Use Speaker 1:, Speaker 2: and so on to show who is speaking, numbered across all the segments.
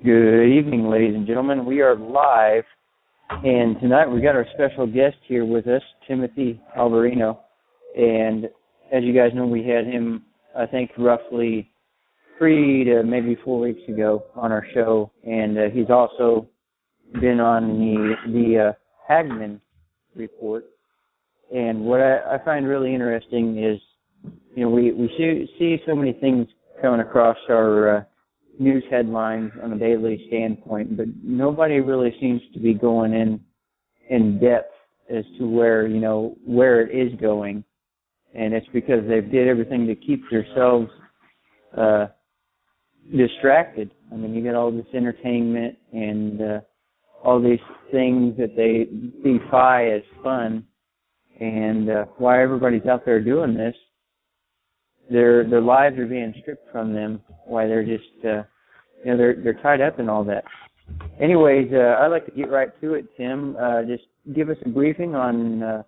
Speaker 1: Good evening, ladies and gentlemen. We are live, and tonight we got our special guest here with us, Timothy Alberino. And as you guys know, we had him, I think, roughly 3 to maybe 4 weeks ago on our show, and he's also been on the Hagman report. And what I find really interesting is, you know, we see so many things coming across our news headlines on a daily standpoint, but nobody really seems to be going in depth as to where it is going. And it's because they did everything to keep themselves distracted. I mean, you got all this entertainment and all these things that they defy as fun, and why everybody's out there doing this. Their lives are being stripped from them. Why they're just they're tied up in all that. Anyways, I'd like to get right to it, Tim. Just give us a briefing on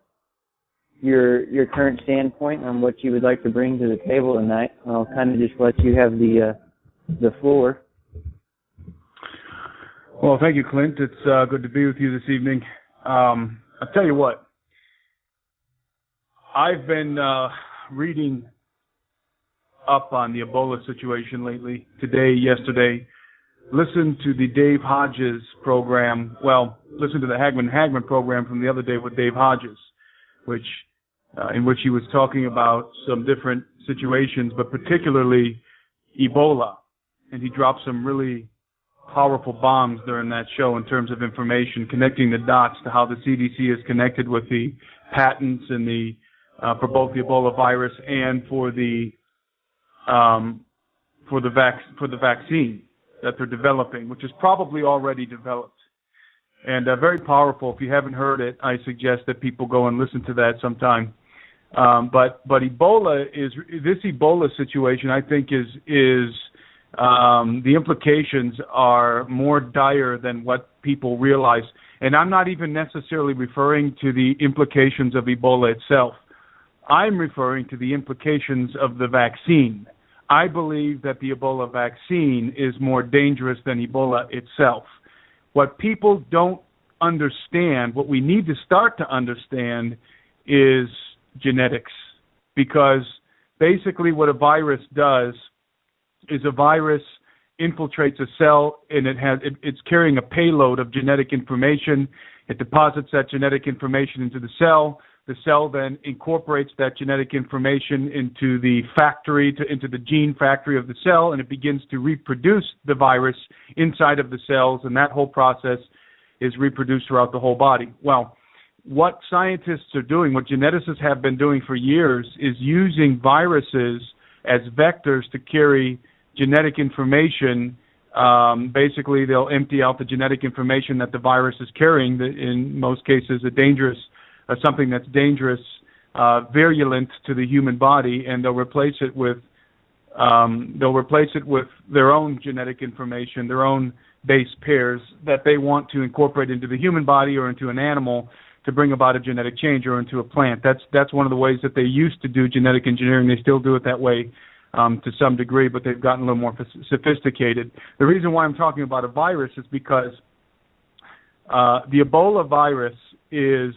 Speaker 1: your current standpoint on what you would like to bring to the table tonight. I'll kind of just let you have the floor.
Speaker 2: Well, thank you, Clint. It's good to be with you this evening. I'll tell you what. I've been reading up on the Ebola situation lately, today, yesterday. Listen to the Dave Hodges program. Well, listen to the Hagman program from the other day with Dave Hodges, in which he was talking about some different situations, but particularly Ebola. And he dropped some really powerful bombs during that show in terms of information, connecting the dots to how the CDC is connected with the patents and for both the Ebola virus and for the vaccine that they're developing, which is probably already developed. And very powerful. If you haven't heard it, I suggest that people go and listen to that sometime. But Ebola this Ebola situation, I think, is the implications are more dire than what people realize. And I'm not even necessarily referring to the implications of Ebola itself. I'm referring to the implications of the vaccine. I believe that the Ebola vaccine is more dangerous than Ebola itself. What people don't understand, what we need to start to understand, is genetics. Because basically what a virus does is a virus infiltrates a cell, and it's carrying a payload of genetic information. It deposits that genetic information into the cell. The cell then incorporates that genetic information into the into the gene factory of the cell, and it begins to reproduce the virus inside of the cells, and that whole process is reproduced throughout the whole body. Well, what scientists are doing, what geneticists have been doing for years, is using viruses as vectors to carry genetic information. Basically, they'll empty out the genetic information that the virus is carrying, in most cases something that's dangerous, virulent to the human body, and they'll replace it with their own genetic information, their own base pairs that they want to incorporate into the human body or into an animal to bring about a genetic change, or into a plant. That's one of the ways that they used to do genetic engineering. They still do it that way to some degree, but they've gotten a little more sophisticated. The reason why I'm talking about a virus is because the Ebola virus is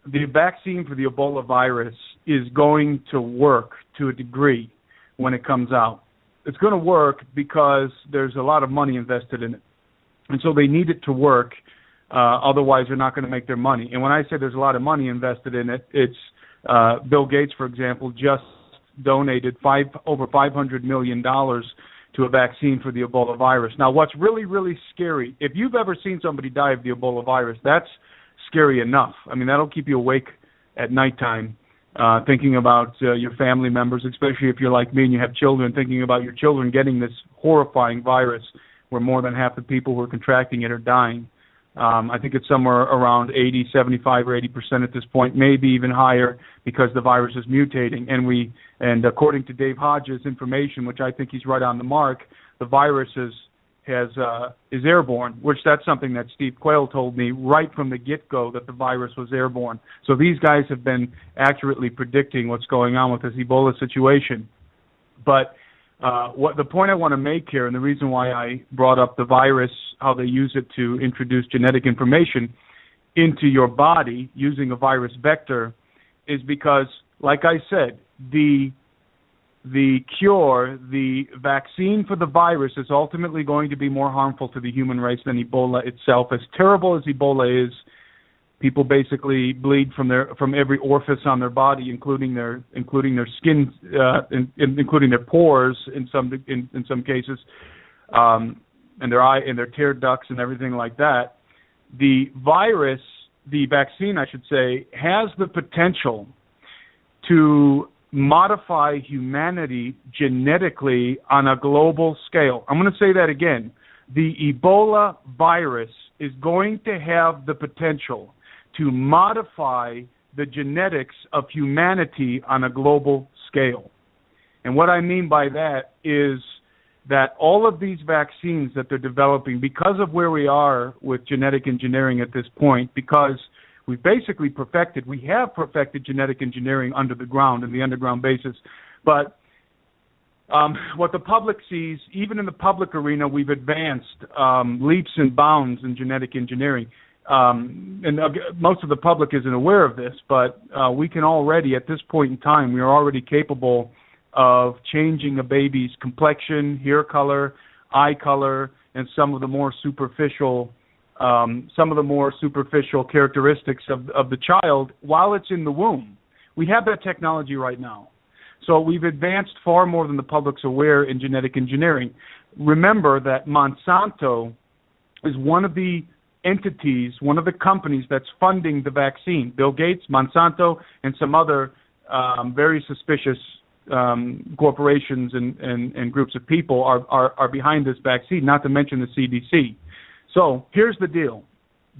Speaker 2: the vaccine for the Ebola virus is going to work to a degree when it comes out. It's going to work because there's a lot of money invested in it. And so they need it to work, otherwise they're not going to make their money. And when I say there's a lot of money invested in it, it's Bill Gates, for example, just donated over $500 million to a vaccine for the Ebola virus. Now, what's really, really scary, if you've ever seen somebody die of the Ebola virus, that's scary enough. I mean, that'll keep you awake at nighttime, thinking about your family members, especially if you're like me and you have children, thinking about your children getting this horrifying virus where more than half the people who are contracting it are dying. I think it's somewhere around 75 or 80% at this point, maybe even higher, because the virus is mutating. And according to Dave Hodges' information, which I think he's right on the mark, the virus is airborne, which that's something that Steve Quayle told me right from the get-go, that the virus was airborne. So these guys have been accurately predicting what's going on with this Ebola situation. But What the point I want to make here, and the reason why I brought up the virus, how they use it to introduce genetic information into your body using a virus vector, is because, like I said, the cure, the vaccine for the virus is ultimately going to be more harmful to the human race than Ebola itself. As terrible as Ebola is, people basically bleed from every orifice on their body, including their skin, including their pores in some cases, and their tear ducts and everything like that. The virus, the vaccine, I should say, has the potential to modify humanity genetically on a global scale. I'm going to say that again. The Ebola virus is going to have the potential to modify the genetics of humanity on a global scale. And what I mean by that is that all of these vaccines that they're developing, because of where we are with genetic engineering at this point, because we have perfected genetic engineering under the ground, in the underground basis. But what the public sees, even in the public arena, we've advanced leaps and bounds in genetic engineering. And most of the public isn't aware of this, but we can already, at this point in time, we are already capable of changing a baby's complexion, hair color, eye color, and some of the more superficial characteristics of the child while it's in the womb. We have that technology right now. So we've advanced far more than the public's aware in genetic engineering. Remember that Monsanto is one of the entities, one of the companies that's funding the vaccine. Bill Gates, Monsanto, and some other very suspicious corporations and groups of people are behind this vaccine, not to mention the CDC. So here's the deal.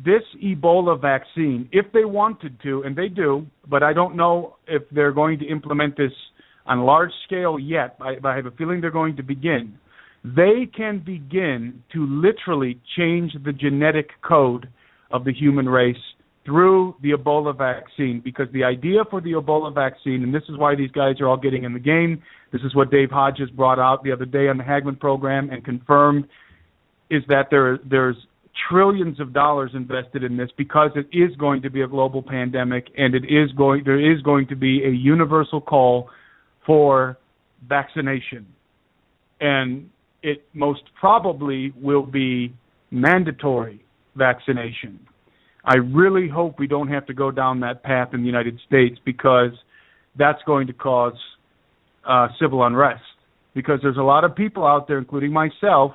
Speaker 2: This Ebola vaccine, if they wanted to, and they do, but I don't know if they're going to implement this on a large scale yet, but I have a feeling they're going to begin. They can begin to literally change the genetic code of the human race through the Ebola vaccine, because the idea for the Ebola vaccine, and this is why these guys are all getting in the game, this is what Dave Hodges brought out the other day on the Hagman program and confirmed, is that there's trillions of dollars invested in this, because it is going to be a global pandemic, and there is going to be a universal call for vaccination. And it most probably will be mandatory vaccination. I really hope we don't have to go down that path in the United States, because that's going to cause civil unrest. Because there's a lot of people out there, including myself,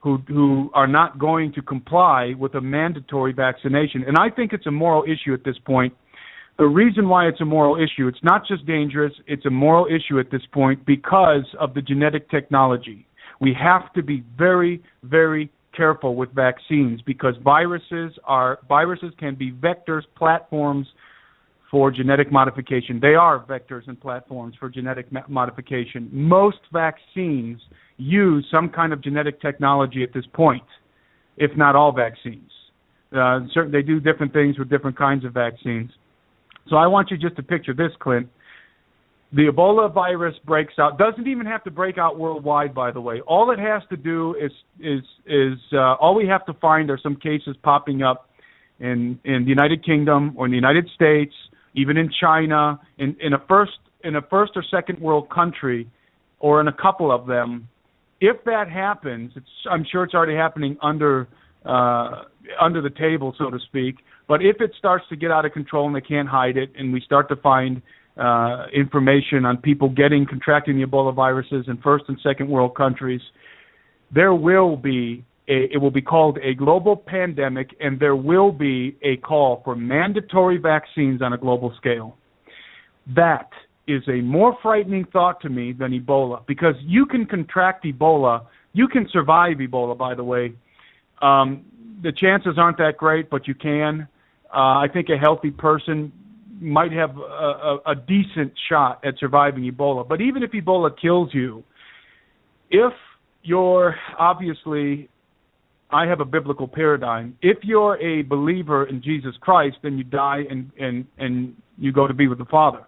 Speaker 2: who are not going to comply with a mandatory vaccination. And I think it's a moral issue at this point. The reason why it's a moral issue, it's not just dangerous, it's a moral issue at this point because of the genetic technology. We have to be very, very careful with vaccines, because viruses can be vectors, platforms for genetic modification. They are vectors and platforms for genetic modification. Most vaccines use some kind of genetic technology at this point, if not all vaccines. They do different things with different kinds of vaccines. So I want you just to picture this, Clint. The Ebola virus breaks out. Doesn't even have to break out worldwide, by the way. All it has to do is all we have to find are some cases popping up in the United Kingdom or in the United States, even in China, in a first or second world country, or in a couple of them. If that happens, I'm sure it's already happening under the table, so to speak. But if it starts to get out of control and they can't hide it, and we start to find information on people contracting the Ebola viruses in first and second world countries, it will be called a global pandemic, and there will be a call for mandatory vaccines on a global scale. That is a more frightening thought to me than Ebola, because you can contract Ebola. You can survive Ebola, by the way. The chances aren't that great, but you can. I think a healthy person might have a decent shot at surviving Ebola. But even if Ebola kills you, if you're obviously, I have a biblical paradigm. If you're a believer in Jesus Christ, then you die and you go to be with the Father.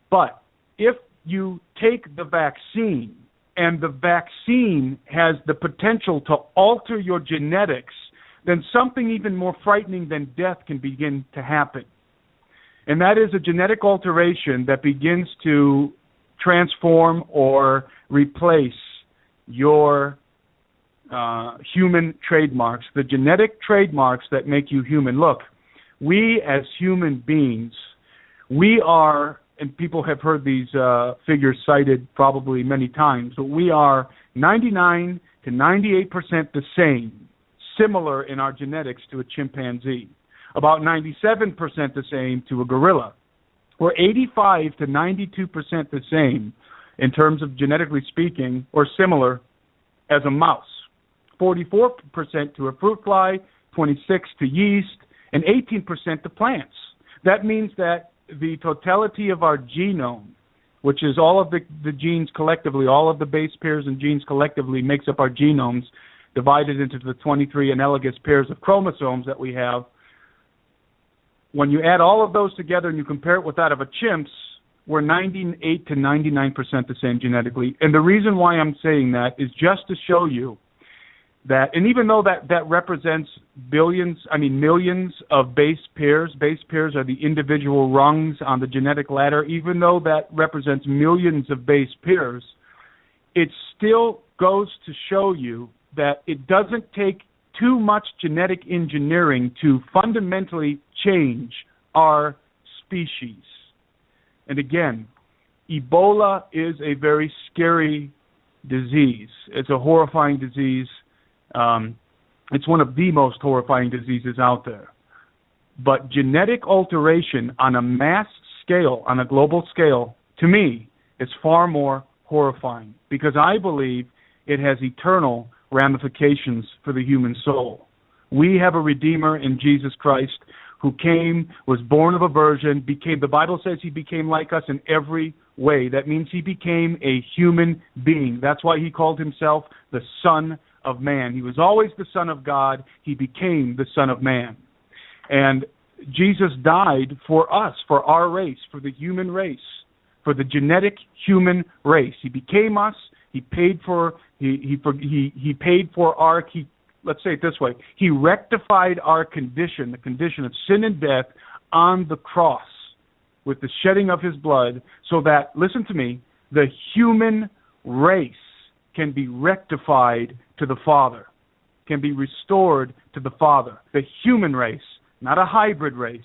Speaker 2: But if you take the vaccine and the vaccine has the potential to alter your genetics, then something even more frightening than death can begin to happen. And that is a genetic alteration that begins to transform or replace your human trademarks, the genetic trademarks that make you human. Look, we as human beings, we are, and people have heard these figures cited probably many times, but we are 99 to 98% the same, similar in our genetics to a chimpanzee, about 97% the same to a gorilla. We're 85 to 92% the same in terms of genetically speaking, or similar, as a mouse. 44% to a fruit fly, 26% to yeast, and 18% to plants. That means that the totality of our genome, which is all of the genes collectively, all of the base pairs and genes collectively makes up our genomes, divided into the 23 analogous pairs of chromosomes that we have. When you add all of those together and you compare it with that of a chimp's, we're 98 to 99% the same genetically. And the reason why I'm saying that is just to show you that, and even though that represents millions of base pairs are the individual rungs on the genetic ladder, even though that represents millions of base pairs, it still goes to show you that it doesn't take too much genetic engineering to fundamentally change our species. And again, Ebola is a very scary disease. It's a horrifying disease. It's one of the most horrifying diseases out there. But genetic alteration on a mass scale, on a global scale, to me, is far more horrifying because I believe it has eternal ramifications for the human soul. We have a Redeemer in Jesus Christ who came, was born of a virgin, the Bible says he became like us in every way. That means he became a human being. That's why he called himself the Son of Man. He was always the Son of God. He became the Son of Man. And Jesus died for us, for our race, for the human race, for the genetic human race. He became us. He paid for our, let's say it this way, he rectified our condition, the condition of sin and death on the cross with the shedding of his blood so that, listen to me, the human race can be rectified to the Father, can be restored to the Father. The human race, not a hybrid race.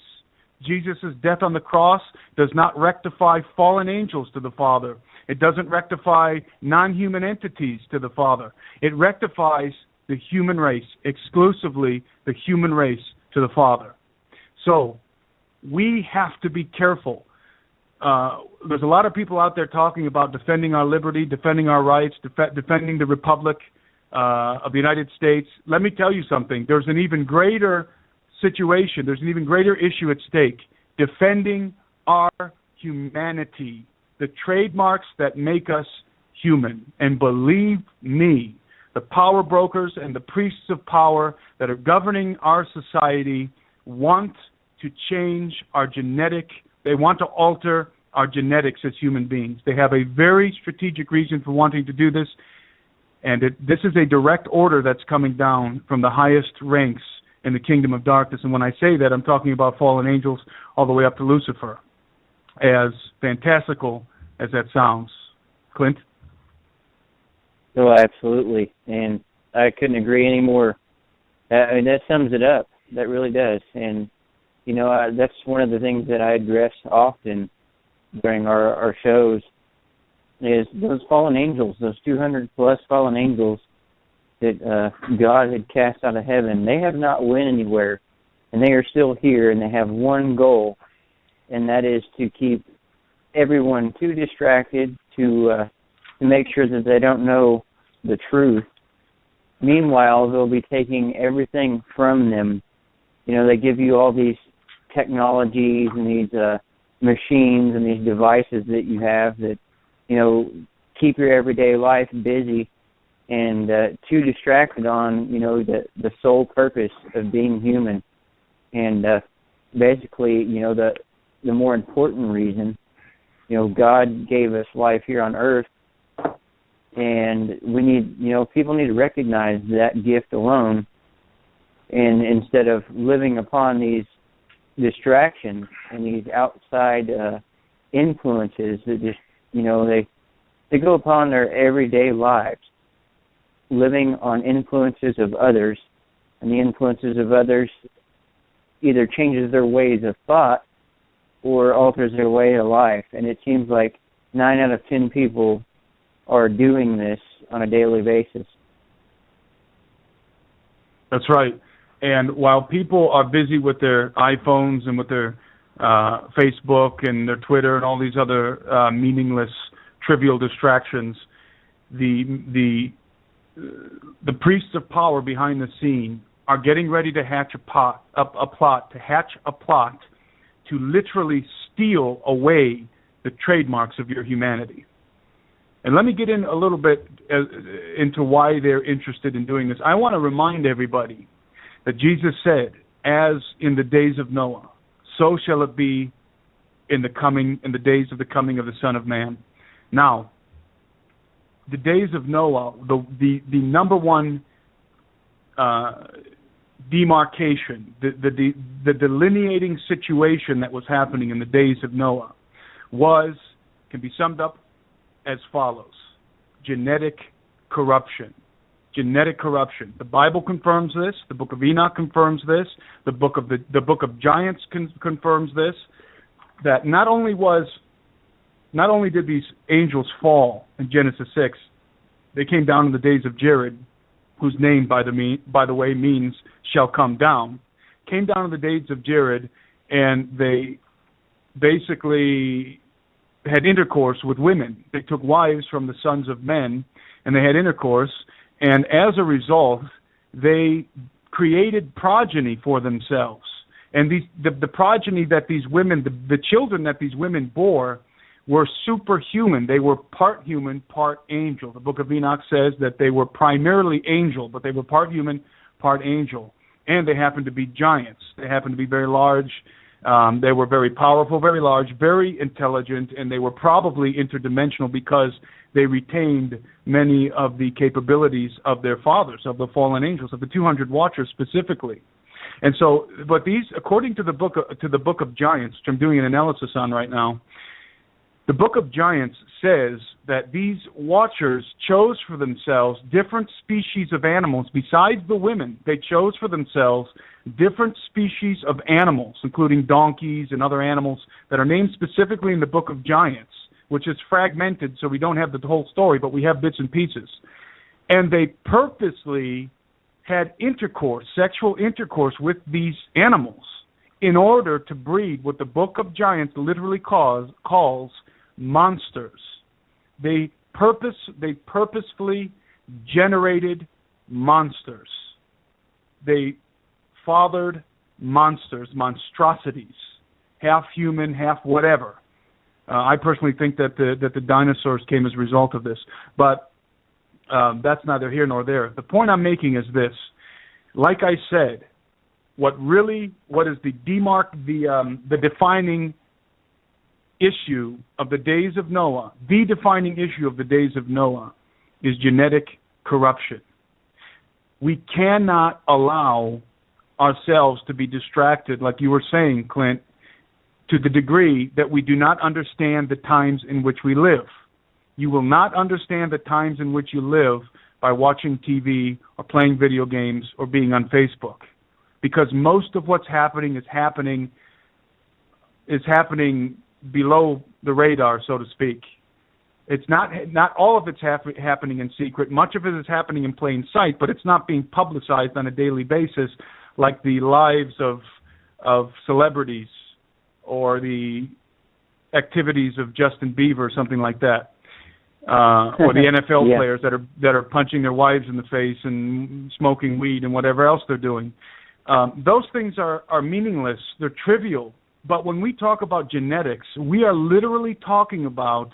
Speaker 2: Jesus' death on the cross does not rectify fallen angels to the Father. It doesn't rectify non-human entities to the Father. It rectifies the human race, exclusively the human race to the Father. So we have to be careful. There's a lot of people out there talking about defending our liberty, defending our rights, defending the Republic of the United States. Let me tell you something. There's an even greater situation. There's an even greater issue at stake. Defending our humanity, the trademarks that make us human. And believe me, the power brokers and the priests of power that are governing our society want to change our genetic, they want to alter our genetics as human beings. They have a very strategic reason for wanting to do this, and this is a direct order that's coming down from the highest ranks in the kingdom of darkness. And when I say that, I'm talking about fallen angels all the way up to Lucifer, as fantastical as that sounds. Clint?
Speaker 1: Oh, absolutely. And I couldn't agree any more. I mean, that sums it up. That really does. And, you know, that's one of the things that I address often during our shows is those fallen angels, those 200-plus fallen angels that God had cast out of heaven. They have not went anywhere, and they are still here, and they have one goal, and that is to keep everyone too distracted to make sure that they don't know the truth. Meanwhile, they'll be taking everything from them. You know, they give you all these technologies and these machines and these devices that you have that, you know, keep your everyday life busy and too distracted on, you know, the sole purpose of being human. And basically, you know, the more important reason, you know, God gave us life here on earth, and And we need, people need to recognize that gift alone, and instead of living upon these distractions and these outside influences that just, they go upon their everyday lives, living on influences of others, and the influences of others either changes their ways of thought or alters their way of life. And it seems like 9 out of 10 people are doing this on a daily basis.
Speaker 2: That's right. And while people are busy with their iPhones and with their Facebook and their Twitter and all these other meaningless, trivial distractions, the priests of power behind the scene are getting ready to hatch a plot to literally steal away the trademarks of your humanity. And let me get in a little bit into why they're interested in doing this. I want to remind everybody that Jesus said, as in the days of Noah, so shall it be in the days of the coming of the Son of Man. Now, the days of Noah, the number one demarcation, the delineating situation that was happening in the days of Noah can be summed up as follows: genetic corruption. Genetic corruption. The Bible confirms this. The Book of Enoch confirms this. The Book of Giants confirms this. That not only did these angels fall in Genesis 6, they came down in the days of Jared, whose name, by the way, means shall come down. Came down in the days of Jared, and they basically had intercourse with women. They took wives from the sons of men, and they had intercourse. And as a result, they created progeny for themselves. And the progeny that these women, the children that these women bore, were superhuman. They were part human, part angel. The Book of Enoch says that they were primarily angel, but they were part human, part angel. And they happened to be giants. They happened to be very large. They were very powerful, very large, very intelligent, and they were probably interdimensional because they retained many of the capabilities of their fathers, of the fallen angels, of the 200 Watchers specifically. And so, but these, according to the Book of Giants, which I'm doing an analysis on right now, the Book of Giants says that these Watchers chose for themselves different species of animals. Besides the women, they chose for themselves different species of animals, including donkeys and other animals that are named specifically in the Book of Giants, which is fragmented, so we don't have the whole story, but we have bits and pieces. And they purposely had sexual intercourse with these animals in order to breed what the Book of Giants literally calls monsters. They purposefully generated monsters. They fathered monstrosities, half human, half whatever. I personally think that the dinosaurs came as a result of this, but that's neither here nor there. The point I'm making is this: like I said, what is the defining issue of the days of Noah? The defining issue of the days of Noah is genetic corruption. We cannot allow ourselves to be distracted, like you were saying, Clint, to the degree that we do not understand the times in which we live. You will not understand the times in which you live by watching TV or playing video games or being on Facebook, because most of what's happening is happening below the radar, so to speak. It's not all of it's happening in secret. Much of it is happening in plain sight, but it's not being publicized on a daily basis like the lives of celebrities or the activities of Justin Bieber or something like that, or the NFL players that are punching their wives in the face and smoking weed and whatever else they're doing. Those things are meaningless. They're trivial. But when we talk about genetics, we are literally talking about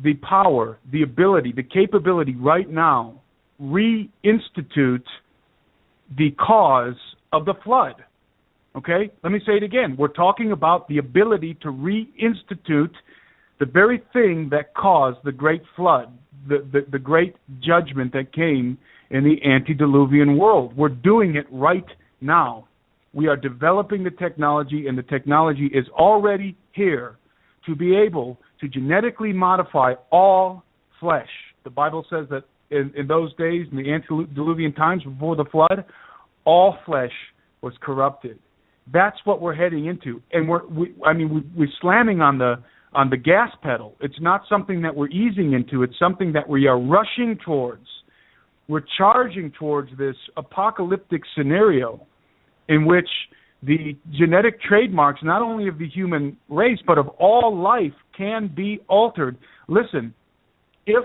Speaker 2: the power, the ability, the capability right now reinstitute the cause of the flood. Okay? Let me say it again. We're talking about the ability to reinstitute the very thing that caused the great flood, the great judgment that came in the antediluvian world. We're doing it right now. We are developing the technology, and the technology is already here to be able to genetically modify all flesh. The Bible says that in those days, in the antediluvian times before the flood, all flesh was corrupted. That's what we're heading into, and we're slamming on the gas pedal. It's not something that we're easing into. It's something that we are rushing towards. We're charging towards this apocalyptic scenario in which the genetic trademarks, not only of the human race, but of all life, can be altered. Listen, if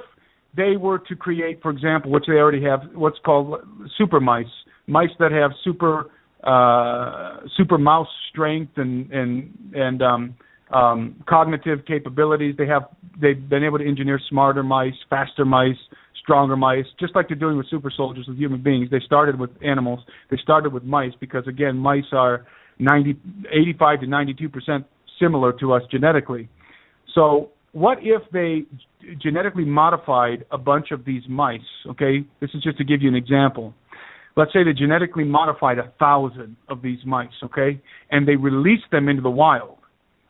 Speaker 2: they were to create, for example, which they already have, what's called super mice that have super mouse strength and cognitive capabilities. They've been able to engineer smarter mice, faster mice, stronger mice, just like they're doing with super soldiers with human beings. They started with animals. They started with mice because, again, mice are 85 to 92% similar to us genetically. So what if they genetically modified a bunch of these mice, okay? This is just to give you an example. Let's say they genetically modified 1,000 of these mice, okay? And they released them into the wild.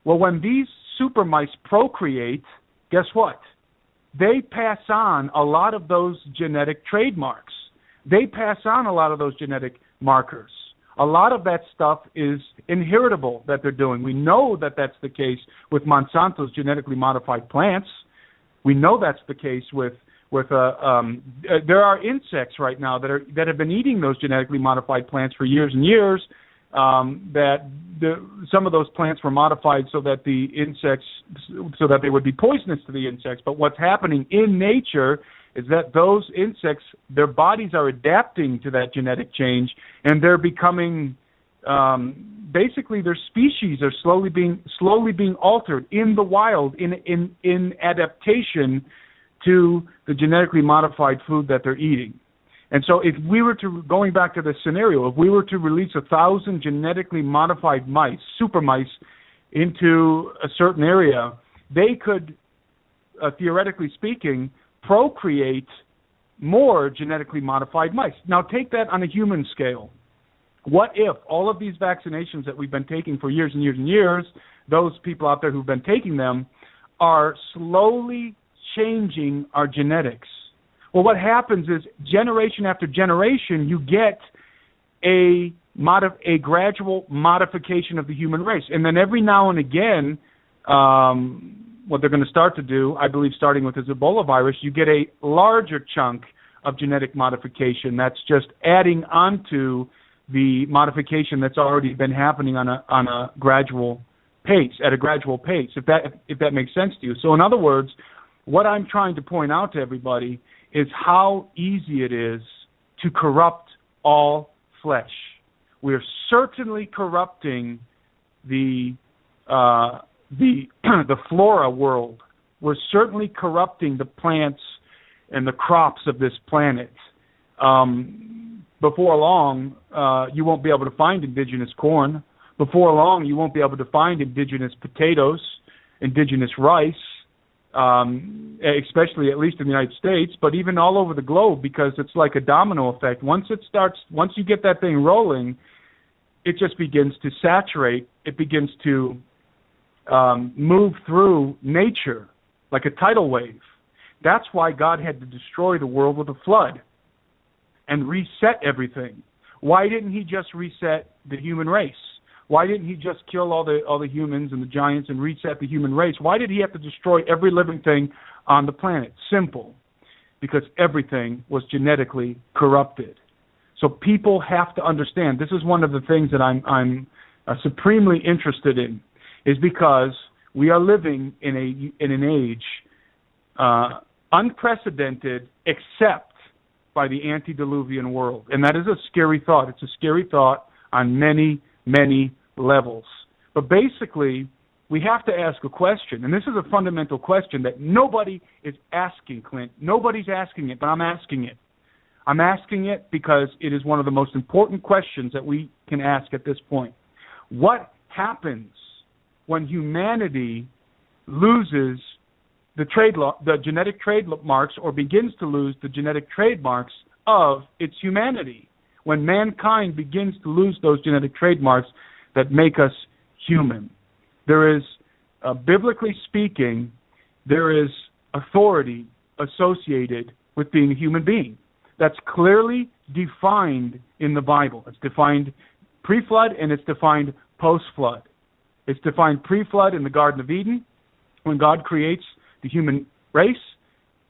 Speaker 2: Well, when these super mice procreate, guess what? They pass on a lot of those genetic trademarks. They pass on a lot of those genetic markers. A lot of that stuff is inheritable that they're doing. We know that that's the case with Monsanto's genetically modified plants. We know that's the case with there are insects right now that have been eating those genetically modified plants for years and years. Some of those plants were modified so that they would be poisonous to the insects. But what's happening in nature is that those insects, their bodies are adapting to that genetic change, and they're becoming basically their species are slowly being altered in the wild in adaptation to the genetically modified food that they're eating. And so if we were to, going back to this scenario, if we were to release 1,000 genetically modified mice, super mice, into a certain area, they could, theoretically speaking, procreate more genetically modified mice. Now take that on a human scale. What if all of these vaccinations that we've been taking for years and years and years, those people out there who've been taking them, are slowly changing our genetics? Well, what happens is generation after generation, you get a gradual modification of the human race. And then every now and again, what they're going to start to do, I believe starting with this Ebola virus, you get a larger chunk of genetic modification that's just adding onto the modification that's already been happening on a gradual pace, if that makes sense to you. So in other words, what I'm trying to point out to everybody is how easy it is to corrupt all flesh. We're certainly corrupting the flora world. We're certainly corrupting the plants and the crops of this planet. Before long, you won't be able to find indigenous corn. Before long, you won't be able to find indigenous potatoes, indigenous rice, especially at least in the United States, but even all over the globe, because it's like a domino effect. Once you get that thing rolling, it just begins to saturate. It begins to move through nature like a tidal wave. That's why God had to destroy the world with a flood and reset everything. Why didn't he just reset the human race? Why didn't he just kill all the humans and the giants and reset the human race? Why did he have to destroy every living thing on the planet? Simple. Because everything was genetically corrupted. So people have to understand. This is one of the things that I'm supremely interested in, is because we are living in an age unprecedented except by the antediluvian world. And that is a scary thought. It's a scary thought on many, many levels. But basically, we have to ask a question, and this is a fundamental question that nobody is asking, Clint. Nobody's asking it, but I'm asking it. I'm asking it because it is one of the most important questions that we can ask at this point. What happens when humanity loses the genetic trademarks, or begins to lose the genetic trademarks of its humanity. When mankind begins to lose those genetic trademarks that make us human, there is, biblically speaking, there is authority associated with being a human being. That's clearly defined in the Bible. It's defined pre-flood and it's defined post-flood. It's defined pre-flood in the Garden of Eden, when God creates the human race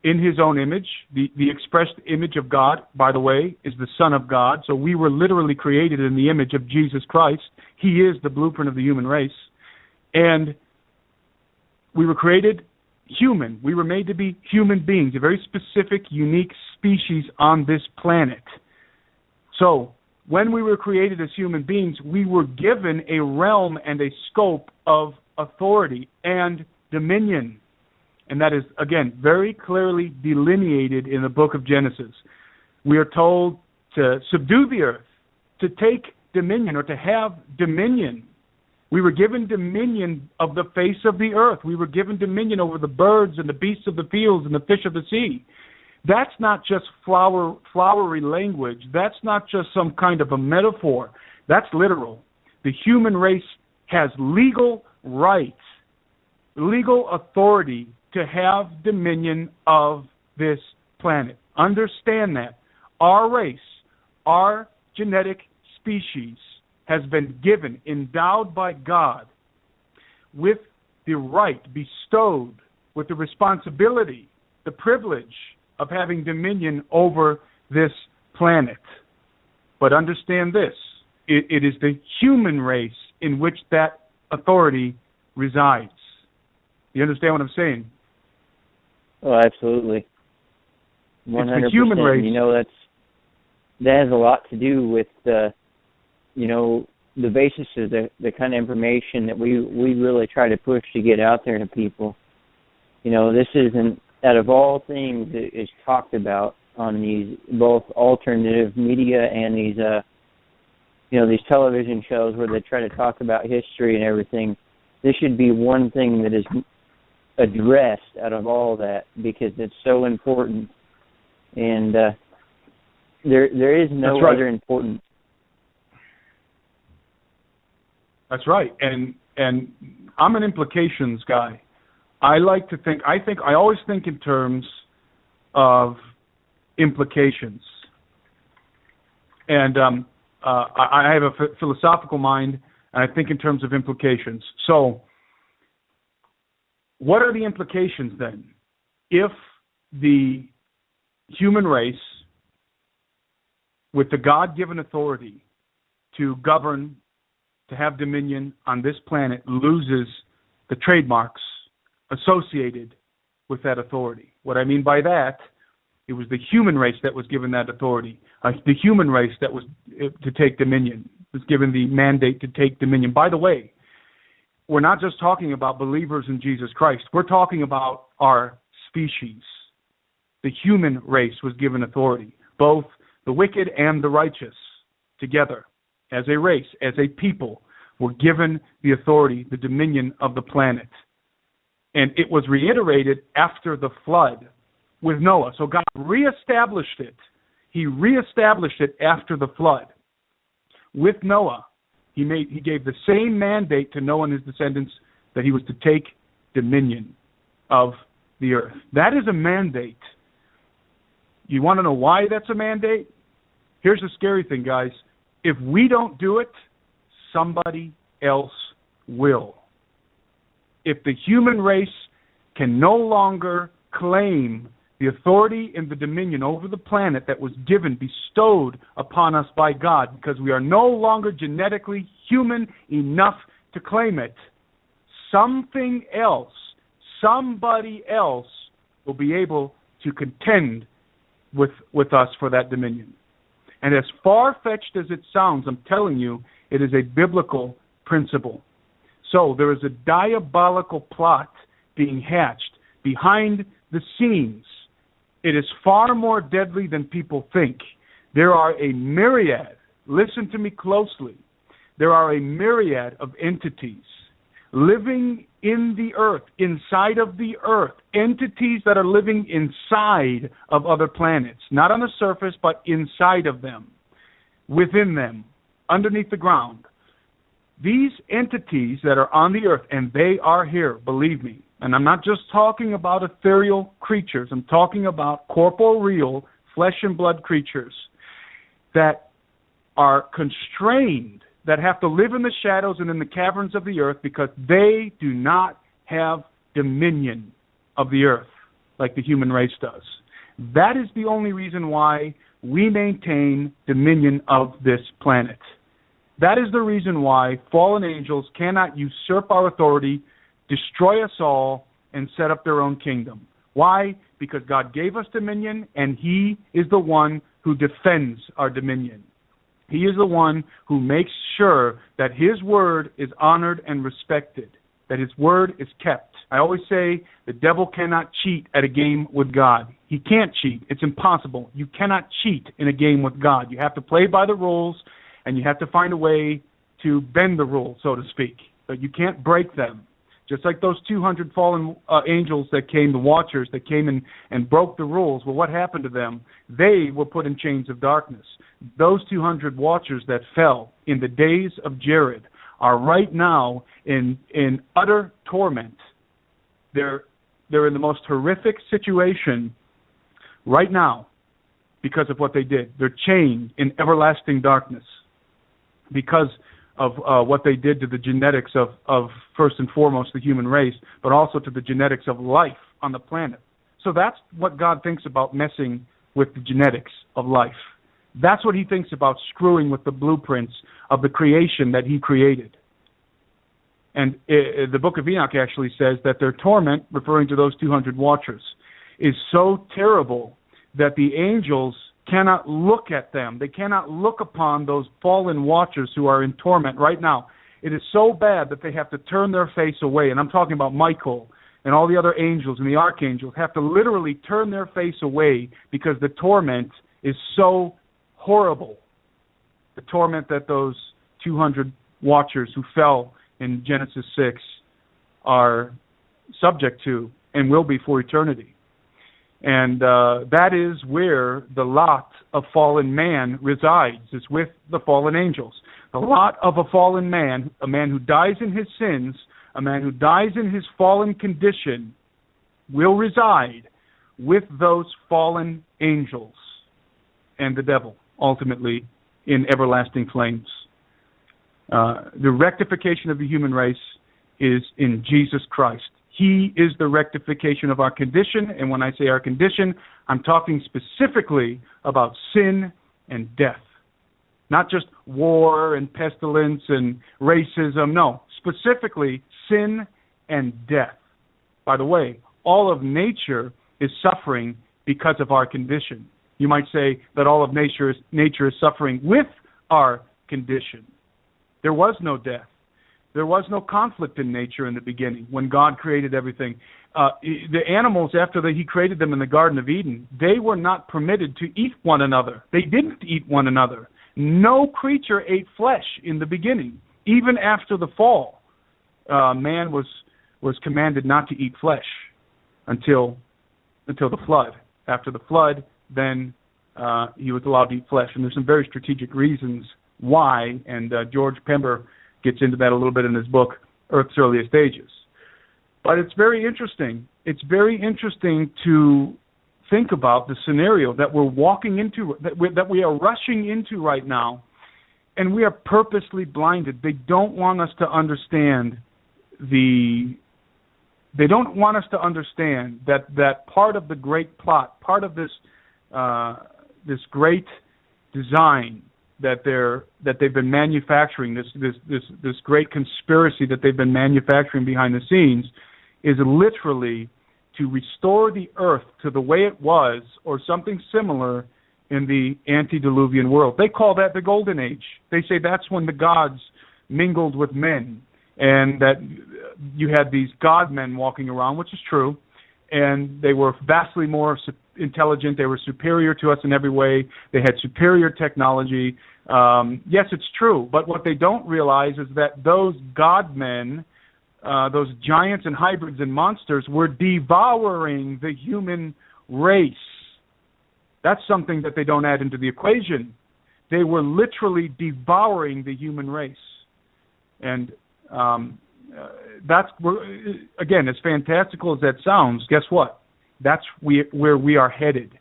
Speaker 2: in His own image. The expressed image of God, by the way, is the Son of God. So we were literally created in the image of Jesus Christ. He is the blueprint of the human race. And we were created human. We were made to be human beings, a very specific, unique species on this planet. So when we were created as human beings, we were given a realm and a scope of authority and dominion. And that is, again, very clearly delineated in the book of Genesis. We are told to subdue the earth, to take dominion, or to have dominion. We were given dominion of the face of the earth. We were given dominion over the birds and the beasts of the fields and the fish of the sea. That's not just flowery language. That's not just some kind of a metaphor. That's literal. The human race has legal rights, legal authority to have dominion of this planet. Understand that. Our race, our genetic species, has been given, endowed by God with the right, bestowed with the responsibility, the privilege of having dominion over this planet. But understand this, it is the human race in which that authority resides. You understand what I'm saying?
Speaker 1: Oh, absolutely. 100%.
Speaker 2: It's the human race.
Speaker 1: You know, that has a lot to do with the basis of the kind of information that we really try to push to get out there to people. You know, this isn't, out of all things that is talked about on these both alternative media and these these television shows where they try to talk about history and everything, this should be one thing that is addressed out of all that, because it's so important. And there is no other important.
Speaker 2: That's right. And I'm an implications guy. I always think in terms of implications. And I have a philosophical mind, and I think in terms of implications. So what are the implications then if the human race, with the God-given authority to govern, to have dominion on this planet, loses the trademarks associated with that authority? What I mean by that, it was the human race that was given that authority. The human race that was to take dominion, was given the mandate to take dominion. By the way, we're not just talking about believers in Jesus Christ. We're talking about our species. The human race was given authority, both the wicked and the righteous together as a race, as a people, were given the authority, the dominion of the planet. And it was reiterated after the flood with Noah. So God reestablished it. He reestablished it after the flood. With Noah, he gave the same mandate to Noah and his descendants, that he was to take dominion of the earth. That is a mandate. You want to know why that's a mandate? Here's the scary thing, guys. If we don't do it, somebody else will. If the human race can no longer claim the authority and the dominion over the planet that was given, bestowed upon us by God, because we are no longer genetically human enough to claim it, something else, somebody else will be able to contend with us for that dominion. And as far-fetched as it sounds, I'm telling you, it is a biblical principle. So there is a diabolical plot being hatched behind the scenes. It is far more deadly than people think. There are a myriad, listen to me closely, there are a myriad of entities living in the earth, inside of the earth, entities that are living inside of other planets, not on the surface, but inside of them, within them, underneath the ground. These entities that are on the earth, and they are here, believe me, and I'm not just talking about ethereal creatures, I'm talking about corporeal, flesh and blood creatures that are constrained, that have to live in the shadows and in the caverns of the earth because they do not have dominion of the earth like the human race does. That is the only reason why we maintain dominion of this planet. That is the reason why fallen angels cannot usurp our authority, destroy us all, and set up their own kingdom. Why? Because God gave us dominion, and He is the one who defends our dominion. He is the one who makes sure that His word is honored and respected, that His word is kept. I always say the devil cannot cheat at a game with God. He can't cheat. It's impossible. You cannot cheat in a game with God. You have to play by the rules, and you have to find a way to bend the rules, so to speak. But you can't break them. Just like those 200 fallen angels that came, the watchers that came and broke the rules. Well, what happened to them? They were put in chains of darkness. Those 200 watchers that fell in the days of Jared are right now in utter torment. They're in the most horrific situation right now because of what they did. They're chained in everlasting darkness because of what they did to the genetics of first and foremost the human race, but also to the genetics of life on the planet. So that's what God thinks about messing with the genetics of life. That's what He thinks about screwing with the blueprints of the creation that He created. And the book of Enoch actually says that their torment, referring to those 200 watchers, is so terrible that the angels cannot look at them. They cannot look upon those fallen watchers who are in torment right now. It is so bad that they have to turn their face away. And I'm talking about Michael and all the other angels and the archangels have to literally turn their face away because the torment is so horrible. The torment that those 200 watchers who fell in Genesis 6 are subject to and will be for eternity. And that is where the lot of fallen man resides, is with the fallen angels. The lot of a fallen man, a man who dies in his sins, a man who dies in his fallen condition, will reside with those fallen angels and the devil, ultimately, in everlasting flames. The rectification of the human race is in Jesus Christ. He is the rectification of our condition, and when I say our condition, I'm talking specifically about sin and death. Not just war and pestilence and racism, no, specifically sin and death. By the way, all of nature is suffering because of our condition. You might say that all of nature is suffering with our condition. There was no death. There was no conflict in nature in the beginning when God created everything. The animals, after He created them in the Garden of Eden, they were not permitted to eat one another. They didn't eat one another. No creature ate flesh in the beginning. Even after the fall, man was commanded not to eat flesh until the flood. After the flood, then he was allowed to eat flesh. And there's some very strategic reasons why, and George Pember gets into that a little bit in his book, Earth's Earliest Stages. But it's very interesting. It's very interesting to think about the scenario that we're walking into, that we are rushing into right now, and we are purposely blinded. They don't want us to understand they don't want us to understand that part of the great plot, part of this great design that they've been manufacturing, this great conspiracy that they've been manufacturing behind the scenes, is literally to restore the earth to the way it was, or something similar, in the antediluvian world. They call that the Golden Age. They say that's when the gods mingled with men, and that you had these god-men walking around, which is true, and they were vastly more intelligent. They were superior to us in every way. They had superior technology. Yes, it's true, but what they don't realize is that those god-men those giants and hybrids and monsters were devouring the human race. That's something that they don't add into the equation. They were literally devouring the human race. And that's, again, as fantastical as that sounds, guess what? That's where we are headed.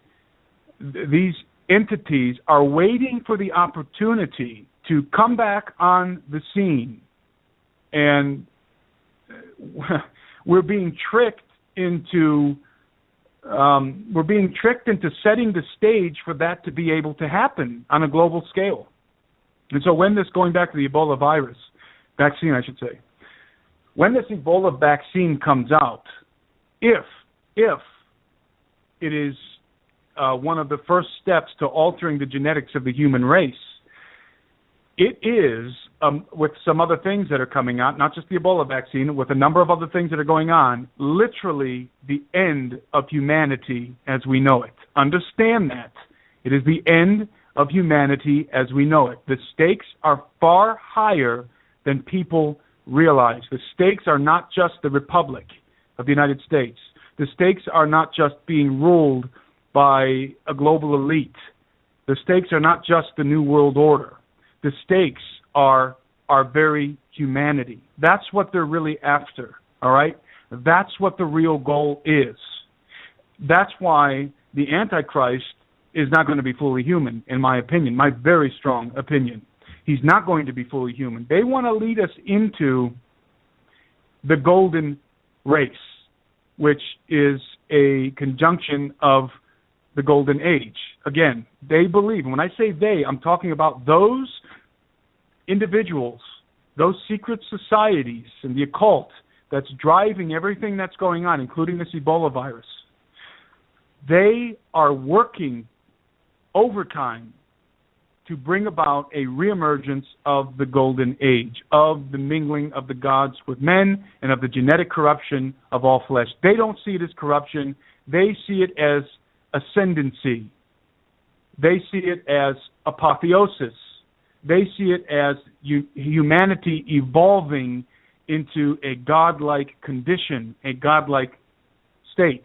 Speaker 2: These entities are waiting for the opportunity to come back on the scene. And we're being tricked into setting the stage for that to be able to happen on a global scale. And so when this, going back to the Ebola virus, vaccine I should say, when this Ebola vaccine comes out, if it is one of the first steps to altering the genetics of the human race, it is, with some other things that are coming out, not just the Ebola vaccine, with a number of other things that are going on, literally the end of humanity as we know it. Understand that. It is the end of humanity as we know it. The stakes are far higher than people realize. The stakes are not just the Republic of the United States. The stakes are not just being ruled by a global elite. The stakes are not just the New World Order. The stakes are our very humanity. That's what they're really after, all right? That's what the real goal is. That's why the Antichrist is not going to be fully human, in my opinion, my very strong opinion. He's not going to be fully human. They want to lead us into the golden race, which is a conjunction of the golden age. Again, they believe, and when I say they, I'm talking about those individuals, those secret societies and the occult that's driving everything that's going on, including this Ebola virus. They are working overtime to bring about a reemergence of the golden age, of the mingling of the gods with men and of the genetic corruption of all flesh. They don't see it as corruption. They see it as ascendancy. They see it as apotheosis. They see it as humanity evolving into a godlike condition, a godlike state.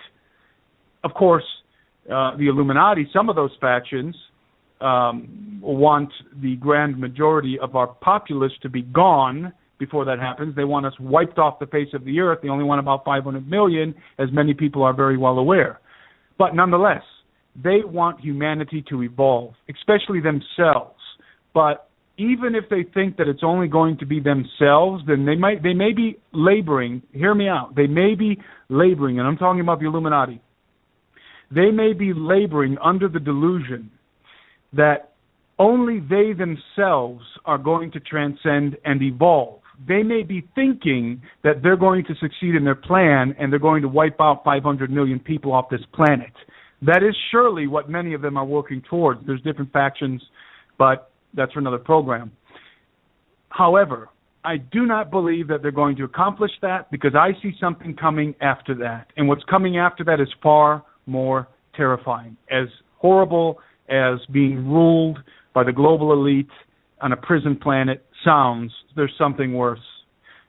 Speaker 2: Of course, the Illuminati, some of those factions, want the grand majority of our populace to be gone before that happens. They want us wiped off the face of the earth. They only want about 500 million, as many people are very well aware. But nonetheless, they want humanity to evolve, especially themselves. But even if they think that it's only going to be themselves, then they may be laboring, hear me out, they may be laboring, and I'm talking about the Illuminati, they may be laboring under the delusion that only they themselves are going to transcend and evolve. They may be thinking that they're going to succeed in their plan and they're going to wipe out 500 million people off this planet. That is surely what many of them are working towards. There's different factions, but that's for another program. However, I do not believe that they're going to accomplish that because I see something coming after that. And what's coming after that is far more terrifying. As horrible as being ruled by the global elite on a prison planet sounds, there's something worse.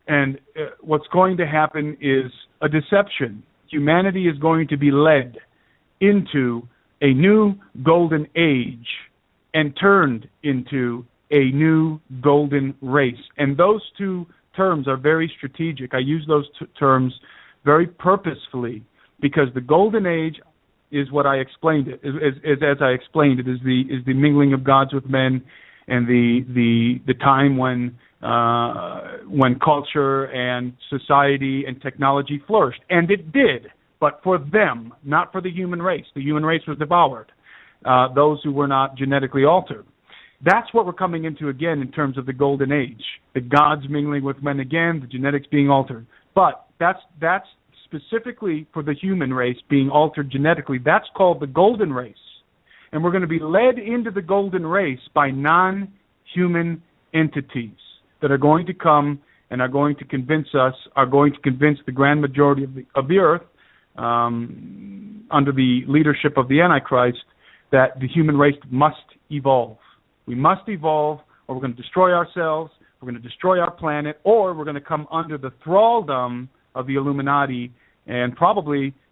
Speaker 2: And what's going to happen is a deception. Humanity is going to be led into a new golden age and turned into a new golden race. And those two terms are very strategic. I use those terms very purposefully because the golden age is what I explained it. As I explained it, is the mingling of gods with men, and the time when culture and society and technology flourished, and it did, but for them, not for the human race. The human race was devoured. Those who were not genetically altered. That's what we're coming into again in terms of the golden age. The gods mingling with men again, the genetics being altered. But that's specifically for the human race being altered genetically. That's called the golden race. And we're going to be led into the golden race by non-human entities that are going to come and are going to convince the grand majority of the earth, under the leadership of the Antichrist, that the human race must evolve. We must evolve, or we're going to destroy ourselves, we're going to destroy our planet, or we're going to come under the thraldom of the Illuminati, and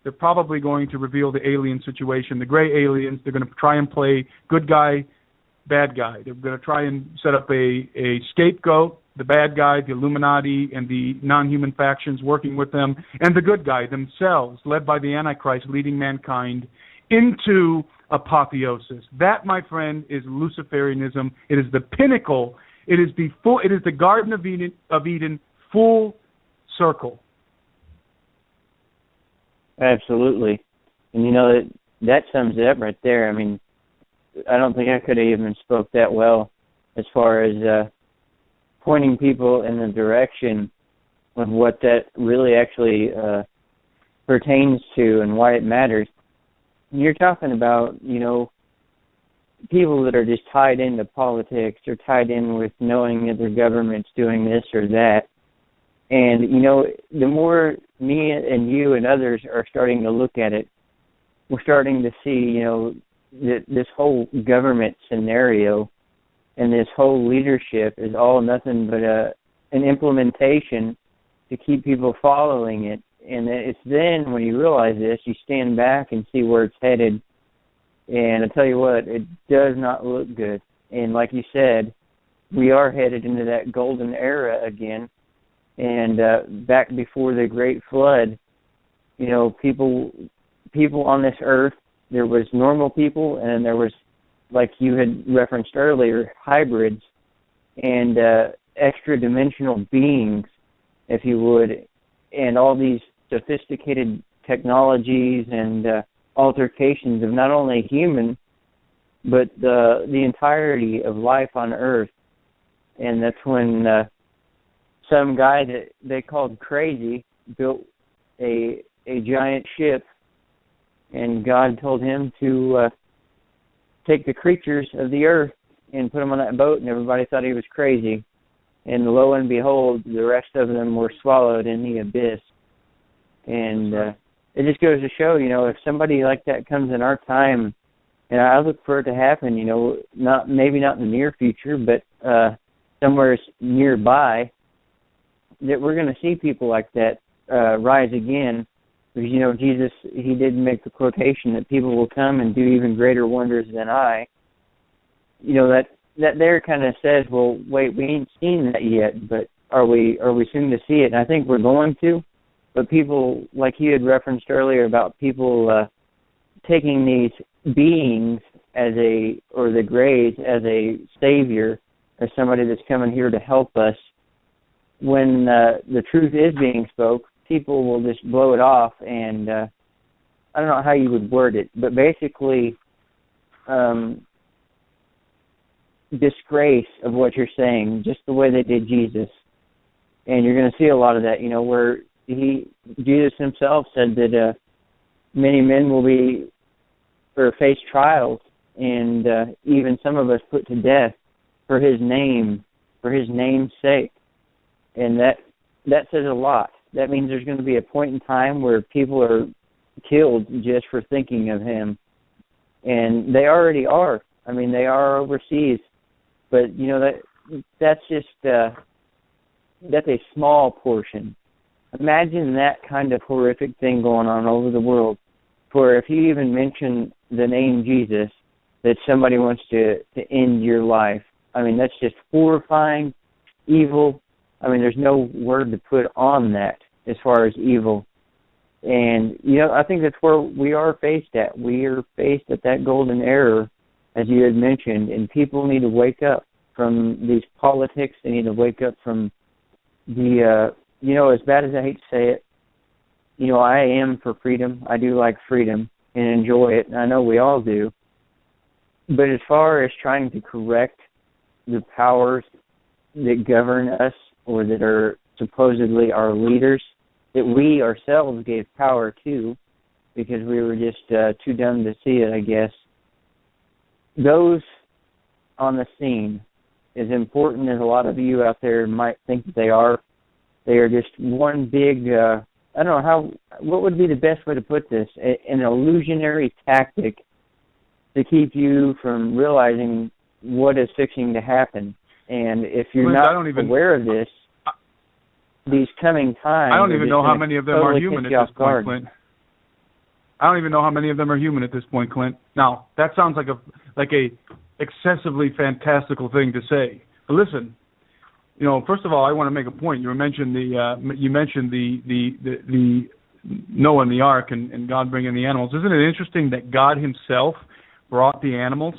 Speaker 2: they're probably going to reveal the alien situation, the gray aliens. They're going to try and play good guy, bad guy. They're going to try and set up a scapegoat, the bad guy, the Illuminati, and the non-human factions working with them, and the good guy themselves, led by the Antichrist, leading mankind into apotheosis. That, my friend, is Luciferianism. It is the pinnacle. It is the Garden of Eden full circle.
Speaker 1: Absolutely. And that sums it up right there. I mean, I don't think I could have even spoke that well as far as pointing people in the direction of what that really actually pertains to and why it matters. You're talking about, people that are just tied into politics or tied in with knowing that their government's doing this or that. And, the more me and you and others are starting to look at it, we're starting to see, this whole government scenario and this whole leadership is all nothing but an implementation to keep people following it. And it's then when you realize this, you stand back and see where it's headed. And I tell you what, it does not look good. And like you said, we are headed into that golden era again. And back before the Great Flood, people on this earth, there was normal people, and there was, like you had referenced earlier, hybrids and extra-dimensional beings, if you would, and all these sophisticated technologies and altercations of not only human, but the entirety of life on Earth. And that's when some guy that they called crazy built a giant ship, and God told him to take the creatures of the earth and put them on that boat, and everybody thought he was crazy. And lo and behold, the rest of them were swallowed in the abyss. And it just goes to show, if somebody like that comes in our time, and I look for it to happen, maybe not in the near future, but somewhere nearby, that we're going to see people like that rise again. Because, Jesus, he did make the quotation that people will come and do even greater wonders than I. That there kind of says, well, wait, we ain't seen that yet, but are we soon to see it? And I think we're going to. But people, like you had referenced earlier about people taking these beings or the grays as a savior, or somebody that's coming here to help us, when the truth is being spoke, people will just blow it off, and I don't know how you would word it, but basically disgrace of what you're saying, just the way they did Jesus. And you're going to see a lot of that, where Jesus himself said that many men will face trials, and even some of us put to death for his name's sake. And that says a lot. That means there's going to be a point in time where people are killed just for thinking of him. And they already are. I mean, they are overseas. But, that's just, that's a small portion. Imagine that kind of horrific thing going on over the world, where if you even mention the name Jesus, that somebody wants to end your life. I mean, that's just horrifying, evil. I mean, there's no word to put on that as far as evil. And, I think that's where we are faced at. We are faced at that golden era, as you had mentioned, and people need to wake up from these politics. They need to wake up from the, as bad as I hate to say it, I am for freedom. I do like freedom and enjoy it, and I know we all do. But as far as trying to correct the powers that govern us, or that are supposedly our leaders, that we ourselves gave power to, because we were just too dumb to see it, I guess. Those on the scene, as important as a lot of you out there might think that they are just one big, I don't know what would be the best way to put this, an illusionary tactic to keep you from realizing what is fixing to happen. And if you're not aware of this, these coming times,
Speaker 2: I don't even know how many of them are human at this point, Clint. I don't even know how many of them are human at this point, Clint. Now, that sounds like a excessively fantastical thing to say. But listen, first of all, I want to make a point. You mentioned the Noah and the ark and God bringing the animals. Isn't it interesting that God himself brought the animals?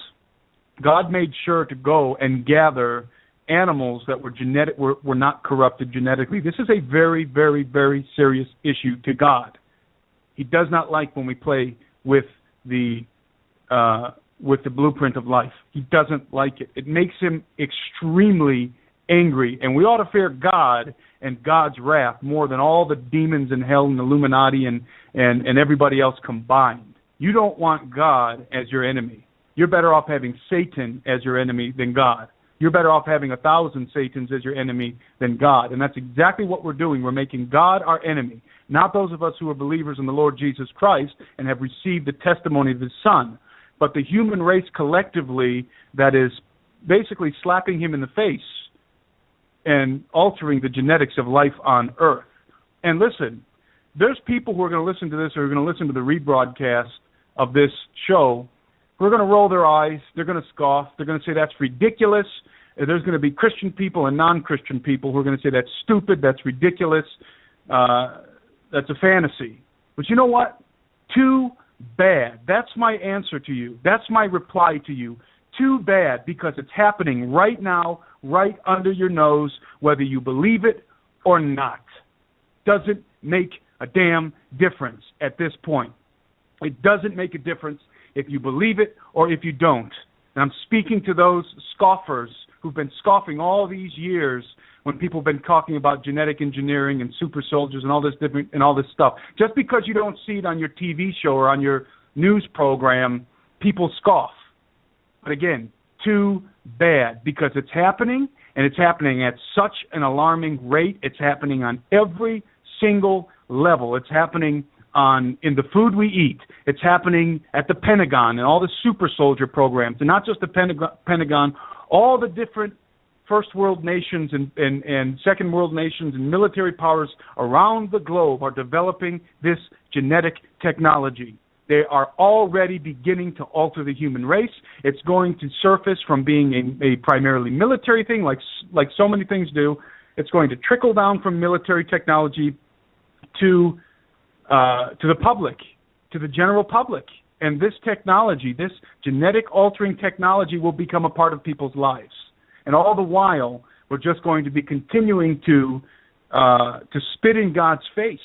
Speaker 2: God made sure to go and gather animals that were not corrupted genetically. This is a very, very, very serious issue to God. He does not like when we play with the blueprint of life. He doesn't like it. It makes him extremely angry, and we ought to fear God and God's wrath more than all the demons in hell and Illuminati and everybody else combined. You don't want God as your enemy. You're better off having Satan as your enemy than God. You're better off having 1,000 Satans as your enemy than God. And that's exactly what we're doing. We're making God our enemy, not those of us who are believers in the Lord Jesus Christ and have received the testimony of his Son, but the human race collectively that is basically slapping him in the face and altering the genetics of life on Earth. And listen, there's people who are going to listen to this or are going to listen to the rebroadcast of this show who are going to roll their eyes. They're going to scoff. They're going to say that's ridiculous. There's going to be Christian people and non-Christian people who are going to say that's stupid, that's ridiculous, that's a fantasy. But you know what? Too bad. That's my answer to you. That's my reply to you. Too bad, because it's happening right now, right under your nose, whether you believe it or not. Doesn't make a damn difference at this point. It doesn't make a difference if you believe it or if you don't. And I'm speaking to those scoffers who've been scoffing all these years when people have been talking about genetic engineering and super soldiers and all this stuff. Just because you don't see it on your TV show or on your news program, people scoff. But again, too bad, because it's happening, and it's happening at such an alarming rate. It's happening on every single level. It's happening in the food we eat. It's happening at the Pentagon and all the super soldier programs, and not just the Pentagon, all the different first world nations and second world nations and military powers around the globe are developing this genetic technology. They are already beginning to alter the human race. It's going to surface from being a primarily military thing, like so many things do. It's going to trickle down from military technology to the public, to the general public. And this technology, this genetic altering technology, will become a part of people's lives. And all the while, we're just going to be continuing to spit in God's face.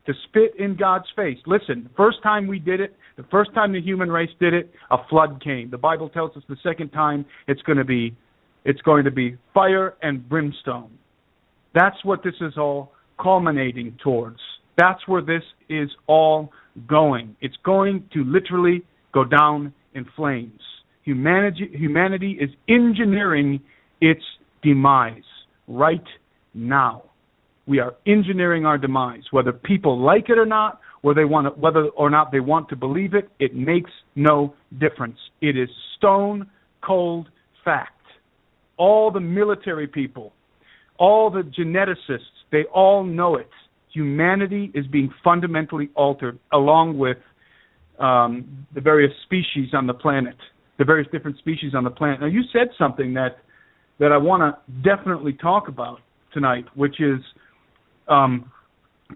Speaker 2: To spit in God's face. Listen, the first time we did it, the first time the human race did it, a flood came. The Bible tells us the second time it's going to be fire and brimstone. That's what this is all culminating towards. That's where this is all going. It's going to literally go down in flames. Humanity is engineering its demise right now. We are engineering our demise. Whether people like it or not, whether or not they want to believe it, it makes no difference. It is stone cold fact. All the military people, all the geneticists, they all know it. Humanity is being fundamentally altered, along with the various species on the planet, the various different species on the planet. Now, you said something that I want to definitely talk about tonight, which is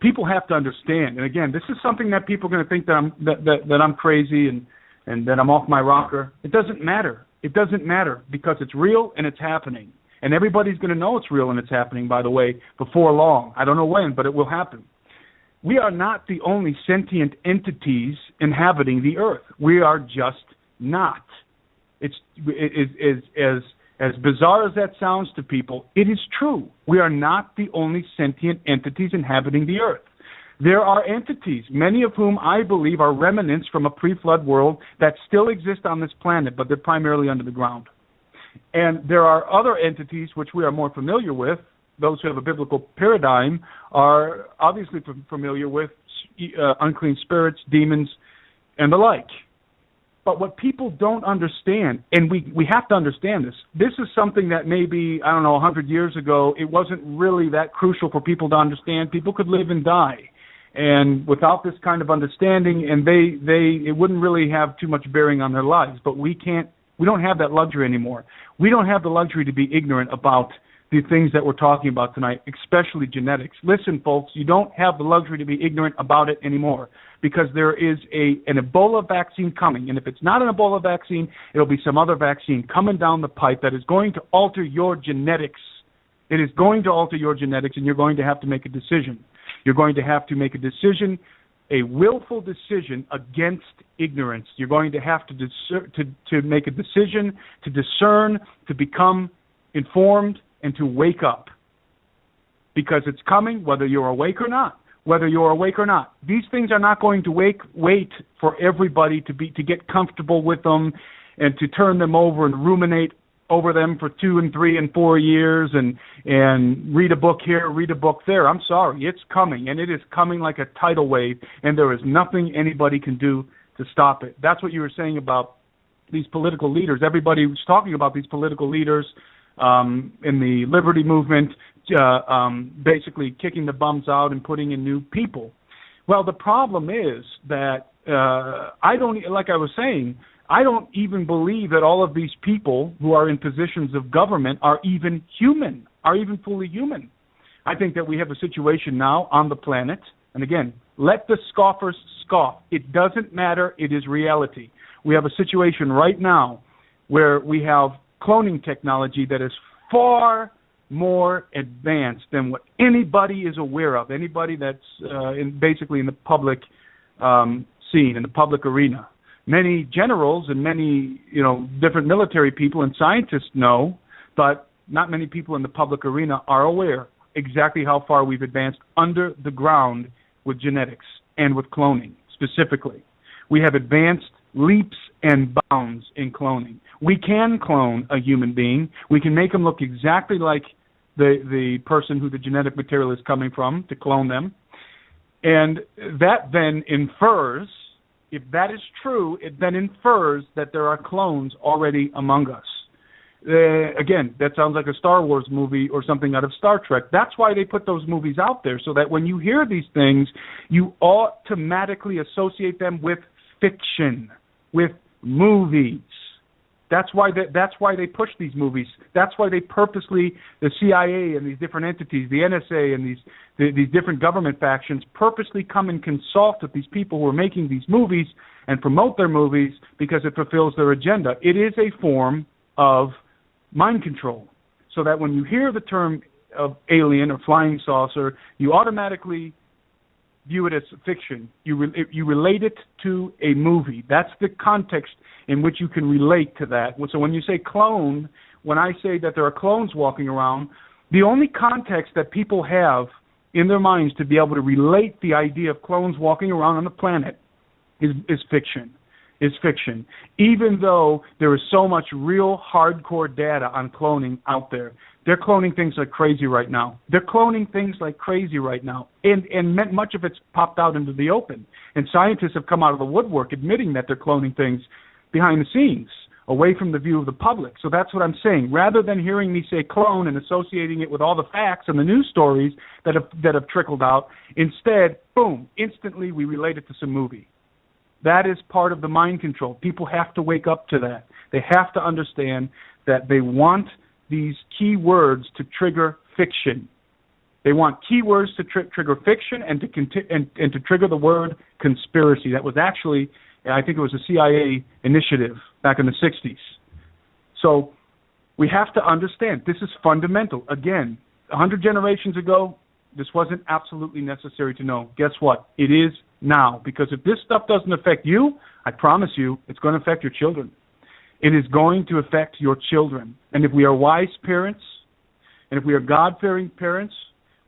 Speaker 2: people have to understand. And again, this is something that people are going to think that I'm crazy and that I'm off my rocker. It doesn't matter. It doesn't matter, because it's real and it's happening. And everybody's going to know it's real and it's happening, by the way, before long. I don't know when, but it will happen. We are not the only sentient entities inhabiting the earth. We are just not. As bizarre as that sounds to people, it is true. We are not the only sentient entities inhabiting the earth. There are entities, many of whom I believe are remnants from a pre-flood world that still exist on this planet, but they're primarily under the ground. And there are other entities which we are more familiar with. Those who have a biblical paradigm are obviously familiar with unclean spirits, demons, and the like. But what people don't understand, and we have to understand this is something that maybe, I don't know, 100 years ago, it wasn't really that crucial for people to understand. People could live and die. And without this kind of understanding, and it wouldn't really have too much bearing on their lives. But we don't have that luxury anymore. We don't have the luxury to be ignorant about the things that we're talking about tonight, especially genetics. Listen, folks, you don't have the luxury to be ignorant about it anymore, because there is an Ebola vaccine coming. And if it's not an Ebola vaccine, it'll be some other vaccine coming down the pipe that is going to alter your genetics. It is going to alter your genetics, and you're going to have to make a decision. You're going to have to make a decision, a willful decision against ignorance. You're going to have to make a decision to discern, to become informed, and to wake up. Because it's coming, whether you're awake or not. Whether you're awake or not. These things are not going to wait for everybody to get comfortable with them and to turn them over and ruminate over them for 2 and 3 and 4 years and read a book here, read a book there. I'm sorry, it's coming, and it is coming like a tidal wave, and there is nothing anybody can do to stop it. That's what you were saying about these political leaders. Everybody was talking about these political leaders in the liberty movement, basically kicking the bums out and putting in new people. Well, the problem is that like I was saying, I don't even believe that all of these people who are in positions of government are even human, are even fully human. I think that we have a situation now on the planet, and again, let the scoffers scoff. It doesn't matter. It is reality. We have a situation right now where we have cloning technology that is far more advanced than what anybody is aware of, anybody that's basically in the public scene, in the public arena. Many generals and many, different military people and scientists know, but not many people in the public arena are aware exactly how far we've advanced under the ground with genetics and with cloning specifically. We have advanced leaps and bounds in cloning. We can clone a human being. We can make them look exactly like the person who the genetic material is coming from, to clone them. And that then infers, if that is true, it then infers that there are clones already among us. Again, that sounds like a Star Wars movie or something out of Star Trek. That's why they put those movies out there, so that when you hear these things, you automatically associate them with fiction, with movies. That's why they push these movies. That's why they purposely, the CIA and these different entities, the NSA and these different government factions purposely come and consult with these people who are making these movies and promote their movies because it fulfills their agenda. It is a form of mind control, so that when you hear the term of alien or flying saucer, you automatically view it as fiction. You relate it to a movie. That's the context in which you can relate to that. So when you say clone, when I say that there are clones walking around, the only context that people have in their minds to be able to relate the idea of clones walking around on the planet is fiction. Is fiction, even though there is so much real hardcore data on cloning out there. They're cloning things like crazy right now. And much of it's popped out into the open. And scientists have come out of the woodwork admitting that they're cloning things behind the scenes, away from the view of the public. So that's what I'm saying. Rather than hearing me say clone and associating it with all the facts and the news stories that have trickled out, instead, boom, instantly we relate it to some movie. That is part of the mind control. People have to wake up to that. They have to understand that they want these key words to trigger fiction. They want keywords to trigger fiction and to trigger the word conspiracy. That was actually, I think it was a CIA initiative back in the 60s. So we have to understand this is fundamental. Again, 100 generations ago, this wasn't absolutely necessary to know. Guess what? It is now. Because if this stuff doesn't affect you, I promise you, it's going to affect your children. It is going to affect your children. And if we are wise parents, and if we are God-fearing parents,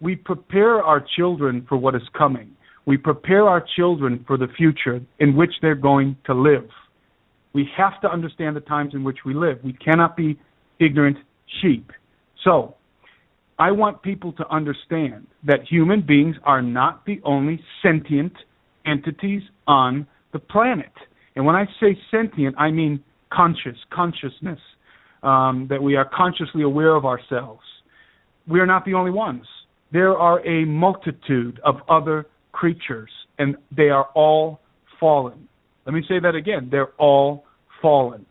Speaker 2: we prepare our children for what is coming. We prepare our children for the future in which they're going to live. We have to understand the times in which we live. We cannot be ignorant sheep. So, I want people to understand that human beings are not the only sentient entities on the planet. And when I say sentient, I mean consciousness, that we are consciously aware of ourselves. We are not the only ones. There are a multitude of other creatures, and they are all fallen. Let me say that again. They're all fallen.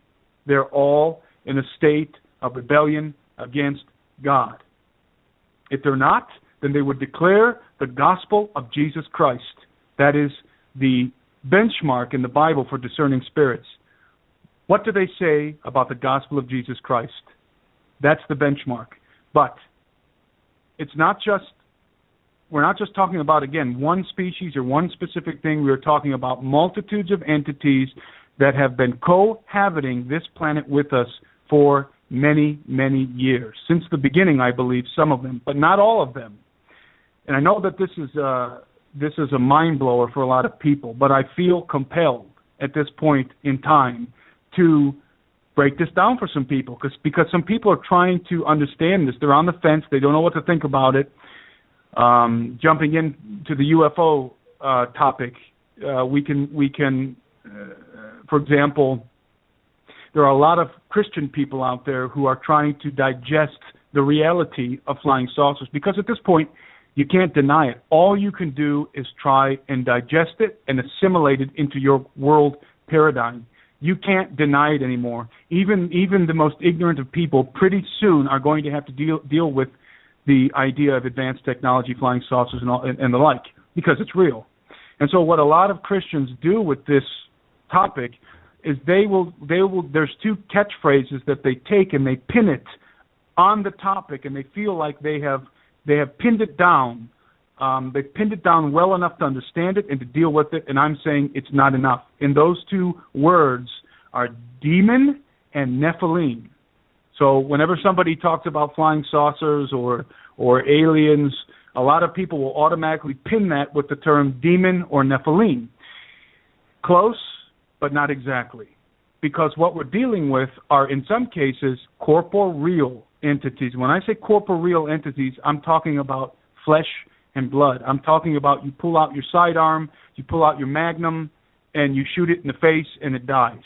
Speaker 2: They're all in a state of rebellion against God. If they're not, then they would declare the gospel of Jesus Christ. That is the benchmark in the Bible for discerning spirits. What do they say about the gospel of Jesus Christ? That's the benchmark. But it's not just, we're not just talking about, again, one species or one specific thing. We're talking about multitudes of entities that have been cohabiting this planet with us for many, many years. Since the beginning, I believe, some of them, but not all of them. And I know that this is a mind blower for a lot of people, but I feel compelled at this point in time to break this down for some people, because some people are trying to understand this. They're on the fence. They don't know what to think about it. Jumping into the UFO topic, we can for example, there are a lot of Christian people out there who are trying to digest the reality of flying saucers, because at this point, you can't deny it. All you can do is try and digest it and assimilate it into your world paradigm. You can't deny it anymore. Even the most ignorant of people pretty soon are going to have to deal with the idea of advanced technology, flying saucers, and the like, because it's real. And so what a lot of Christians do with this topic is they will there's two catchphrases that they take and they pin it on the topic, and they feel like they have pinned it down. They've pinned it down well enough to understand it and to deal with it, and I'm saying it's not enough. And those two words are demon and Nephilim. So whenever somebody talks about flying saucers or aliens, a lot of people will automatically pin that with the term demon or Nephilim. Close, but not exactly. Because what we're dealing with are, in some cases, corporeal entities. When I say corporeal entities, I'm talking about flesh and blood. I'm talking about you pull out your sidearm, you pull out your magnum, and you shoot it in the face and it dies.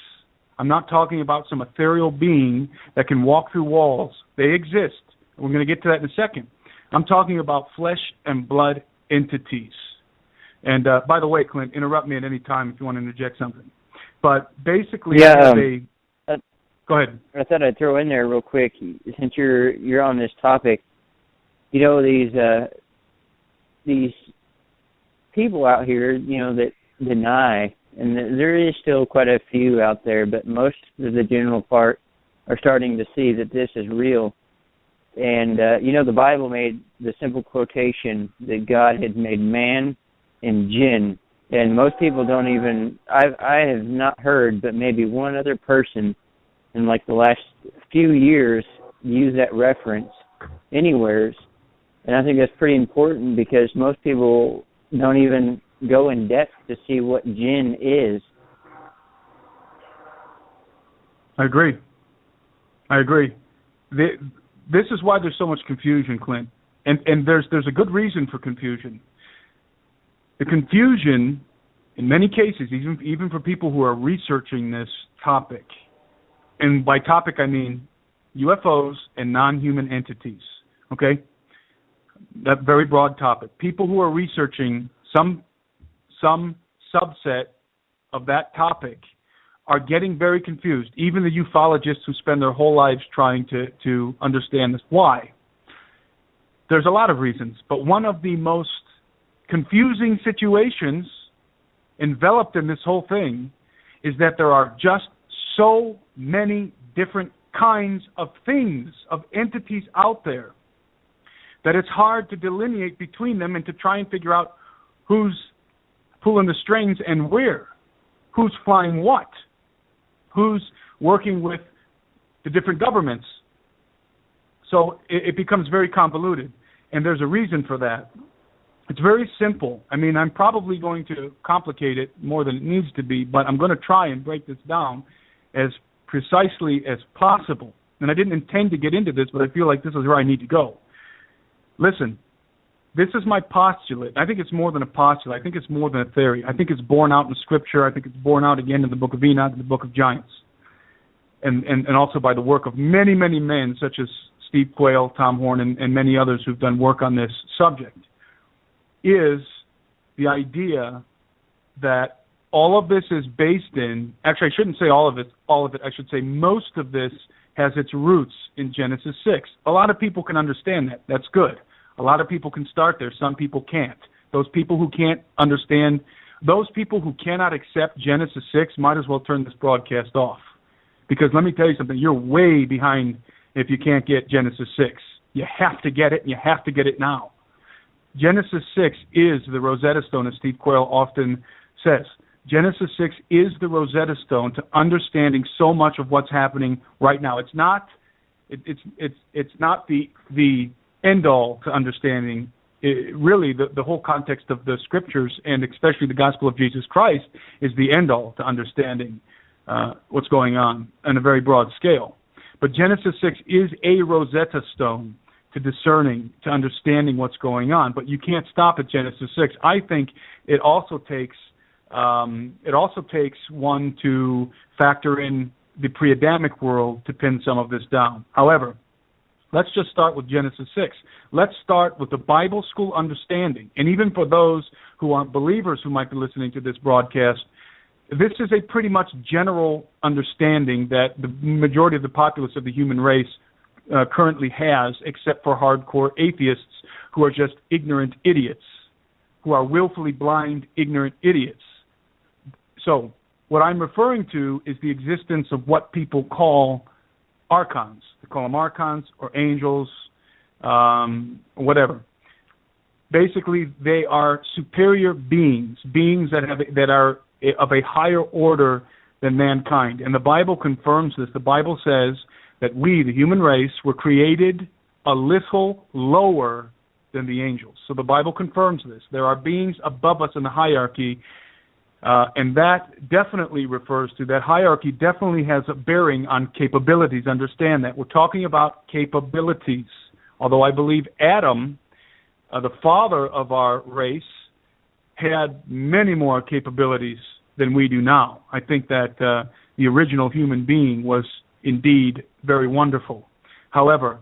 Speaker 2: I'm not talking about some ethereal being that can walk through walls. They exist. We're going to get to that in a second. I'm talking about flesh and blood entities. And by the way, Clint, interrupt me at any time if you want to interject something. But basically, go ahead.
Speaker 1: I thought I'd throw in there real quick, since you're on this topic. You know, these people out here, you know, that deny, and there is still quite a few out there, but most of the general part are starting to see that this is real. And, you know, the Bible made the simple quotation that God had made man and jinn. And most people don't even, I have not heard, but maybe one other person in like the last few years use that reference anywheres. And I think that's pretty important, because most people don't even go in depth to see what jinn is.
Speaker 2: I agree. This is why there's so much confusion, Clint. And there's a good reason for confusion. The confusion, in many cases, even for people who are researching this topic, and by topic I mean UFOs and non-human entities, okay? That very broad topic. People who are researching some subset of that topic are getting very confused, even the ufologists who spend their whole lives trying to understand this. Why? There's a lot of reasons, but one of the most confusing situations enveloped in this whole thing is that there are just so many different kinds of things, of entities out there, that it's hard to delineate between them and to try and figure out who's pulling the strings and where, who's flying what, who's working with the different governments. So it becomes very convoluted, and there's a reason for that. It's very simple. I mean, I'm probably going to complicate it more than it needs to be, but I'm going to try and break this down as precisely as possible. And I didn't intend to get into this, but I feel like this is where I need to go. Listen, This is my postulate. I think it's more than a postulate. I think it's more than a theory. I think it's borne out in Scripture. I think it's borne out again in the book of Enoch, the book of Giants, and also by the work of many, many men, such as Steve Quayle, Tom Horn, and many others who've done work on this subject, is the idea that all of this is based in, actually I shouldn't say all of it, I should say most of this has its roots in Genesis 6. A lot of people can understand that. That's good. A lot of people can start there. Some people can't. Those people who can't understand, those people who cannot accept Genesis 6 might as well turn this broadcast off. Because let me tell you something, you're way behind if you can't get Genesis 6. You have to get it, and you have to get it now. Genesis 6 is the Rosetta Stone, as Steve Quayle often says. Genesis 6 is the Rosetta Stone to understanding so much of what's happening right now. It's not the end all to understanding. Really, the whole context of the Scriptures, and especially the gospel of Jesus Christ, is the end all to understanding what's going on a very broad scale. But Genesis 6 is a Rosetta Stone to discerning, to understanding what's going on. But you can't stop at Genesis 6. I think it also takes one to factor in the pre-Adamic world to pin some of this down. However, let's just start with Genesis 6. Let's start with the Bible school understanding. And even for those who aren't believers who might be listening to this broadcast, this is a pretty much general understanding that the majority of the populace of the human race currently has, except for hardcore atheists who are just ignorant idiots, who are willfully blind, ignorant idiots. So what I'm referring to is the existence of what people call archons. They call them archons or angels, whatever. Basically, they are superior beings that are of a higher order than mankind. And the Bible confirms this. The Bible says that we, the human race, were created a little lower than the angels. So the Bible confirms this. There are beings above us in the hierarchy, and that definitely refers to, that hierarchy definitely has a bearing on capabilities. Understand that. We're talking about capabilities. Although I believe Adam, the father of our race, had many more capabilities than we do now. I think that the original human being was indeed very wonderful. However,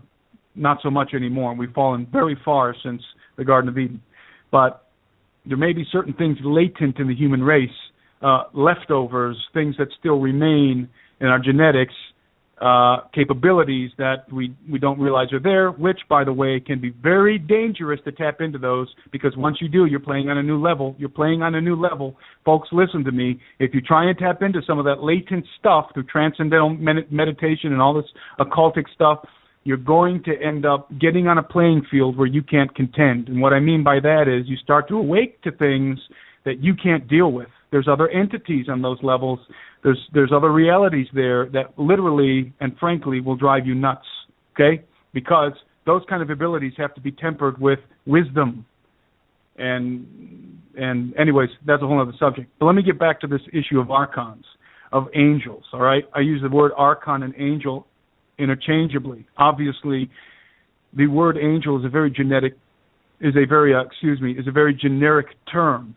Speaker 2: not so much anymore. We've fallen very far since the Garden of Eden. But there may be certain things latent in the human race, leftovers, things that still remain in our genetics, capabilities that we don't realize are there, which, by the way, can be very dangerous to tap into those, because once you do, you're playing on a new level. You're playing on a new level. Folks, listen to me. If you try and tap into some of that latent stuff through transcendental meditation and all this occultic stuff, you're going to end up getting on a playing field where you can't contend. And what I mean by that is you start to awake to things that you can't deal with. There's other entities on those levels. There's other realities there that literally and frankly will drive you nuts, okay? Because those kind of abilities have to be tempered with wisdom. And anyways, that's a whole other subject. But let me get back to this issue of archons, of angels, all right? I use the word archon and angel interchangeably. Obviously, the word angel is a very generic term.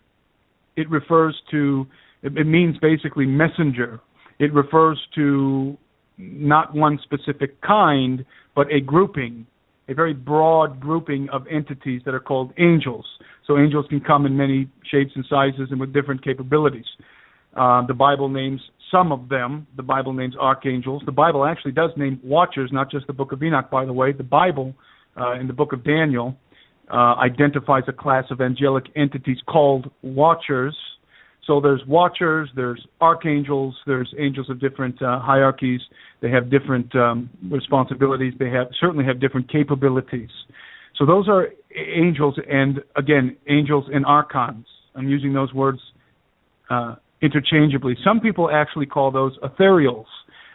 Speaker 2: It refers to, it means basically messenger. It refers to not one specific kind, but a grouping, a very broad grouping of entities that are called angels. So angels can come in many shapes and sizes and with different capabilities. The Bible names some of them. The Bible names archangels. The Bible actually does name watchers, not just the book of Enoch, by the way. The Bible, in the book of Daniel, identifies a class of angelic entities called watchers. So there's watchers, there's archangels, there's angels of different hierarchies. They have different responsibilities. They certainly have different capabilities. So those are angels, and again, angels and archons. I'm using those words interchangeably. Some people actually call those ethereals.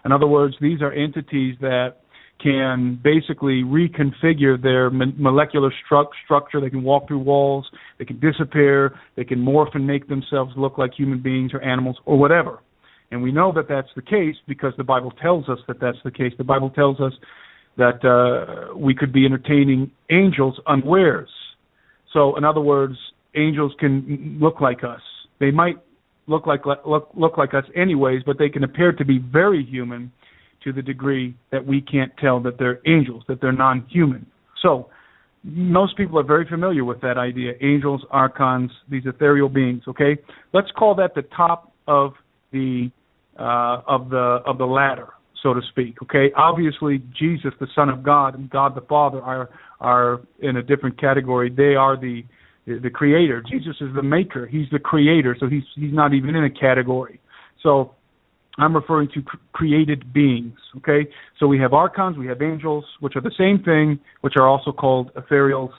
Speaker 2: In other words, these are entities that can basically reconfigure their molecular structure. They can walk through walls. They can disappear. They can morph and make themselves look like human beings or animals or whatever. And we know that that's the case because the Bible tells us that that's the case. The Bible tells us that we could be entertaining angels unawares. So, in other words, angels can look like us. They might look like us anyways, but they can appear to be very human to the degree that we can't tell that they're angels, that they're non-human. So, most people are very familiar with that idea: angels, archons, these ethereal beings. Okay, let's call that the top of the ladder, so to speak. Okay, obviously Jesus, the Son of God, and God the Father are in a different category. They are the Creator. Jesus is the Maker. He's the Creator, so he's not even in a category. So I'm referring to created beings. Okay, so we have archons, we have angels, which are the same thing, which are also called ethereals.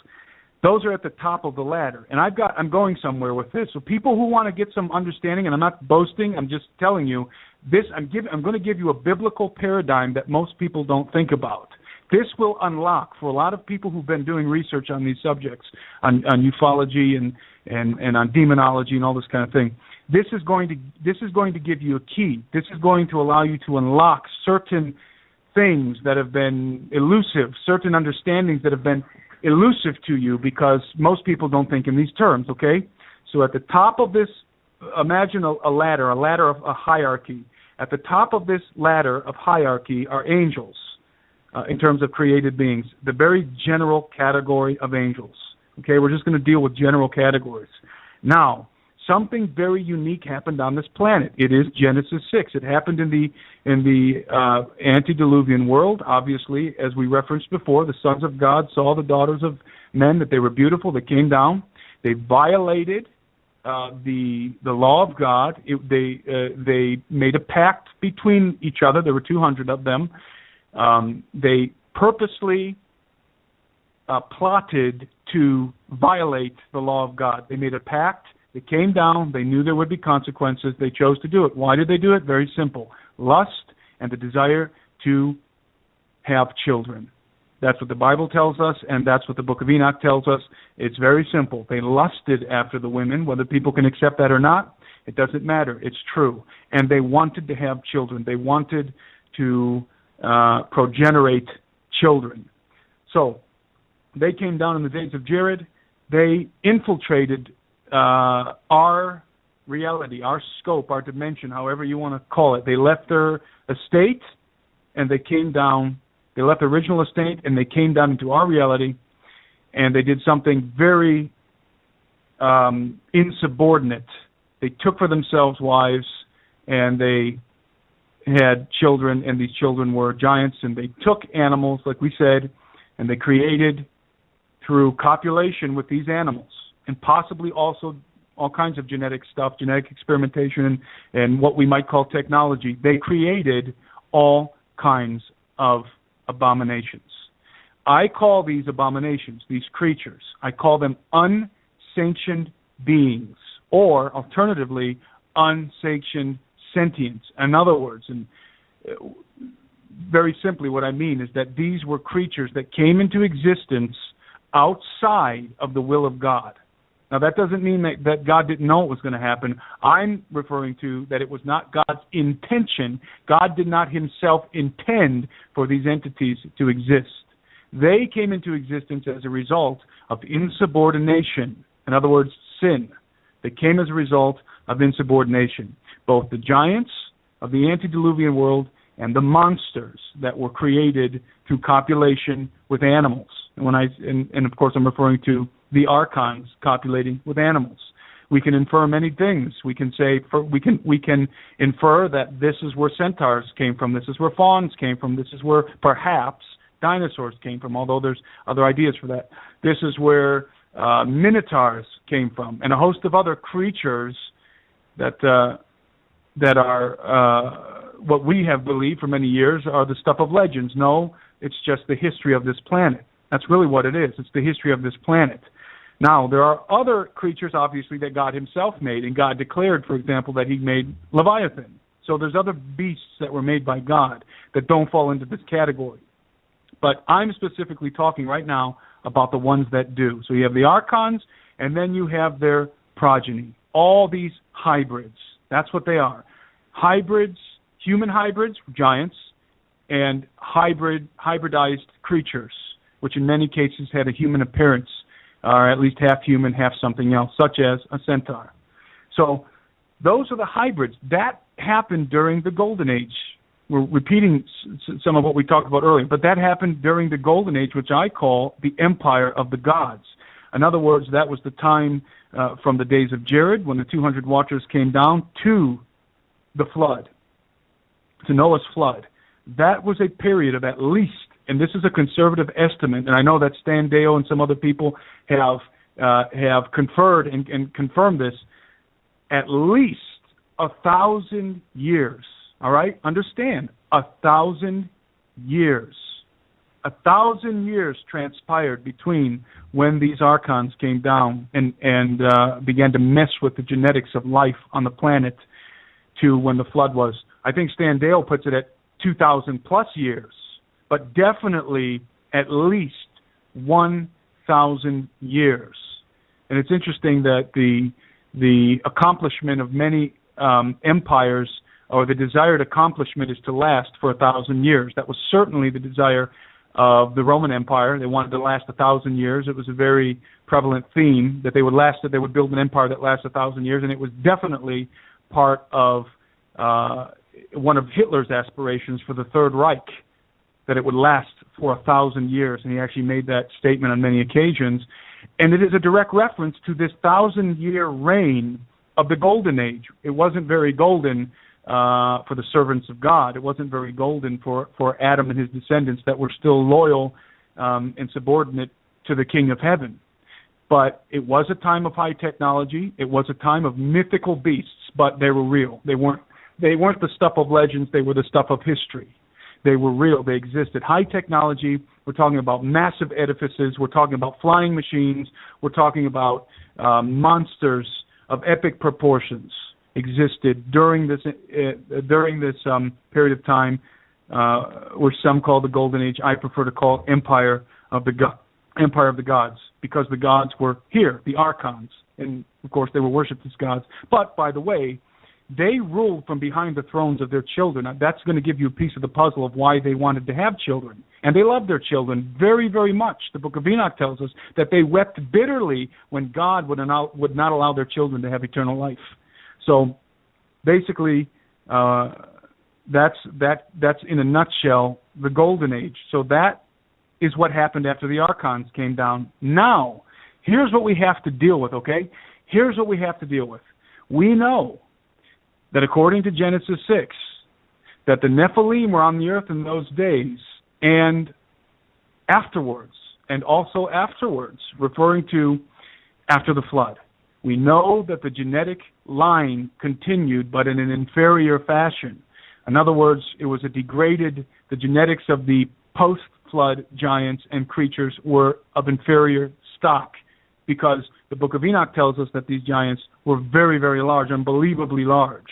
Speaker 2: Those are at the top of the ladder, and I'm going somewhere with this. So people who want to get some understanding, and I'm not boasting, I'm just telling you this. I'm going to give you a biblical paradigm that most people don't think about. This will unlock for a lot of people who've been doing research on these subjects, on ufology and on demonology and all this kind of thing. This is going to give you a key. This is going to allow you to unlock certain things that have been elusive, certain understandings that have been elusive to you, because most people don't think in these terms. Okay, so at the top of this, imagine a ladder of a hierarchy. At the top of this ladder of hierarchy are angels. In terms of created beings, the very general category of angels. Okay, we're just going to deal with general categories. Now, something very unique happened on this planet. It is Genesis 6. It happened in the antediluvian world. Obviously, as we referenced before, the sons of God saw the daughters of men, that they were beautiful. They came down. They violated the law of God. They made a pact between each other. There were 200 of them. They purposely plotted to violate the law of God. They made a pact. They came down. They knew there would be consequences. They chose to do it. Why did they do it? Very simple. Lust and the desire to have children. That's what the Bible tells us, and that's what the book of Enoch tells us. It's very simple. They lusted after the women. Whether people can accept that or not, it doesn't matter. It's true. And they wanted to have children. They wanted to progenerate children. So they came down in the days of Jared. They infiltrated our reality, our scope, our dimension, however you want to call it. They left their estate and they came down. They left the original estate and they came down into our reality, and they did something very insubordinate. They took for themselves wives, and they had children, and these children were giants, and they took animals, like we said, and they created through copulation with these animals, and possibly also all kinds of genetic stuff, genetic experimentation, and what we might call technology. They created all kinds of abominations. I call these abominations, these creatures, I call them unsanctioned beings, or alternatively, unsanctioned sentience. In other words, and very simply what I mean is that these were creatures that came into existence outside of the will of God. Now, that doesn't mean that God didn't know it was going to happen. I'm referring to that it was not God's intention. God did not himself intend for these entities to exist. They came into existence as a result of insubordination. In other words, sin. They came as a result of insubordination. Both the giants of the antediluvian world and the monsters that were created through copulation with animals. And of course I'm referring to the archons copulating with animals. We can infer many things. We can say we can infer that this is where centaurs came from. This is where fawns came from. This is where perhaps dinosaurs came from, although there's other ideas for that. This is where minotaurs came from, and a host of other creatures that are what we have believed for many years are the stuff of legends. No, it's just the history of this planet. That's really what it is. It's the history of this planet. Now, there are other creatures, obviously, that God himself made, and God declared, for example, that he made Leviathan. So there's other beasts that were made by God that don't fall into this category. But I'm specifically talking right now about the ones that do. So you have the archons, and then you have their progeny. All these hybrids. That's what they are. Hybrids, human hybrids, giants, and hybridized creatures, which in many cases had a human appearance. are at least half human, half something else, such as a centaur. So those are the hybrids. That happened during the Golden Age. We're repeating some of what we talked about earlier, but that happened during the Golden Age, which I call the Empire of the Gods. In other words, that was the time from the days of Jared, when the 200 watchers came down, to the flood, to Noah's flood. That was a period of at least, and this is a conservative estimate, and I know that Stan Deyo and some other people have conferred and confirmed this, at least 1,000 years. All right? Understand, 1,000 years. 1,000 years transpired between when these archons came down and began to mess with the genetics of life on the planet to when the flood was. I think Stan Deyo puts it at 2,000 plus years, but definitely at least 1,000 years. And it's interesting that the accomplishment of many empires, or the desired accomplishment, is to last for 1,000 years. That was certainly the desire of the Roman Empire. They wanted to last 1,000 years. It was a very prevalent theme that they would build an empire that lasts 1,000 years, and it was definitely part of one of Hitler's aspirations for the Third Reich, that it would last for 1,000 years, and he actually made that statement on many occasions. And it is a direct reference to this 1,000-year reign of the Golden Age. It wasn't very golden for the servants of God. It wasn't very golden for Adam and his descendants that were still loyal and subordinate to the King of Heaven. But it was a time of high technology. It was a time of mythical beasts, but they were real. They weren't the stuff of legends. They were the stuff of history. They were real. They existed. High technology. We're talking about massive edifices. We're talking about flying machines. We're talking about monsters of epic proportions existed during this period of time, which some call the Golden Age. I prefer to call Empire of the Gods, because the gods were here, the archons, and of course they were worshipped as gods. But by the way, they ruled from behind the thrones of their children. Now, that's going to give you a piece of the puzzle of why they wanted to have children. And they loved their children very, very much. The book of Enoch tells us that they wept bitterly when God would not allow their children to have eternal life. So basically, that's in a nutshell the Golden Age. So that is what happened after the archons came down. Now, here's what we have to deal with, okay? Here's what we have to deal with. We know that according to Genesis 6, that the Nephilim were on the earth in those days, and afterwards, referring to after the flood. We know that the genetic line continued, but in an inferior fashion. In other words, it was the genetics of the post-flood giants and creatures were of inferior stock, because the book of Enoch tells us that these giants were very, very large, unbelievably large,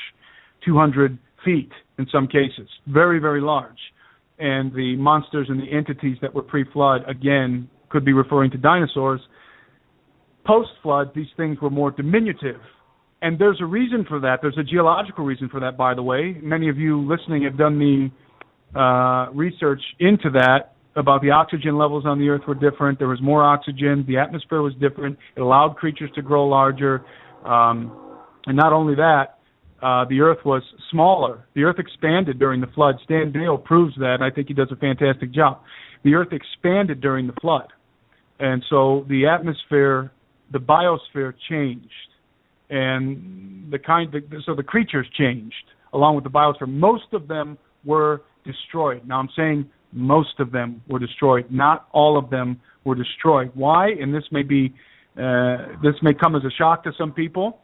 Speaker 2: 200 feet in some cases, very, very large. And the monsters and the entities that were pre-flood, again, could be referring to dinosaurs. Post-flood, these things were more diminutive. And there's a reason for that. There's a geological reason for that, by the way. Many of you listening have done the research into that, about the oxygen levels on the earth were different. There was more oxygen. The atmosphere was different. It allowed creatures to grow larger. And not only that, the earth was smaller. The earth expanded during the flood. Stan Deyo proves that, and I think he does a fantastic job. The earth expanded during the flood. And so the atmosphere, the biosphere changed. And so the creatures changed along with the biosphere. Most of them were destroyed. Now I'm saying most of them were destroyed. Not all of them were destroyed. Why? And this may come as a shock to some people,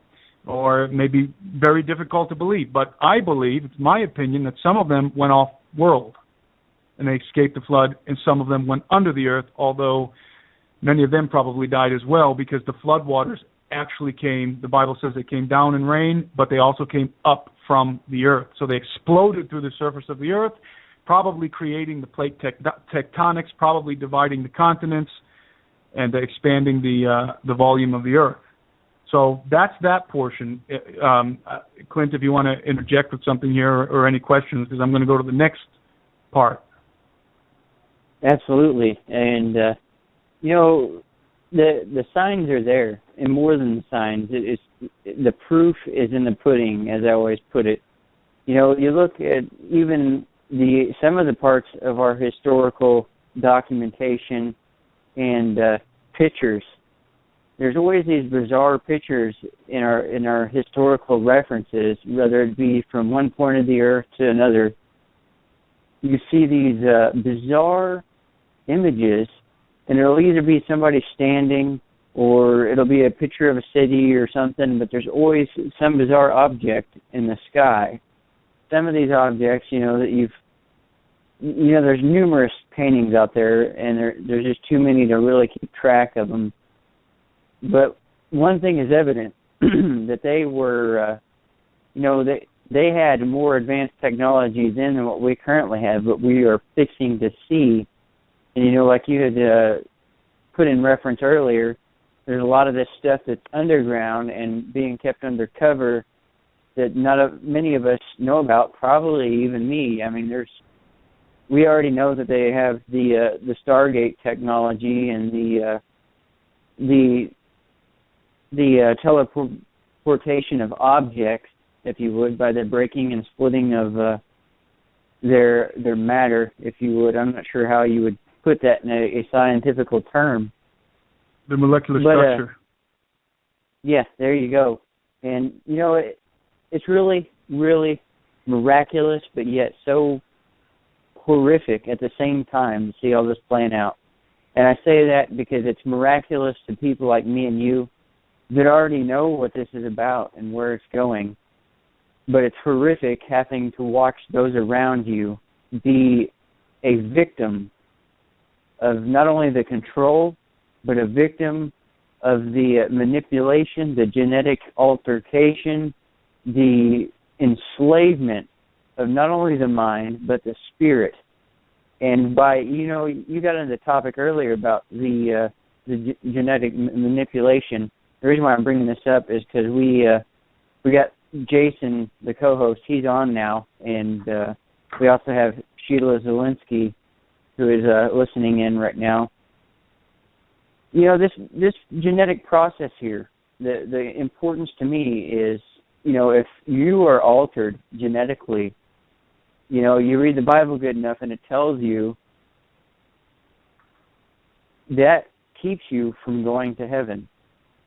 Speaker 2: or it may be very difficult to believe. But I believe, it's my opinion, that some of them went off world and they escaped the flood, and some of them went under the earth, although many of them probably died as well, because the flood waters actually came, the Bible says they came down in rain, but they also came up from the earth. So they exploded through the surface of the earth, probably creating the plate tectonics, probably dividing the continents and expanding the volume of the earth. So that's that portion. Clint, if you want to interject with something here or any questions, because I'm going to go to the next part.
Speaker 1: Absolutely. And, the signs are there, and more than the signs, the proof is in the pudding, as I always put it. You know, you look at even some of the parts of our historical documentation and pictures. There's always these bizarre pictures in our historical references, whether it be from one point of the earth to another. You see these bizarre images, and it'll either be somebody standing or it'll be a picture of a city or something, but there's always some bizarre object in the sky. Some of these objects, that there's numerous paintings out there, and there's just too many to really keep track of them. But one thing is evident, that they were, they had more advanced technology then than what we currently have, but we are fixing to see. And, like you had put in reference earlier, there's a lot of this stuff that's underground and being kept under cover that many of us know about, probably even me. I mean, we already know that they have the Stargate technology and the teleportation of objects, if you would, by the breaking and splitting of their matter, if you would. I'm not sure how you would put that in a scientific term.
Speaker 2: The molecular structure.
Speaker 1: Yeah, there you go. And, it's really, really miraculous, but yet so horrific at the same time to see all this playing out. And I say that because it's miraculous to people like me and you that already know what this is about and where it's going. But it's horrific having to watch those around you be a victim of not only the control, but a victim of the manipulation, the genetic altercation, the enslavement of not only the mind, but the spirit. And you got into the topic earlier about the genetic manipulation. The reason why I'm bringing this up is because we got Jason, the co-host. He's on now, and we also have Sheila Zielinski, who is listening in right now. This genetic process here, the importance to me is, if you are altered genetically, you read the Bible good enough and it tells you that keeps you from going to heaven.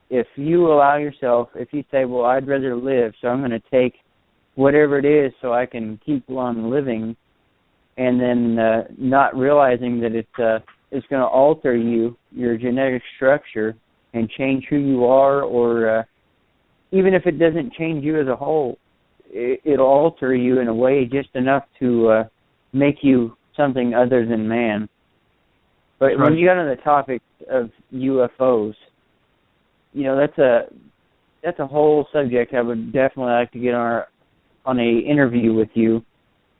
Speaker 1: If you allow yourself, if you say, well, I'd rather live, so I'm going to take whatever it is so I can keep on living, and then not realizing that it's going to alter your genetic structure, and change who you are, or even if it doesn't change you as a whole, it'll alter you in a way just enough to make you something other than man. But right. When you got on the topic of UFOs, that's a whole subject I would definitely like to get on a interview with you.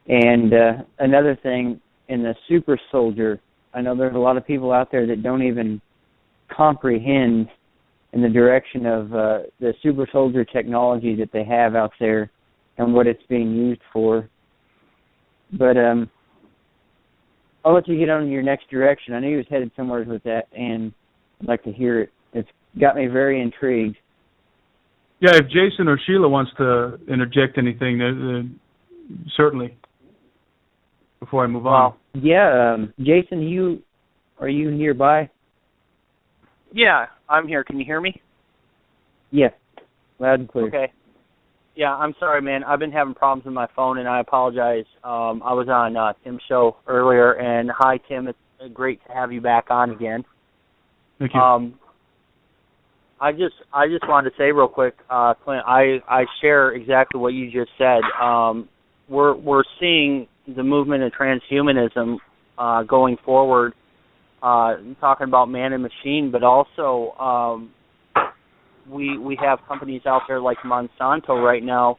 Speaker 1: And another thing, in the super soldier, I know there's a lot of people out there that don't even comprehend in the direction of the super soldier technology that they have out there and what it's being used for. But I'll let you get on your next direction. I knew you was headed somewhere with that, and I'd like to hear it. It's got me very intrigued.
Speaker 2: Yeah, if Jason or Sheila wants to interject anything, certainly, before I move on.
Speaker 1: Yeah, Jason, are you nearby?
Speaker 3: Yeah, I'm here. Can you hear me?
Speaker 1: Yeah, loud and clear.
Speaker 3: Okay. Yeah, I'm sorry, man. I've been having problems with my phone, and I apologize. I was on Tim's show earlier, and hi, Tim. It's great to have you back on again.
Speaker 2: Thank you.
Speaker 3: I just wanted to say real quick, Clint. I share exactly what you just said. We're seeing the movement of transhumanism going forward, talking about man and machine, but also we have companies out there like Monsanto right now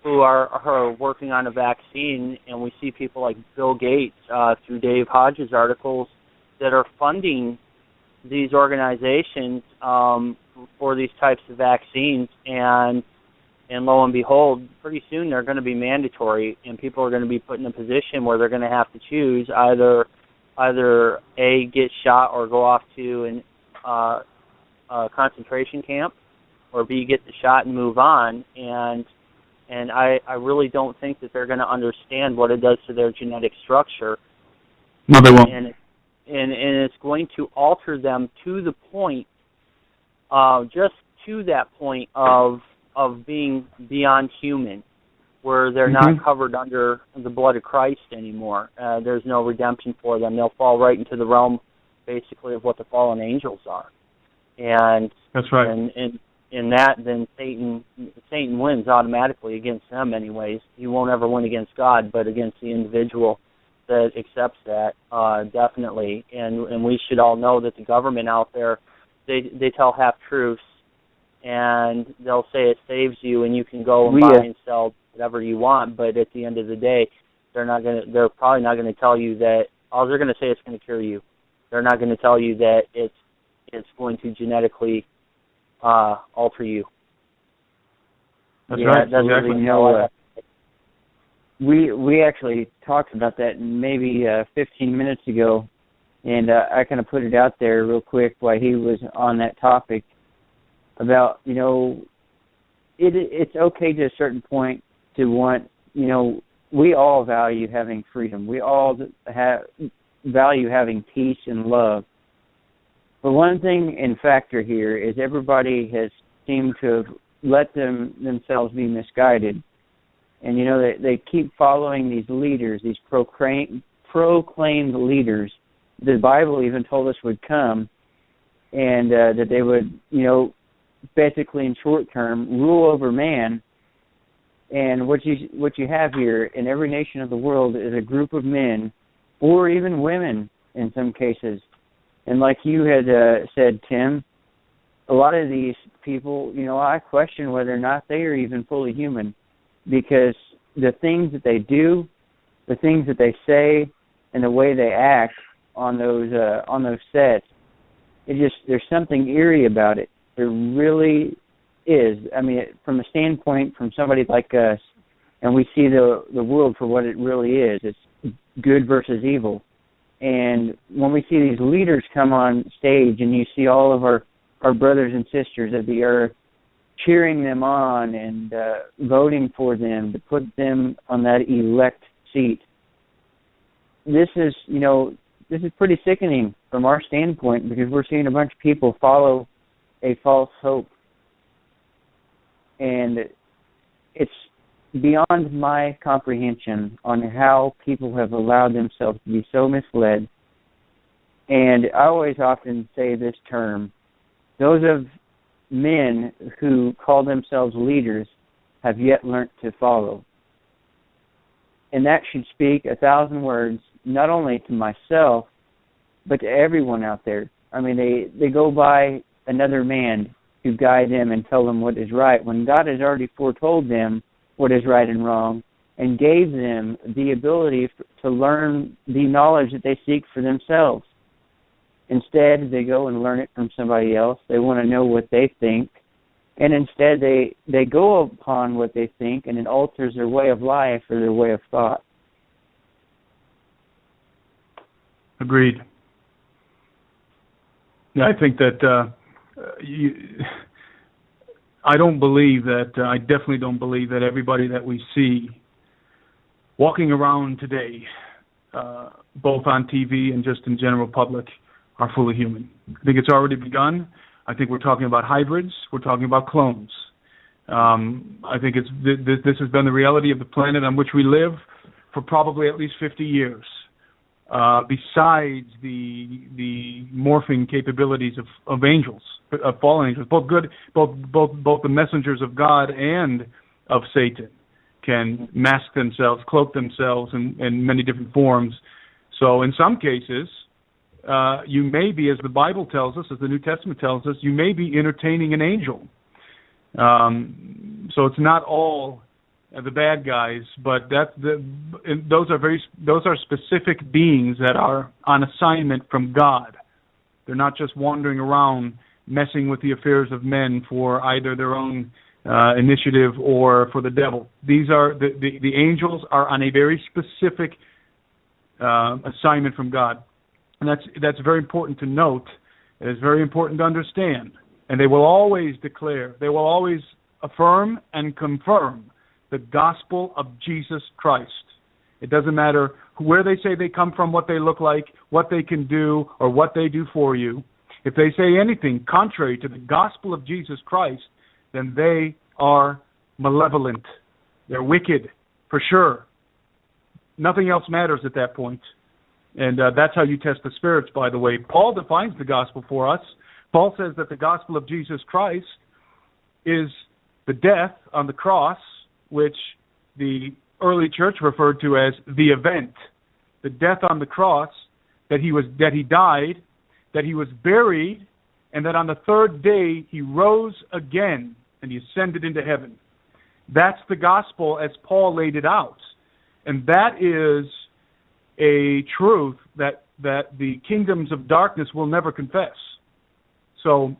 Speaker 3: who are working on a vaccine, and we see people like Bill Gates through Dave Hodges' articles that are funding these organizations for these types of vaccines, and lo and behold, pretty soon they're going to be mandatory, and people are going to be put in a position where they're going to have to choose either A, get shot or go off to concentration camp, or B, get the shot and move on. And I really don't think that they're going to understand what it does to their genetic structure.
Speaker 2: No, they won't.
Speaker 3: And it's going to alter them to the point, just to that point of being beyond human, where they're not covered under the blood of Christ anymore. There's no redemption for them. They'll fall right into the realm, basically, of what the fallen angels are. And
Speaker 2: that's right.
Speaker 3: And in that, then Satan wins automatically against them anyways. He won't ever win against God, but against the individual that accepts that, definitely. And we should all know that the government out there, they tell half-truths, and they'll say it saves you and you can go and buy and sell whatever you want, but at the end of the day, they're probably not going to tell you that. All they're going to say it's going to cure you. They're not going to tell you that it's going to genetically alter you.
Speaker 2: That's right.
Speaker 3: That's
Speaker 2: exactly.
Speaker 3: Really, you know,
Speaker 1: we actually talked about that maybe 15 minutes ago, and I kind of put it out there real quick while he was on that topic about, you know, it's okay to a certain point to want, you know, we all value having freedom. We all value having peace and love. But one thing in factor here is everybody has seemed to have let themselves be misguided. And, you know, they keep following these leaders, these proclaimed leaders. The Bible even told us would come, and that they would, you know, basically in short term, rule over man. And what you have here in every nation of the world is a group of men, or even women in some cases. And like you had said, Tim, a lot of these people, you know, I question whether or not they are even fully human, because the things that they do, the things that they say, and the way they act on those sets, there's something eerie about it. There really is. I mean, from a standpoint from somebody like us, and we see the world for what it really is. It's good versus evil. And when we see these leaders come on stage, and you see all of our brothers and sisters of the earth cheering them on and voting for them to put them on that elect seat, this is pretty sickening from our standpoint, because we're seeing a bunch of people follow a false hope. And it's beyond my comprehension on how people have allowed themselves to be so misled. And I always often say this term: those of men who call themselves leaders have yet learnt to follow. And that should speak 1,000 words, not only to myself, but to everyone out there. I mean, they go by another man to guide them and tell them what is right, when God has already foretold them what is right and wrong, and gave them the ability to learn the knowledge that they seek for themselves. Instead, they go and learn it from somebody else. They want to know what they think, and instead they go upon what they think, and it alters their way of life or their way of thought.
Speaker 2: Agreed. Yeah, I think that I definitely don't believe that everybody that we see walking around today, both on TV and just in general public, are fully human. I think it's already begun. I think we're talking about hybrids. We're talking about clones. I think this has been the reality of the planet on which we live for probably at least 50 years. Besides the morphing capabilities of angels, of fallen angels, both good, both the messengers of God and of Satan can mask themselves, cloak themselves in many different forms. So in some cases, you may be, as the Bible tells us, as the New Testament tells us, you may be entertaining an angel. So it's not all the bad guys, but those are specific beings that are on assignment from God. They're not just wandering around messing with the affairs of men for either their own initiative or for the devil. These are the angels are on a very specific assignment from God, and that's very important to note. It is very important to understand And they will always declare, they will always affirm and confirm the gospel of Jesus Christ. It doesn't matter where they say they come from, what they look like, what they can do, or what they do for you. If they say anything contrary to the gospel of Jesus Christ, then they are malevolent. They're wicked, for sure. Nothing else matters at that point. And that's how you test the spirits, by the way. Paul defines the gospel for us. Paul says that the gospel of Jesus Christ is the death on the cross, which the early church referred to as the event. The death on the cross, that he died, that he was buried, and that on the third day he rose again and he ascended into heaven. That's the gospel as Paul laid it out. And that is a truth that the kingdoms of darkness will never confess. So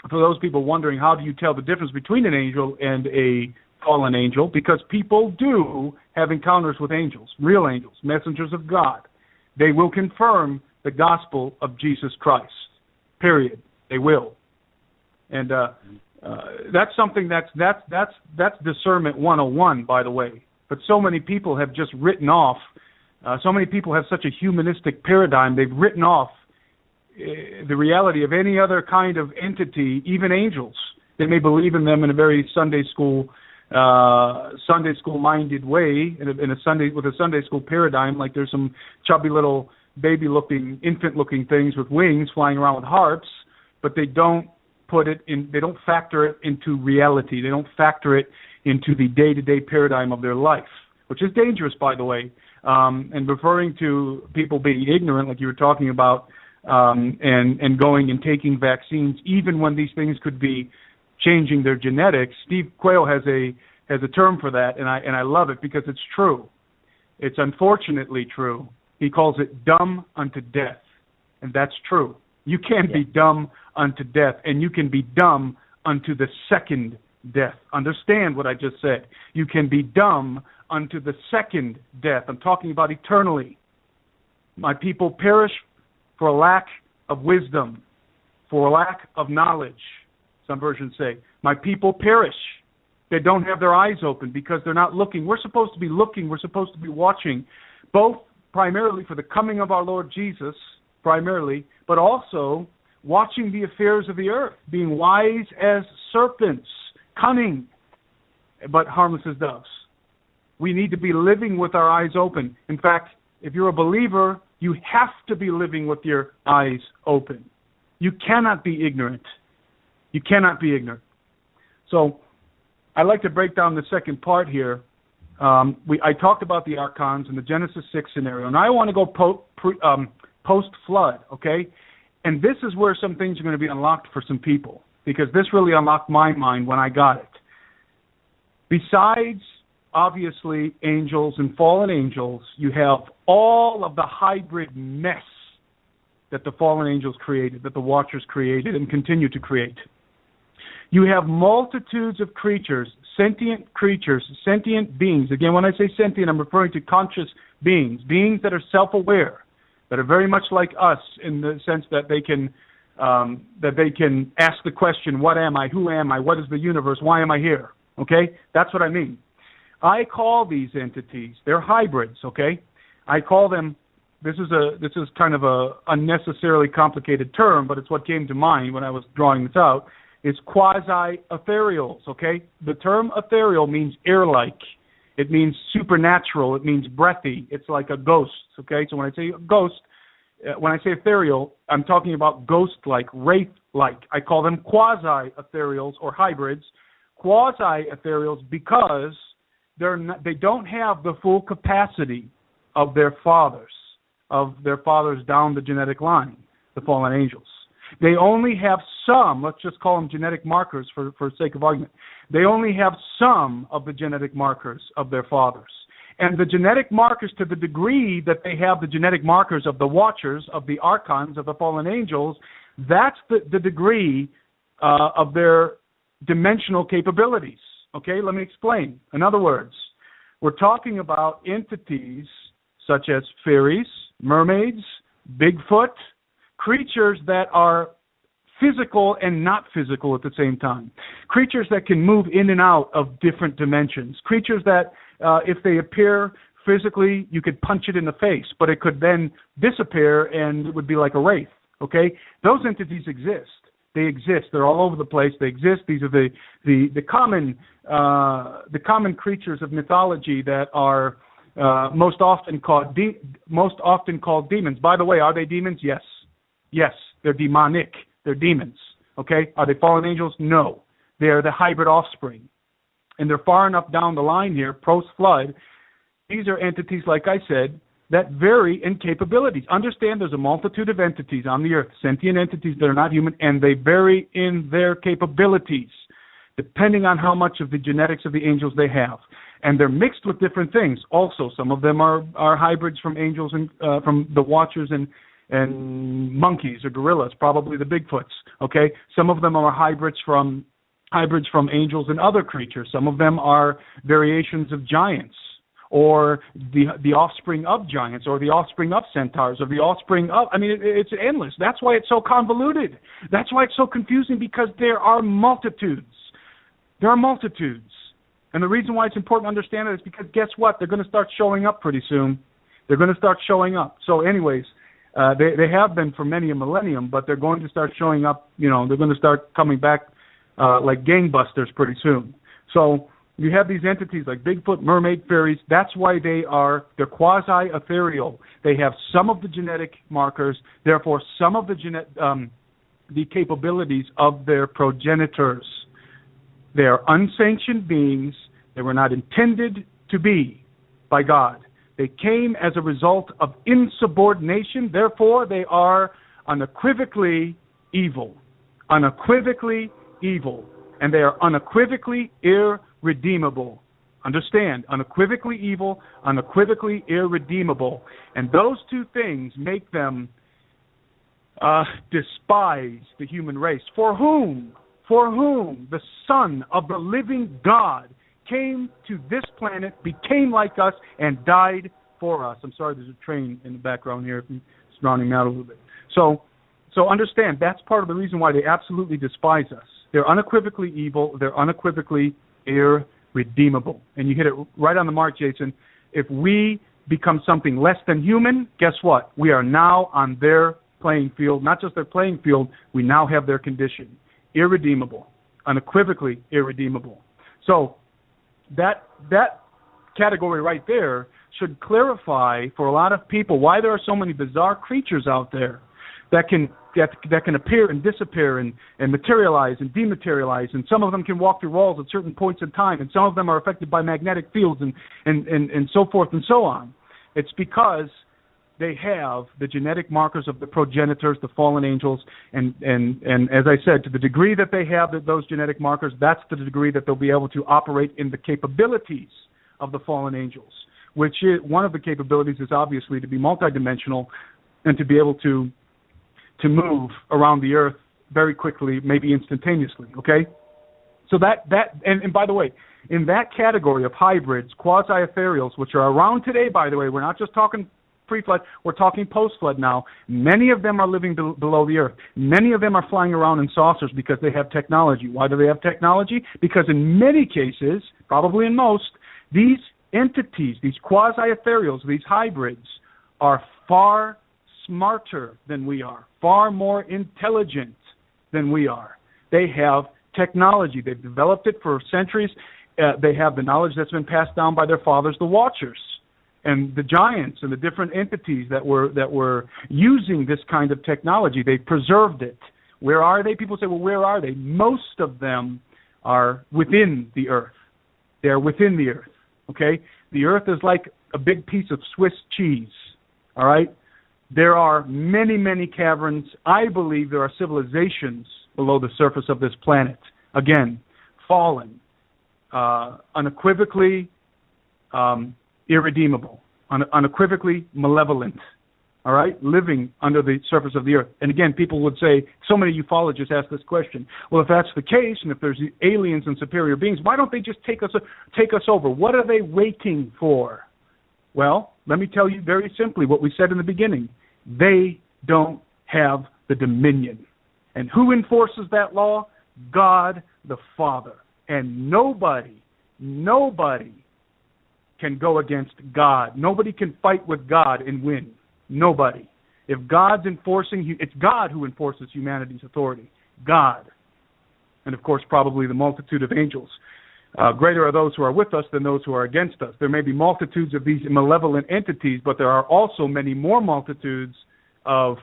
Speaker 2: for those people wondering, how do you tell the difference between an angel and a fallen angel? Because people do have encounters with angels, real angels, messengers of God. They will confirm the gospel of Jesus Christ, period. They will. And that's something that's discernment 101, by the way. But so many people have just written off, so many people have such a humanistic paradigm, they've written off the reality of any other kind of entity, even angels. They may believe in them in a very Sunday school minded way, with a Sunday school paradigm, like there's some chubby little baby-looking, infant-looking things with wings flying around with harps, but they don't they don't factor it into reality. They don't factor it into the day-to-day paradigm of their life, which is dangerous, by the way. And referring to people being ignorant, like you were talking about, and going and taking vaccines, even when these things could be changing their genetics. Steve Quayle has a term for that, and I love it because it's true. It's unfortunately true. He calls it dumb unto death, and that's true. You can be dumb unto death, and you can be dumb unto the second death. Understand what I just said. You can be dumb unto the second death. I'm talking about eternally. My people perish for a lack of wisdom, for a lack of knowledge. Some versions say, my people perish. They don't have their eyes open because they're not looking. We're supposed to be looking. We're supposed to be watching, both primarily for the coming of our Lord Jesus, primarily, but also watching the affairs of the earth, being wise as serpents, cunning, but harmless as doves. We need to be living with our eyes open. In fact, if you're a believer, you have to be living with your eyes open. You cannot be ignorant. You cannot be ignorant. So I'd like to break down the second part here. I talked about the archons and the Genesis 6 scenario, and I want to go post-flood, okay? And this is where some things are going to be unlocked for some people, because this really unlocked my mind when I got it. Besides, obviously, angels and fallen angels, you have all of the hybrid mess that the fallen angels created, that the Watchers created and continue to create. You have multitudes of creatures, sentient beings. Again, when I say sentient, I'm referring to conscious beings that are self-aware, that are very much like us in the sense that they can ask the question, what am I, who am I, what is the universe, why am I here? Okay? That's what I mean. I call these entities, they're hybrids, okay? I call them, this is kind of a unnecessarily complicated term, but it's what came to mind when I was drawing this out. It's quasi-ethereals, okay? The term ethereal means air-like. It means supernatural. It means breathy. It's like a ghost, okay? So when I say ghost, when I say ethereal, I'm talking about ghost-like, wraith-like. I call them quasi-ethereals or hybrids. Quasi-ethereals because they don't have the full capacity of their fathers down the genetic line, the fallen angels. They only have some, let's just call them genetic markers for sake of argument. They only have some of the genetic markers of their fathers. And the genetic markers, to the degree that they have the genetic markers of the Watchers, of the archons, of the fallen angels, that's the degree of their dimensional capabilities. Okay, let me explain. In other words, we're talking about entities such as fairies, mermaids, Bigfoot, creatures that are physical and not physical at the same time. Creatures that can move in and out of different dimensions. Creatures that, if they appear physically, you could punch it in the face, but it could then disappear and it would be like a wraith. Okay? Those entities exist. They exist. They're all over the place. They exist. These are the common creatures of mythology that are most often called demons. By the way, are they demons? Yes. Yes, they're demonic. They're demons. Okay? Are they fallen angels? No. They're the hybrid offspring. And they're far enough down the line here, post-flood. These are entities, like I said, that vary in capabilities. Understand there's a multitude of entities on the earth, sentient entities that are not human, and they vary in their capabilities, depending on how much of the genetics of the angels they have. And they're mixed with different things. Also, some of them are hybrids from angels and from the Watchers and monkeys or gorillas, probably the Bigfoots. Okay, some of them are hybrids from angels and other creatures. Some of them are variations of giants, or the offspring of giants, or the offspring of centaurs, or the offspring of, it's endless. That's why it's so convoluted. That's why it's so confusing, because there are multitudes. There are multitudes. And the reason why it's important to understand it is because guess what? They're going to start showing up pretty soon. They're going to start showing up. So anyways, they have been for many a millennium, but they're going to start showing up, they're going to start coming back like gangbusters pretty soon. So you have these entities like Bigfoot, mermaid, fairies. That's why they're quasi-ethereal. They have some of the genetic markers, therefore some of the capabilities of their progenitors. They are unsanctioned beings. They were not intended to be by God. They came as a result of insubordination. Therefore, they are unequivocally evil. Unequivocally evil. And they are unequivocally irredeemable. Understand, unequivocally evil, unequivocally irredeemable. And those two things make them despise the human race. For whom the Son of the living God came to this planet, became like us, and died for us. I'm sorry, there's a train in the background here. It's drowning me out a little bit. So understand, that's part of the reason why they absolutely despise us. They're unequivocally evil. They're unequivocally irredeemable. And you hit it right on the mark, Jason. If we become something less than human, guess what? We are now on their playing field. Not just their playing field, we now have their condition. Irredeemable. Unequivocally irredeemable. So that category right there should clarify for a lot of people why there are so many bizarre creatures out there that can appear and disappear and materialize and dematerialize, and some of them can walk through walls at certain points in time, and some of them are affected by magnetic fields and so forth and so on. It's because they have the genetic markers of the progenitors, the fallen angels, and as I said, to the degree that they have those genetic markers, that's the degree that they'll be able to operate in the capabilities of the fallen angels, which is, one of the capabilities is obviously to be multidimensional and to be able to move around the earth very quickly, maybe instantaneously, okay? So and by the way, in that category of hybrids, quasi-ethereals, which are around today, by the way, we're not just talking pre-flood, we're talking post-flood now. Many of them are living below the earth. Many of them are flying around in saucers because they have technology. Why do they have technology? Because in many cases, probably in most, these entities, these quasi-ethereals, these hybrids, are far smarter than we are, far more intelligent than we are. They have technology. They've developed it for centuries. They have the knowledge that's been passed down by their fathers, the Watchers, and the giants and the different entities that were using this kind of technology. They preserved it. Where are they? People say, well, where are they? Most of them are within the earth. They are within the earth, okay? The earth is like a big piece of Swiss cheese, all right? There are many, many caverns. I believe there are civilizations below the surface of this planet. Again, fallen, unequivocally irredeemable, unequivocally malevolent, all right, living under the surface of the earth. And again, people would say, so many ufologists ask this question, well, if that's the case, and if there's aliens and superior beings, why don't they just take us over? What are they waiting for? Well, let me tell you very simply what we said in the beginning. They don't have the dominion. And who enforces that law? God the Father. And nobody can go against God. Nobody can fight with God and win. Nobody. If God's enforcing, it's God who enforces humanity's authority. God. And of course, probably the multitude of angels. Greater are those who are with us than those who are against us. There may be multitudes of these malevolent entities, but there are also many more multitudes of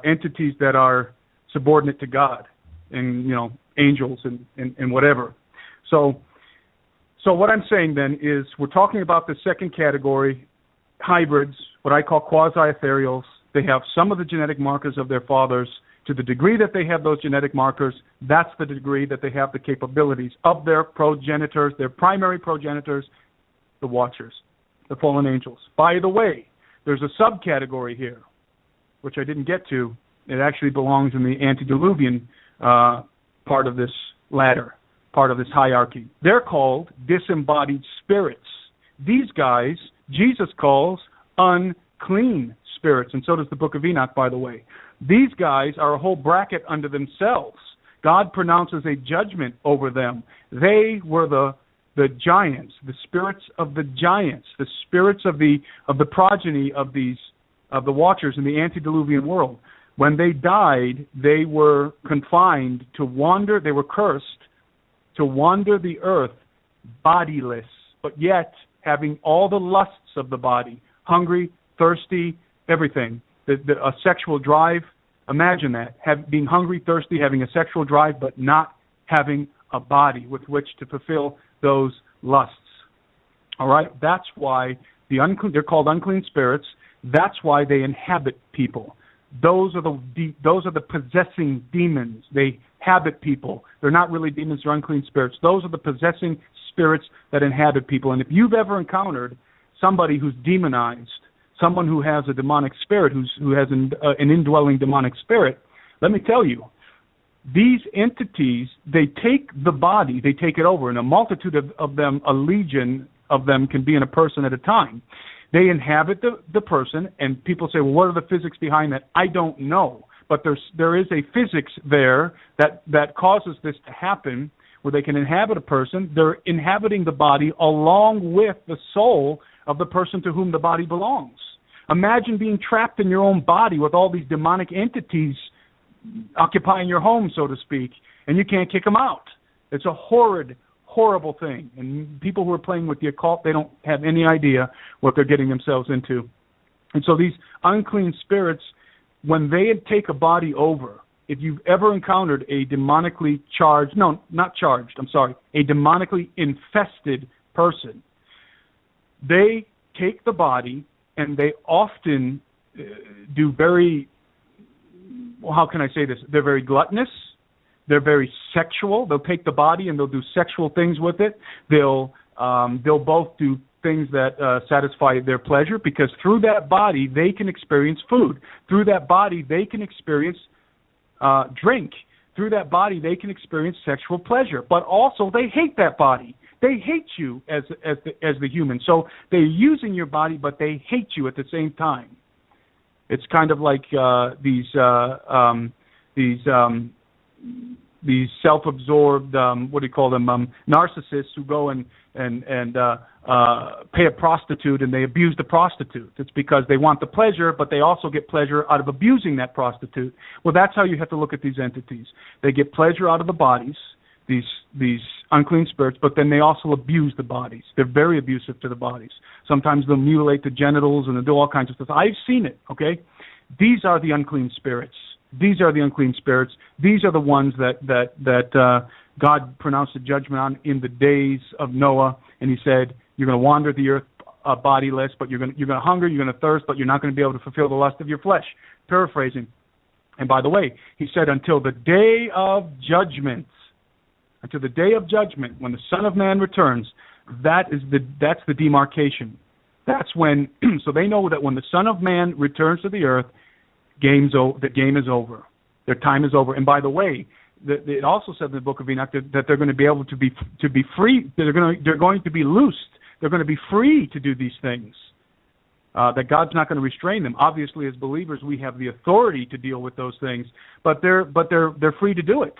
Speaker 2: entities that are subordinate to God, and angels and whatever. So what I'm saying then is we're talking about the second category, hybrids, what I call quasi-ethereals. They have some of the genetic markers of their fathers. To the degree that they have those genetic markers, that's the degree that they have the capabilities of their progenitors, their primary progenitors, the Watchers, the fallen angels. By the way, there's a subcategory here, which I didn't get to. It actually belongs in the antediluvian part of this ladder, part of this hierarchy. They're called disembodied spirits. These guys, Jesus calls unclean spirits, and so does the book of Enoch, by the way. These guys are a whole bracket unto themselves. God pronounces a judgment over them. They were the giants, the spirits of the giants, the spirits of the progeny of the Watchers in the antediluvian world. When they died, they were confined to wander. They were cursed to wander the earth bodiless, but yet having all the lusts of the body, hungry, thirsty, everything. A sexual drive, imagine that, being hungry, thirsty, having a sexual drive, but not having a body with which to fulfill those lusts. All right, that's why they're called unclean spirits. That's why they inhabit people. Those are the possessing demons. They habit people. They're not really demons, they're unclean spirits. Those are the possessing spirits that inhabit people. And if you've ever encountered somebody who's demonized, someone who has a demonic spirit, who has an indwelling demonic spirit, let me tell you, these entities, they take the body, they take it over, and a multitude of them, a legion of them can be in a person at a time. They inhabit the person, and people say, well, what are the physics behind that? I don't know, but there is a physics there that causes this to happen, where they can inhabit a person. They're inhabiting the body along with the soul of the person to whom the body belongs. Imagine being trapped in your own body with all these demonic entities occupying your home, so to speak, and you can't kick them out. It's a horrible thing. And people who are playing with the occult, they don't have any idea what they're getting themselves into. And so these unclean spirits, when they take a body over, if you've ever encountered a demonically charged, no, not charged, I'm sorry, a demonically infested person, they take the body and they often do very, well, how can I say this? They're very gluttonous. They're very sexual. They'll take the body and they'll do sexual things with it. They'll both do things that satisfy their pleasure, because through that body they can experience food. Through that body they can experience drink. Through that body they can experience sexual pleasure. But also they hate that body. They hate you as the human. So they're using your body, but they hate you at the same time. It's kind of like these self-absorbed, what do you call them, narcissists who go and pay a prostitute and they abuse the prostitute. It's because they want the pleasure, but they also get pleasure out of abusing that prostitute. Well, that's how you have to look at these entities. They get pleasure out of the bodies, these unclean spirits, but then they also abuse the bodies. They're very abusive to the bodies. Sometimes they'll mutilate the genitals and they'll do all kinds of stuff. I've seen it, okay? These are the unclean spirits. These are the unclean spirits. These are the ones that God pronounced a judgment on in the days of Noah, and he said, you're going to wander the earth bodiless, but you're going to hunger, you're going to thirst, but you're not going to be able to fulfill the lust of your flesh. Paraphrasing. And by the way, he said, until the day of judgment, when the Son of Man returns, that's the demarcation. That's when, so they know that when the Son of Man returns to the earth, the game is over. Their time is over. And by the way, it also said in the book of Enoch that they're going to be able to be free. They're going to be loosed. They're going to be free to do these things. that God's not going to restrain them. Obviously, as believers, we have the authority to deal with those things, but they're free to do it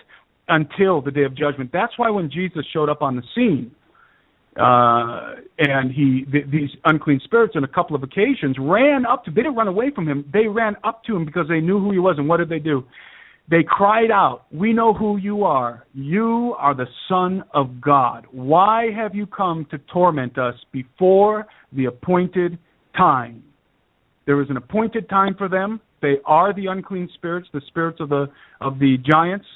Speaker 2: until the day of judgment. That's why when Jesus showed up on the scene, and these unclean spirits on a couple of occasions ran up to, they didn't run away from him, they ran up to him because they knew who he was. And what did they do? They cried out, "We know who you are. You are the Son of God. Why have you come to torment us before the appointed time?" There is an appointed time for them. They are the unclean spirits, the spirits of the giants.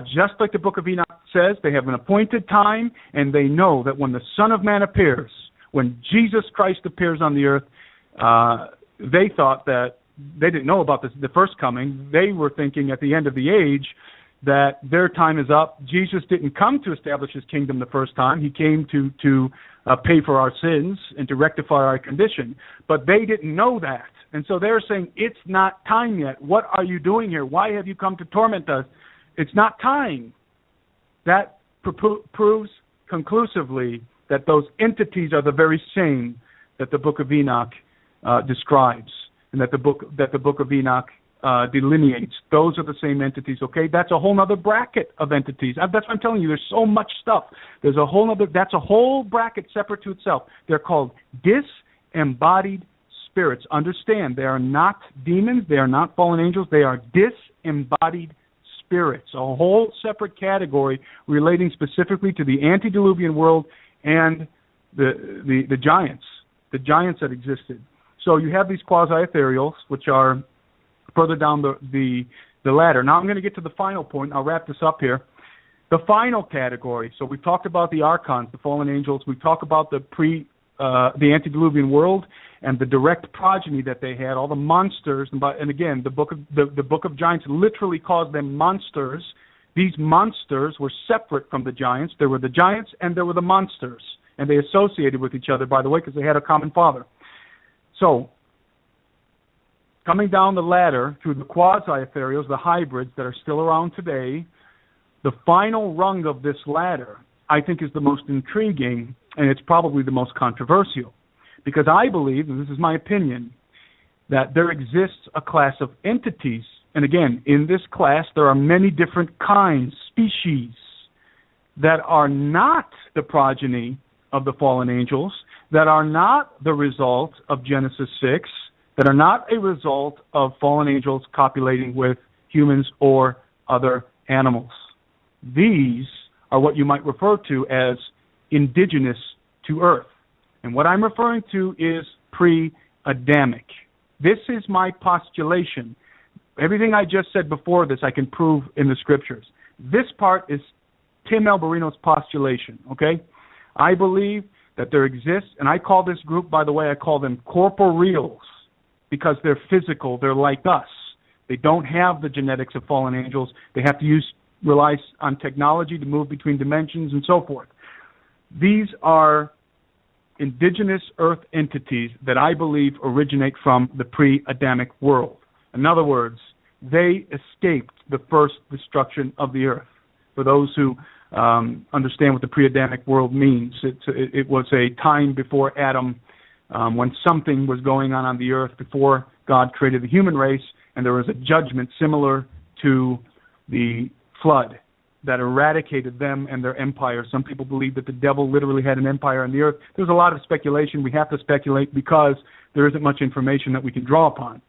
Speaker 2: Just like the book of Enoch says, they have an appointed time, and they know that when the Son of Man appears, when Jesus Christ appears on the earth, they thought that they didn't know about the first coming. They were thinking at the end of the age that their time is up. Jesus didn't come to establish his kingdom the first time. He came to pay for our sins and to rectify our condition. But they didn't know that. And so they're saying, it's not time yet. What are you doing here? Why have you come to torment us? It's not time. That proves conclusively that those entities are the very same that the book of Enoch describes, and that the book of Enoch delineates. Those are the same entities. Okay, that's a whole other bracket of entities. That's what I'm telling you. There's so much stuff. There's a whole other. That's a whole bracket separate to itself. They're called disembodied spirits. Understand, they are not demons. They are not fallen angels. They are disembodied spirits, a whole separate category relating specifically to the antediluvian world and the giants that existed. So you have these quasi-ethereals, which are further down the ladder. Now I'm going to get to the final point. I'll wrap this up here. The final category. So we've talked about the archons, the fallen angels. We've talked about the antediluvian world and the direct progeny that they had, all the monsters. And again, the book of Giants literally calls them monsters. These monsters were separate from the giants. There were the giants and there were the monsters, and they associated with each other, by the way, because they had a common father. So, coming down the ladder through the quasi-ethereals, the hybrids that are still around today, the final rung of this ladder, I think, is the most intriguing, and it's probably the most controversial. Because I believe, and this is my opinion, that there exists a class of entities, and again, in this class there are many different kinds, species, that are not the progeny of the fallen angels, that are not the result of Genesis 6, that are not a result of fallen angels copulating with humans or other animals. These are what you might refer to as indigenous to Earth. And what I'm referring to is pre-Adamic. This is my postulation. Everything I just said before this I can prove in the scriptures. This part is Tim Alberino's postulation, okay? I believe that there exists, and I call this group, by the way, I call them corporeals, because they're physical, they're like us. They don't have the genetics of fallen angels. They have to rely on technology to move between dimensions and so forth. These are indigenous Earth entities that I believe originate from the pre-Adamic world. In other words, they escaped the first destruction of the Earth. For those who understand what the pre-Adamic world means, it was a time before Adam, when something was going on the Earth before God created the human race, and there was a judgment similar to the flood that eradicated them and their empire. Some people believe that the devil literally had an empire on the earth. There's a lot of speculation. We have to speculate because there isn't much information that we can draw upon.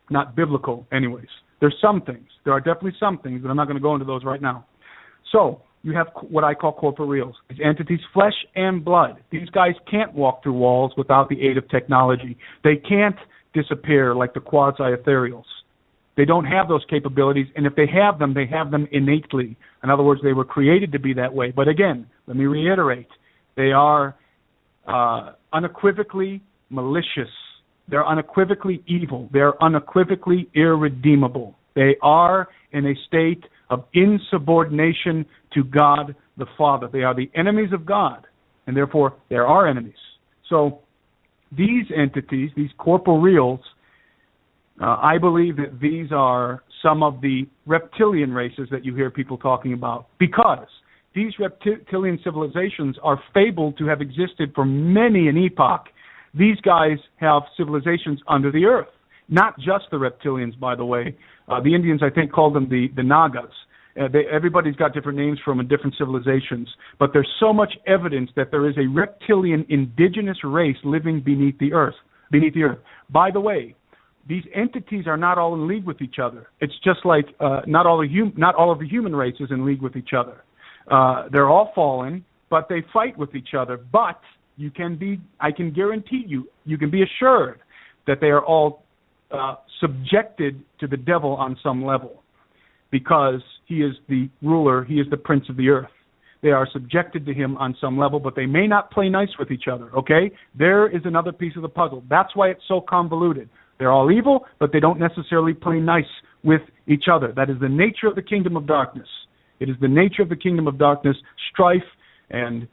Speaker 2: Not biblical, anyways. There's some things. There are definitely some things, but I'm not going to go into those right now. So, you have what I call corporeals. These entities, flesh and blood. These guys can't walk through walls without the aid of technology. They can't disappear like the quasi-ethereals. They don't have those capabilities, and if they have them innately. In other words, they were created to be that way. But again, let me reiterate, they are unequivocally malicious. They're unequivocally evil. They're unequivocally irredeemable. They are in a state of insubordination to God the Father. They are the enemies of God, and therefore they're our enemies. So these entities, these corporeals, I believe that these are some of the reptilian races that you hear people talking about, because these reptilian civilizations are fabled to have existed for many an epoch. These guys have civilizations under the earth, not just the reptilians, by the way. The Indians, I think, called them the Nagas. Everybody's got different names for them in different civilizations, but there's so much evidence that there is a reptilian indigenous race living beneath the earth. By the way, these entities are not all in league with each other. It's just like not all of the human race is in league with each other. They're all fallen, but they fight with each other. But I can guarantee you can be assured that they are all subjected to the devil on some level, because he is the ruler, he is the prince of the earth. They are subjected to him on some level, but they may not play nice with each other, okay? There is another piece of the puzzle. That's why it's so convoluted. They're all evil, but they don't necessarily play nice with each other. That is the nature of the kingdom of darkness. It is the nature of the kingdom of darkness, strife and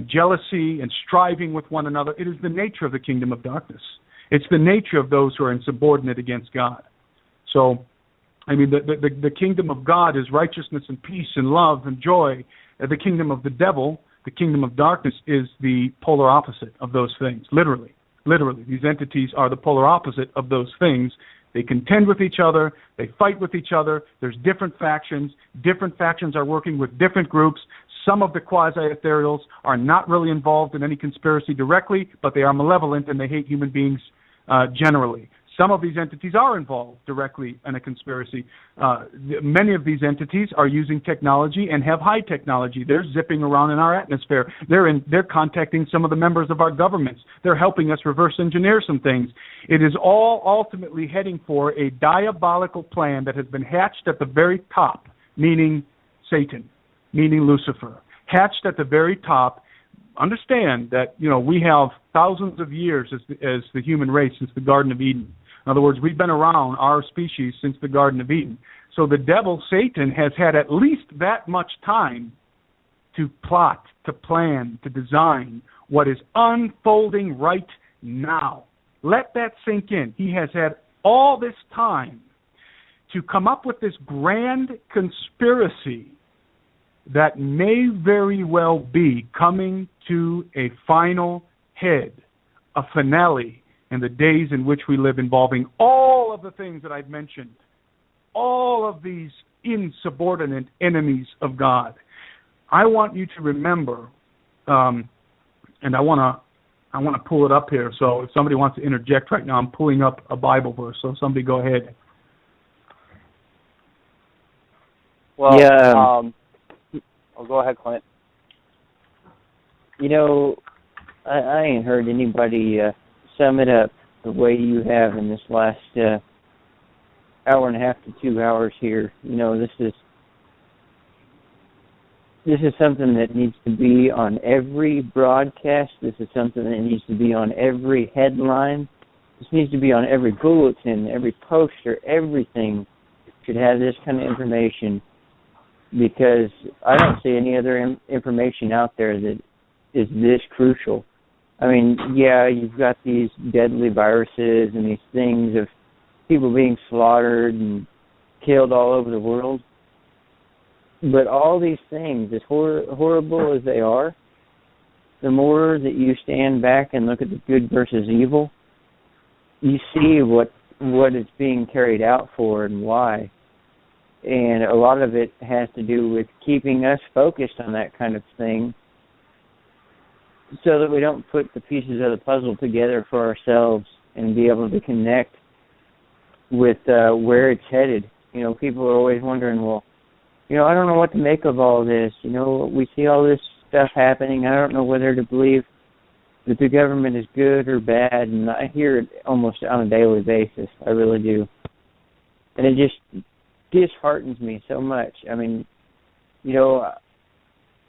Speaker 2: jealousy and striving with one another. It is the nature of the kingdom of darkness. It's the nature of those who are insubordinate against God. So, I mean, the kingdom of God is righteousness and peace and love and joy. The kingdom of the devil, the kingdom of darkness, is the polar opposite of those things, literally. Literally, these entities are the polar opposite of those things. They contend with each other. They fight with each other. There's different factions. Different factions are working with different groups. Some of the quasi-ethereals are not really involved in any conspiracy directly, but they are malevolent and they hate human beings generally. Some of these entities are involved directly in a conspiracy. Many of these entities are using technology and have high technology. They're zipping around in our atmosphere. They're contacting some of the members of our governments. They're helping us reverse engineer some things. It is all ultimately heading for a diabolical plan that has been hatched at the very top, meaning Satan, meaning Lucifer. Hatched at the very top. Understand that, we have thousands of years as the human race since the Garden of Eden. In other words, we've been around, our species, since the Garden of Eden. So the devil, Satan, has had at least that much time to plot, to plan, to design what is unfolding right now. Let that sink in. He has had all this time to come up with this grand conspiracy that may very well be coming to a final head, a finale, in the days in which we live, involving all of the things that I've mentioned, all of these insubordinate enemies of God. I want you to remember, and I want to pull it up here. So if somebody wants to interject right now, I'm pulling up a Bible verse. So somebody go ahead.
Speaker 3: Well, yeah. Go ahead, Clint.
Speaker 1: I ain't heard anybody sum it up the way you have in this last hour and a half to 2 hours here. This is something that needs to be on every broadcast. This is something that needs to be on every headline. This needs to be on every bulletin, every poster. Everything should have this kind of information, because I don't see any other information out there that is this crucial. I mean, yeah, you've got these deadly viruses and these things of people being slaughtered and killed all over the world. But all these things, as horrible as they are, the more that you stand back and look at the good versus evil, you see what it's being carried out for and why. And a lot of it has to do with keeping us focused on that kind of thing, so that we don't put the pieces of the puzzle together for ourselves and be able to connect with where it's headed. People are always wondering, well, I don't know what to make of all this. We see all this stuff happening. I don't know whether to believe that the government is good or bad, and I hear it almost on a daily basis. I really do. And it just disheartens me so much. I mean,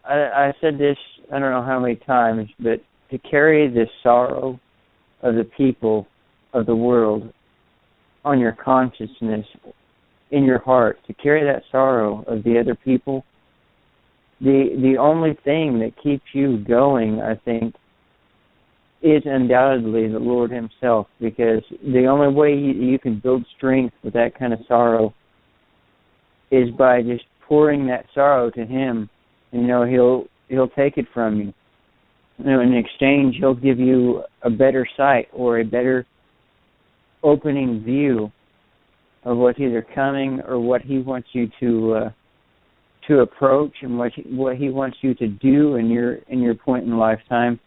Speaker 1: I said this I don't know how many times, but to carry the sorrow of the people of the world on your consciousness, in your heart, to carry that sorrow of the other people, the only thing that keeps you going, I think, is undoubtedly the Lord himself, because the only way you can build strength with that kind of sorrow is by just pouring that sorrow to him. He'll take it from you. in exchange, he'll give you a better sight or a better opening view of what's either coming or what he wants you to approach and what he wants you to do in your point in lifetime.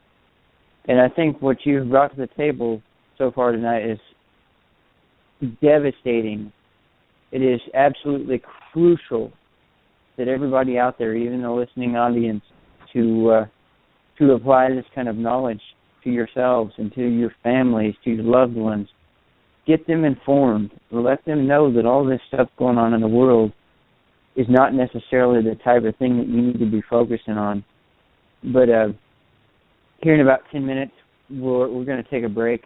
Speaker 1: And I think what you've brought to the table so far tonight is devastating. It is absolutely crucial that everybody out there, even the listening audience, to apply this kind of knowledge to yourselves and to your families, to your loved ones. Get them informed. Let them know that all this stuff going on in the world is not necessarily the type of thing that you need to be focusing on. But here in about 10 minutes, we're going to take a break.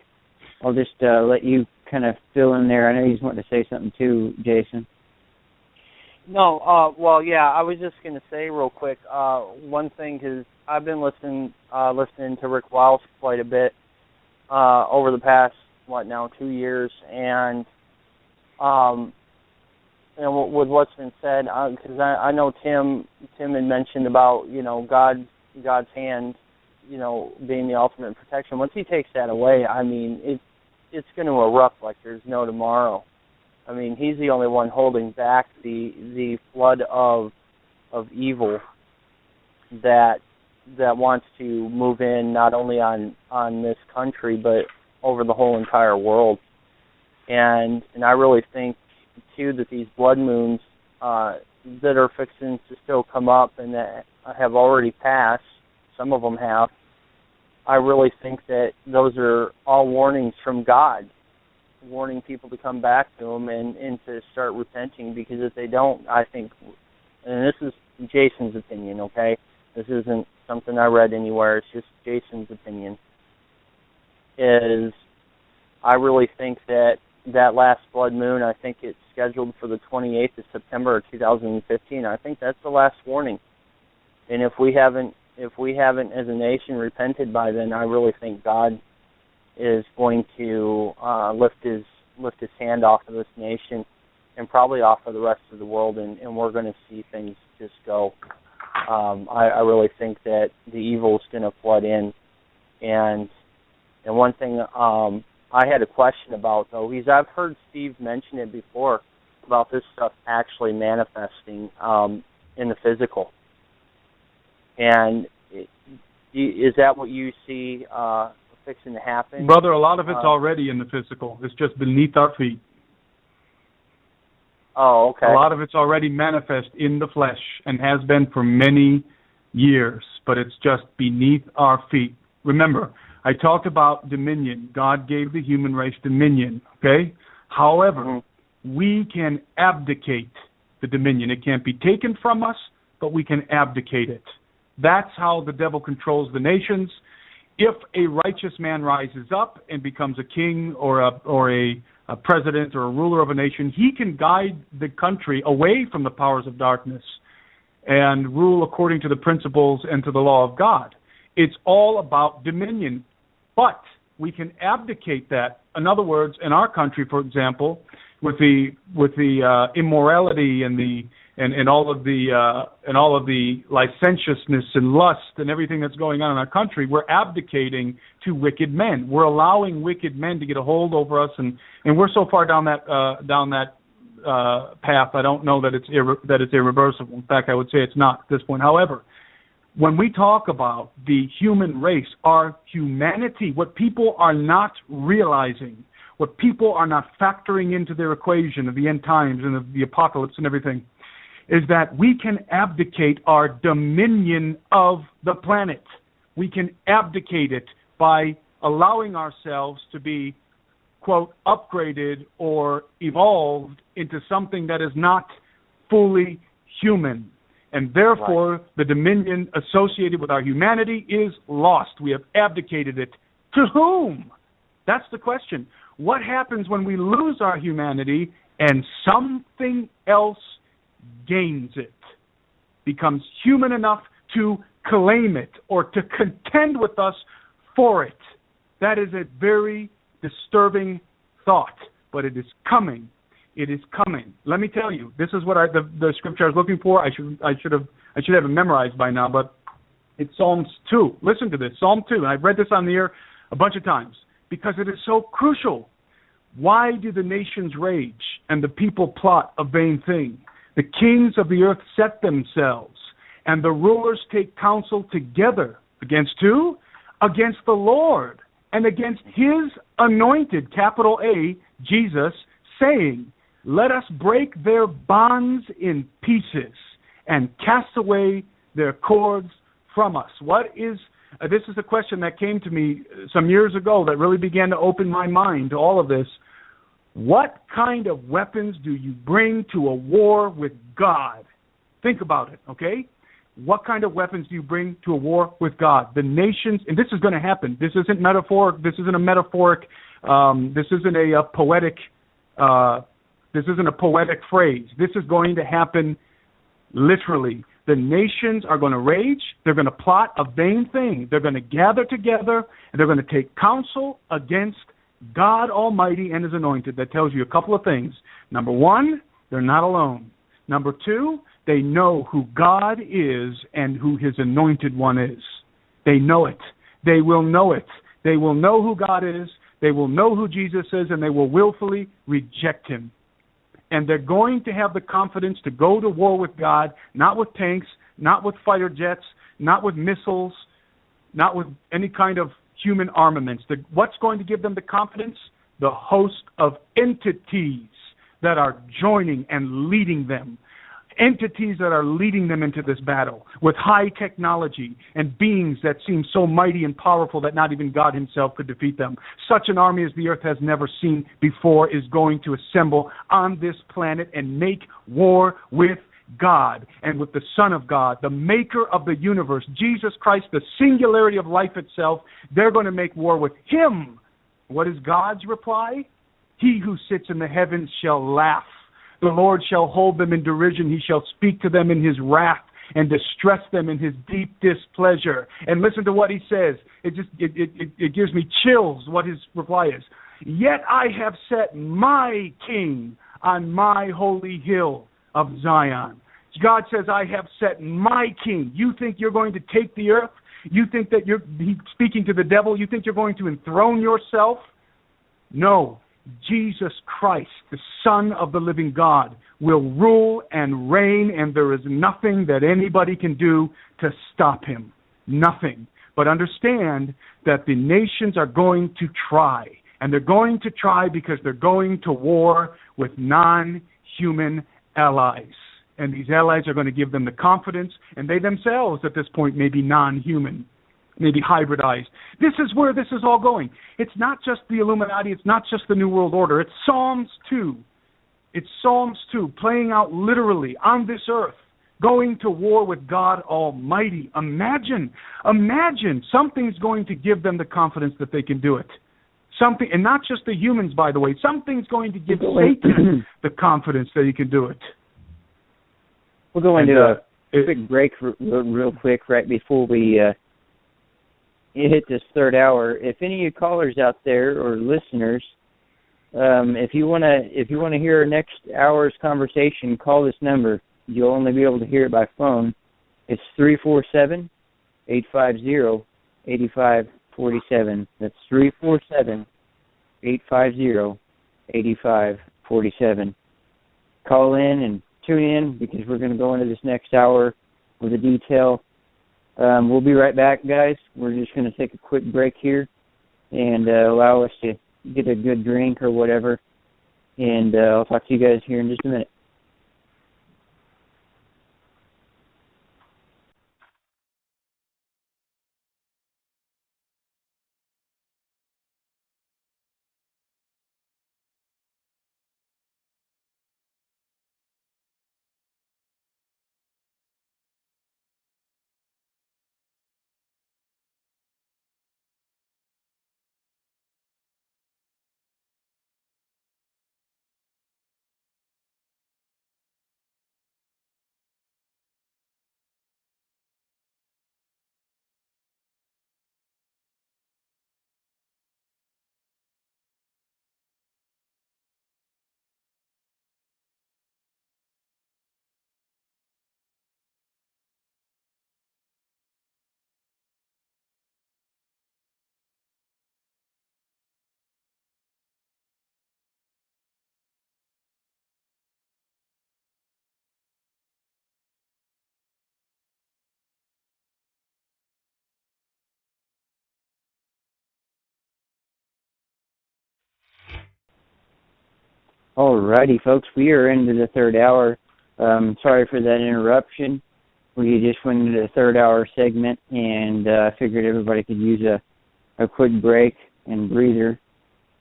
Speaker 1: I'll just let you kind of fill in there. I know you just wanted to say something too, Jason.
Speaker 3: No, well, yeah, I was just going to say real quick, one thing, because I've been listening to Rick Wiles quite a bit over the past, 2 years, and with what's been said, because I know Tim had mentioned about, God's hand, being the ultimate protection. Once he takes that away, I mean, it's going to erupt like there's no tomorrow. I mean, he's the only one holding back the flood of evil that wants to move in not only on this country but over the whole entire world. And I really think too that these blood moons that are fixing to still come up and that have already passed, some of them have, I really think that those are all warnings from God, warning people to come back to Him and to start repenting, because if they don't, I think, and this is Jason's opinion, okay? This isn't something I read anywhere, it's just Jason's opinion, is I really think that last blood moon, I think it's scheduled for the 28th of September of 2015. I think that's the last warning. And if we haven't as a nation repented by then, I really think God is going to lift his hand off of this nation and probably off of the rest of the world, and we're going to see things just go. I really think that the evil is going to flood in. And one thing I had a question about, though, I've heard Steve mention it before about this stuff actually manifesting in the physical. And is that what you see fixing to happen?
Speaker 2: Brother, a lot of it's already in the physical. It's just beneath our feet.
Speaker 3: Oh, okay.
Speaker 2: A lot of it's already manifest in the flesh and has been for many years, but it's just beneath our feet. Remember, I talked about dominion. God gave the human race dominion, okay? However, we can abdicate the dominion. It can't be taken from us, but we can abdicate it. That's how the devil controls the nations. If a righteous man rises up and becomes a king or a president or a ruler of a nation, he can guide the country away from the powers of darkness and rule according to the principles and to the law of God. It's all about dominion. But we can abdicate that. In other words, in our country, for example, with the immorality and all of the licentiousness and lust and everything that's going on in our country, we're abdicating to wicked men. We're allowing wicked men to get a hold over us, and we're so far down that path. I don't know that it's irreversible. In fact, I would say it's not at this point. However, when we talk about the human race, our humanity, what people are not realizing, what people are not factoring into their equation of the end times and of the apocalypse and everything, is that we can abdicate our dominion of the planet. We can abdicate it by allowing ourselves to be, quote, upgraded or evolved into something that is not fully human. And therefore, the dominion associated with our humanity is lost. We have abdicated it. To whom? That's the question. What happens when we lose our humanity and something else gains it, becomes human enough to claim it or to contend with us for it? That is a very disturbing thought, but it is coming. It is coming. Let me tell you, this is what the scripture I was looking for. I should have it memorized by now, but It's Psalms 2. Listen to this, Psalm 2. And I've read this on the air a bunch of times because it is so crucial. Why do the nations rage and the people plot a vain thing? The kings of the earth set themselves, and the rulers take counsel together. Against who? Against the Lord, and against his anointed, capital A, Jesus, saying, let us break their bonds in pieces and cast away their cords from us. This is a question that came to me some years ago that really began to open my mind to all of this. What kind of weapons do you bring to a war with God? Think about it, okay? What kind of weapons do you bring to a war with God? The nations, and this is going to happen. This isn't metaphoric. This isn't a metaphoric. This isn't a poetic. This isn't a poetic phrase. This is going to happen literally. The nations are going to rage. They're going to plot a vain thing. They're going to gather together, and they're going to take counsel against God Almighty and His anointed. That tells you a couple of things. Number one, they're not alone. Number two, they know who God is and who His anointed one is. They know it. They will know it. They will know who God is. They will know who Jesus is, and they will willfully reject Him. And they're going to have the confidence to go to war with God, not with tanks, not with fighter jets, not with missiles, not with any kind of human armaments. What's going to give them the confidence? The host of entities that are joining and leading them. Entities that are leading them into this battle with high technology and beings that seem so mighty and powerful that not even God Himself could defeat them. Such an army as the earth has never seen before is going to assemble on this planet and make war with God and with the Son of God, the maker of the universe, Jesus Christ, the singularity of life itself. They're going to make war with Him. What is God's reply? He who sits in the heavens shall laugh. The Lord shall hold them in derision. He shall speak to them in His wrath and distress them in His deep displeasure. And listen to what He says. It gives me chills what His reply is. Yet I have set my king on my holy hill of Zion. God says, I have set my king. You think you're going to take the earth? You think that He's speaking to the devil? You think you're going to enthrone yourself? No. Jesus Christ, the Son of the living God, will rule and reign, and there is nothing that anybody can do to stop Him. Nothing. But understand that the nations are going to try, and they're going to try because they're going to war with non-human allies. And these allies are going to give them the confidence, and they themselves at this point may be non-human, maybe hybridized. This is where this is all going. It's not just the Illuminati. It's not just the New World Order. It's Psalms 2. It's Psalms 2 playing out literally on this earth, going to war with God Almighty. Imagine something's going to give them the confidence that they can do it. Something, and not just the humans, by the way. Something's going to give Satan the confidence that he can do it.
Speaker 1: We'll go into a quick break real quick right before we hit this third hour. If any of you callers out there or listeners, if you want to hear our next hour's conversation, call this number. You'll only be able to hear it by phone. It's 347-850-8547. That's 347-850-8547. Call in and tune in because we're going to go into this next hour with the detail. We'll be right back, guys. We're just going to take a quick break here and allow us to get a good drink or whatever. And I'll talk to you guys here in just a minute. Alrighty, folks, we are into the third hour. Sorry for that interruption. We just went into the third hour segment, and I figured everybody could use a quick break and breather.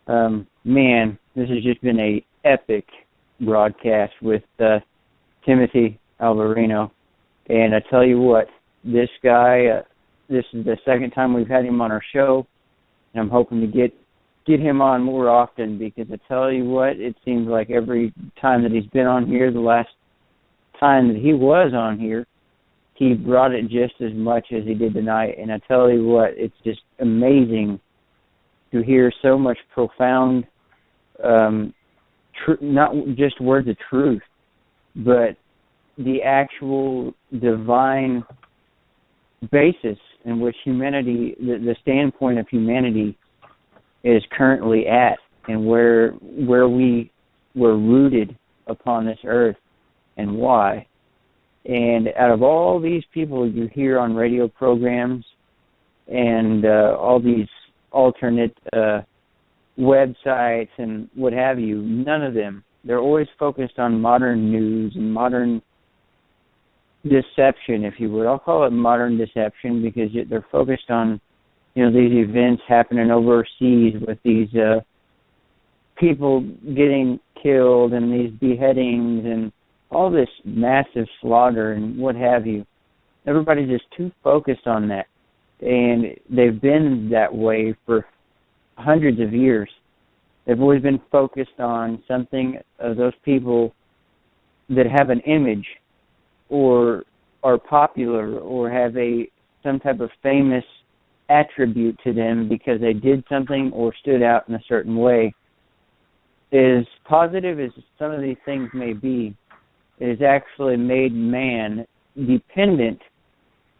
Speaker 1: Man, this has just been a epic broadcast with Timothy Alvarino. And I tell you what, this guy, this is the second time we've had him on our show, and I'm hoping to get him on more often, because I tell you what, it seems like every time that he's been on here, the last time that he was on here, he brought it just as much as he did tonight. And I tell you what, it's just amazing to hear so much profound, not just words of truth, but the actual divine basis in which humanity, the standpoint of humanity is currently at, and where we were rooted upon this earth and why. And out of all these people you hear on radio programs and all these alternate websites and what have you, none of them, they're always focused on modern news and modern deception, if you would. I'll call it modern deception, because they're focused on, these events happening overseas with these people getting killed and these beheadings and all this massive slaughter and what have you. Everybody's just too focused on that. And they've been that way for hundreds of years. They've always been focused on something of those people that have an image or are popular or have some type of famous attribute to them because they did something or stood out in a certain way. As positive as some of these things may be, it has actually made man dependent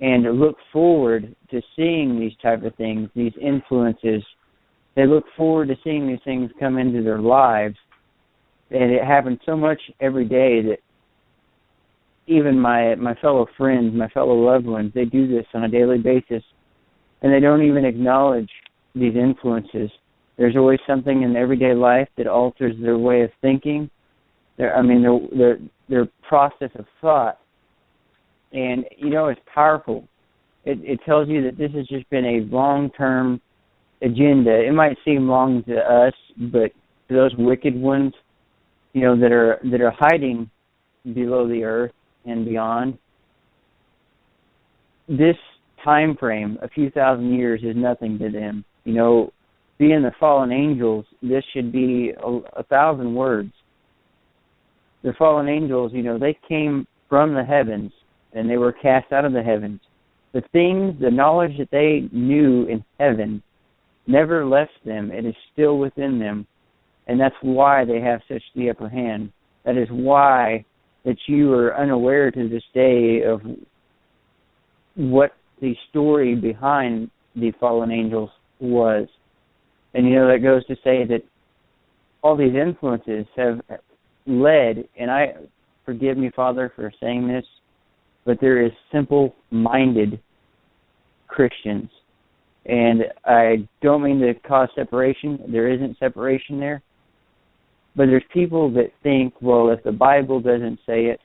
Speaker 1: and look forward to seeing these type of things, these influences. They look forward to seeing these things come into their lives, and it happens so much every day that even my fellow friends, my fellow loved ones, they do this on a daily basis, and they don't even acknowledge these influences. There's always something in everyday life that alters their way of thinking, their process of thought. And, it's powerful. It tells you that this has just been a long-term agenda. It might seem long to us, but to those wicked ones, that are hiding below the earth and beyond, this time frame, a few thousand years, is nothing to them. Being the fallen angels, this should be 1,000 words. The fallen angels, they came from the heavens, and they were cast out of the heavens. The knowledge that they knew in heaven never left them. It is still within them, and that's why they have such the upper hand. That is why that you are unaware to this day of what the story behind the fallen angels was. And that goes to say that all these influences have led, and forgive me, Father, for saying this, but there is simple-minded Christians. And I don't mean to cause separation. There isn't separation there. But there's people that think, well, if the Bible doesn't say it,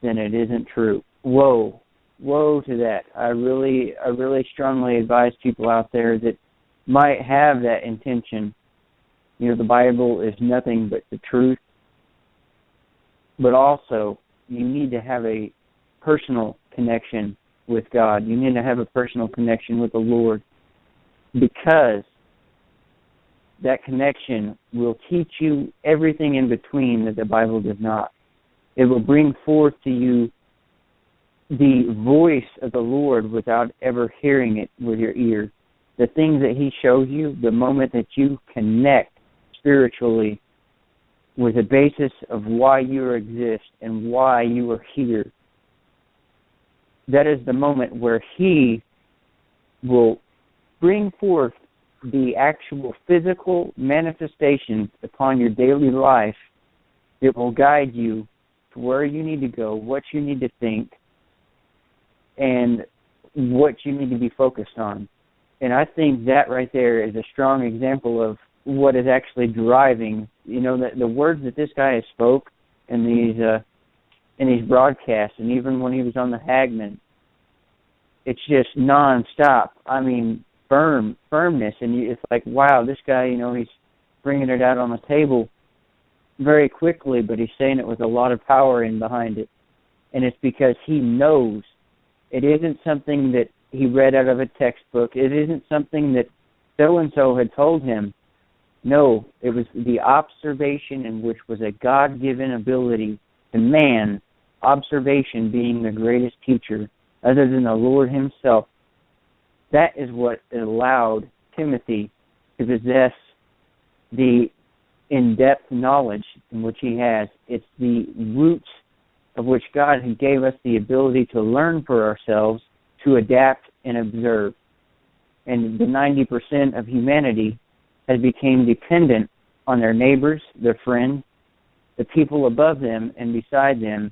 Speaker 1: then it isn't true. Woe to that. I really strongly advise people out there that might have that intention. The Bible is nothing but the truth. But also, you need to have a personal connection with God. You need to have a personal connection with the Lord, because that connection will teach you everything in between that the Bible does not. It will bring forth to you the voice of the Lord without ever hearing it with your ear. The things that He shows you, the moment that you connect spiritually with the basis of why you exist and why you are here, that is the moment where He will bring forth the actual physical manifestations upon your daily life that will guide you to where you need to go, what you need to think, and what you need to be focused on. And I think that right there is a strong example of what is actually driving, the words that this guy has spoke in these broadcasts, and even when he was on the Hagman, it's just nonstop. I mean, firmness, and it's like, wow, this guy, he's bringing it out on the table very quickly, but he's saying it with a lot of power in behind it. And it's because he knows. It isn't something that he read out of a textbook. It isn't something that so-and-so had told him. No, it was the observation, in which was a God-given ability to man, observation being the greatest teacher, other than the Lord himself. That is what allowed Timothy to possess the in-depth knowledge in which he has. It's the roots of which God gave us the ability to learn for ourselves, to adapt and observe. And the 90% of humanity has become dependent on their neighbors, their friends, the people above them and beside them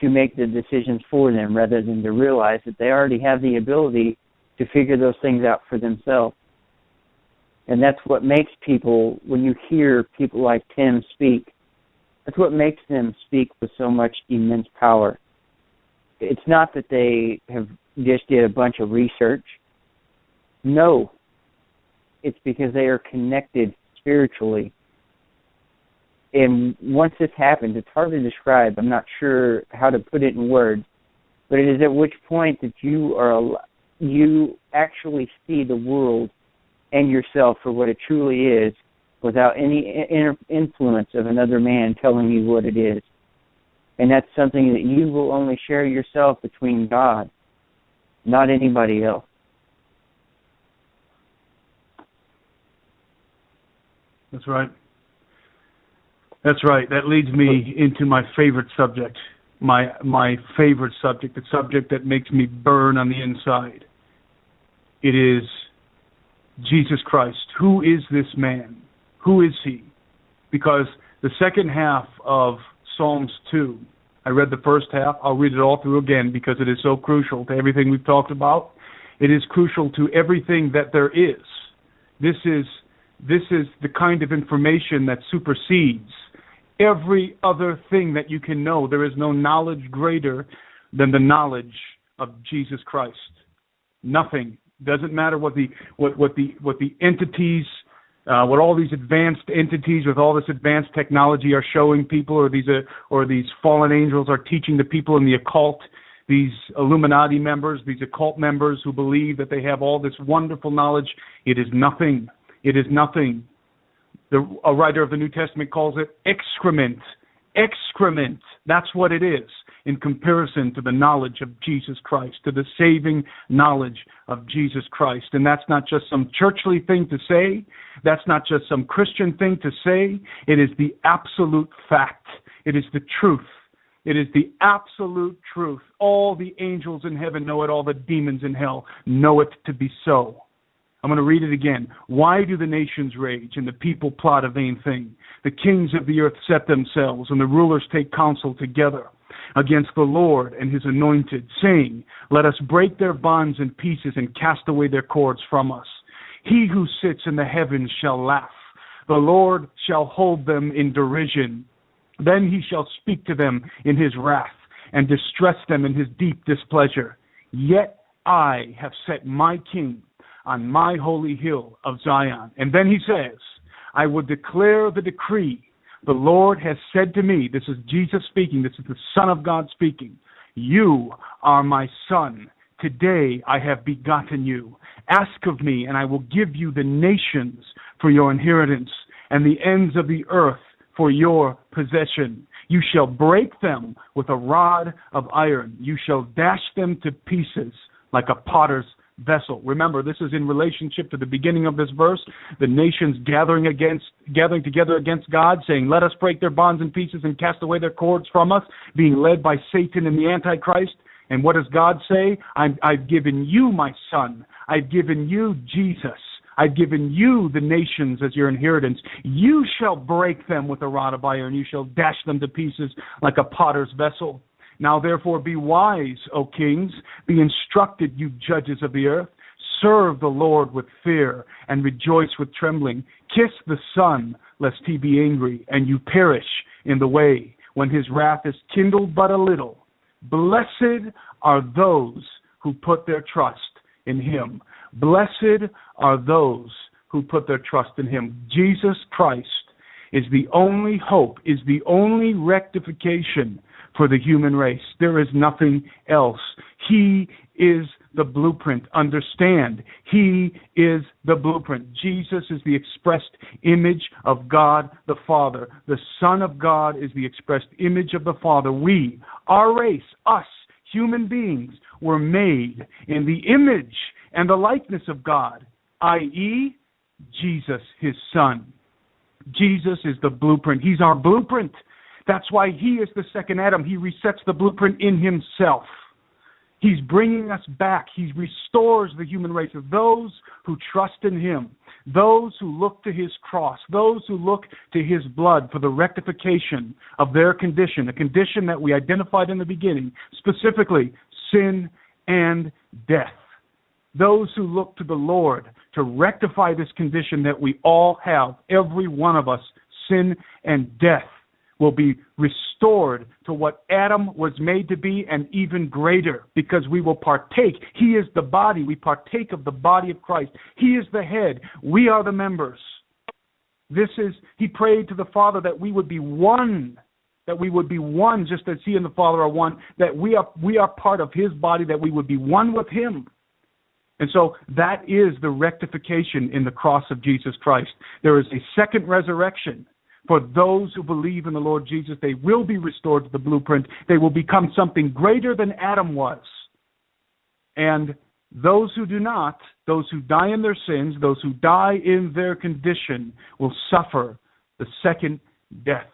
Speaker 1: to make the decisions for them, rather than to realize that they already have the ability to figure those things out for themselves. And that's what makes people, when you hear people like Tim speak, that's what makes them speak with so much immense power. It's not that they have just did a bunch of research. No. It's because they are connected spiritually. And once this happens, it's hard to describe. I'm not sure how to put it in words. But it is at which point that you actually see the world and yourself for what it truly is, without any influence of another man telling you what it is. And that's something that you will only share yourself between God, not anybody else.
Speaker 2: That's right. That's right. That leads me into my favorite subject, my favorite subject, the subject that makes me burn on the inside. It is Jesus Christ. Who is this man? Who is he? Because the second half of Psalms 2, I read the first half. I'll read it all through again because it is so crucial to everything we've talked about. It is crucial to everything that there is. This is the kind of information that supersedes every other thing that you can know. There is no knowledge greater than the knowledge of Jesus Christ. Nothing. Doesn't matter what the entities, what all these advanced entities with all this advanced technology are showing people, or these fallen angels are teaching the people in the occult, these Illuminati members, these occult members who believe that they have all this wonderful knowledge. It is nothing. It is nothing. A writer of the New Testament calls it excrement. Excrement. That's what it is in comparison to the knowledge of Jesus Christ, to the saving knowledge of Jesus Christ. And that's not just some churchly thing to say. That's not just some Christian thing to say. It is the absolute fact. It is the truth. It is the absolute truth. All the angels in heaven know it. All the demons in hell know it to be so. I'm going to read it again. Why do the nations rage and the people plot a vain thing? The kings of the earth set themselves, and the rulers take counsel together against the Lord and his anointed, saying, let us break their bonds in pieces and cast away their cords from us. He who sits in the heavens shall laugh. The Lord shall hold them in derision. Then he shall speak to them in his wrath and distress them in his deep displeasure. Yet I have set my king on my holy hill of Zion. And then he says, I will declare the decree. The Lord has said to me, this is Jesus speaking, this is the Son of God speaking, you are my son. Today I have begotten you. Ask of me, and I will give you the nations for your inheritance, and the ends of the earth for your possession. You shall break them with a rod of iron. You shall dash them to pieces like a potter's vessel. Remember, this is in relationship to the beginning of this verse, the nations gathering together against God, saying, let us break their bonds in pieces and cast away their cords from us, being led by Satan and the Antichrist. And what does God say? I've given you my son. I've given you Jesus. I've given you the nations as your inheritance. You shall break them with a rod of iron. You shall dash them to pieces like a potter's vessel. Now therefore be wise, O kings. Be instructed, you judges of the earth. Serve the Lord with fear and rejoice with trembling. Kiss the Son, lest he be angry and you perish in the way when his wrath is kindled but a little. Blessed are those who put their trust in him. Blessed are those who put their trust in him. Jesus Christ is the only hope, is the only rectification for the human race. There is nothing else. He is the blueprint. Understand, he is the blueprint. Jesus is the expressed image of God the Father. The Son of God is the expressed image of the Father. We, our race, us, human beings, were made in the image and the likeness of God, i.e., Jesus, his Son. Jesus is the blueprint. He's our blueprint. That's why he is the second Adam. He resets the blueprint in himself. He's bringing us back. He restores the human race of those who trust in him, those who look to his cross, those who look to his blood for the rectification of their condition, a condition that we identified in the beginning, specifically sin and death. Those who look to the Lord to rectify this condition that we all have, every one of us, sin and death, will be restored to what Adam was made to be and even greater, because we will partake. He is the body. We partake of the body of Christ. He is the head. We are the members. He prayed to the Father that we would be one, just as he and the Father are one, that we are part of his body, that we would be one with him. And so that is the rectification in the cross of Jesus Christ. There is a second resurrection. For those who believe in the Lord Jesus, they will be restored to the blueprint. They will become something greater than Adam was. And those who do not, those who die in their sins, those who die in their condition, will suffer the second death.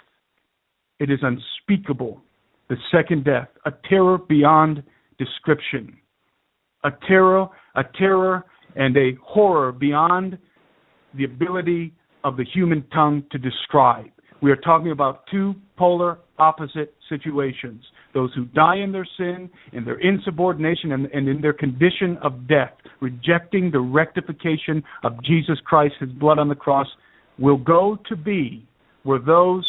Speaker 2: It is unspeakable, the second death, a terror beyond description. A terror and a horror beyond the ability of the human tongue to describe. We are talking about two polar opposite situations. Those who die in their sin, in their insubordination, and in their condition of death, rejecting the rectification of Jesus Christ, his blood on the cross, will go to be where those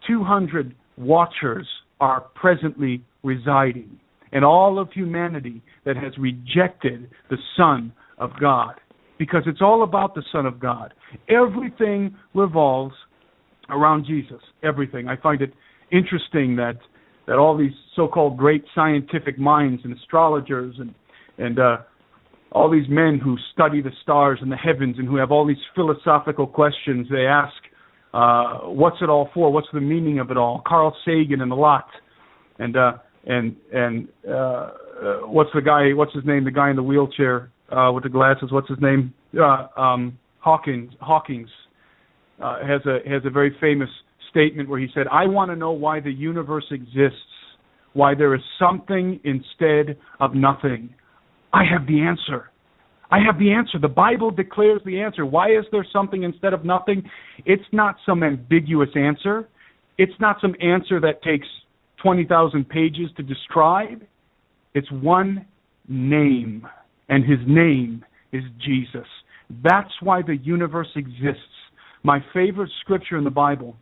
Speaker 2: 200 watchers are presently residing, and all of humanity that has rejected the Son of God. Because it's all about the Son of God. Everything revolves around Jesus. Everything. I find it interesting that all these so-called great scientific minds and astrologers and all these men who study the stars and the heavens and who have all these philosophical questions, they ask, what's it all for? What's the meaning of it all? Carl Sagan and a lot. And what's his name? The guy in the wheelchair with the glasses. What's his name? Hawkins has a very famous statement where he said, "I want to know why the universe exists, why there is something instead of nothing. I have the answer. I have the answer. The Bible declares the answer. Why is there something instead of nothing? It's not some ambiguous answer. It's not some answer that takes 20,000 pages to describe. It's one name, and his name is Jesus. That's why the universe exists." My favorite scripture in the Bible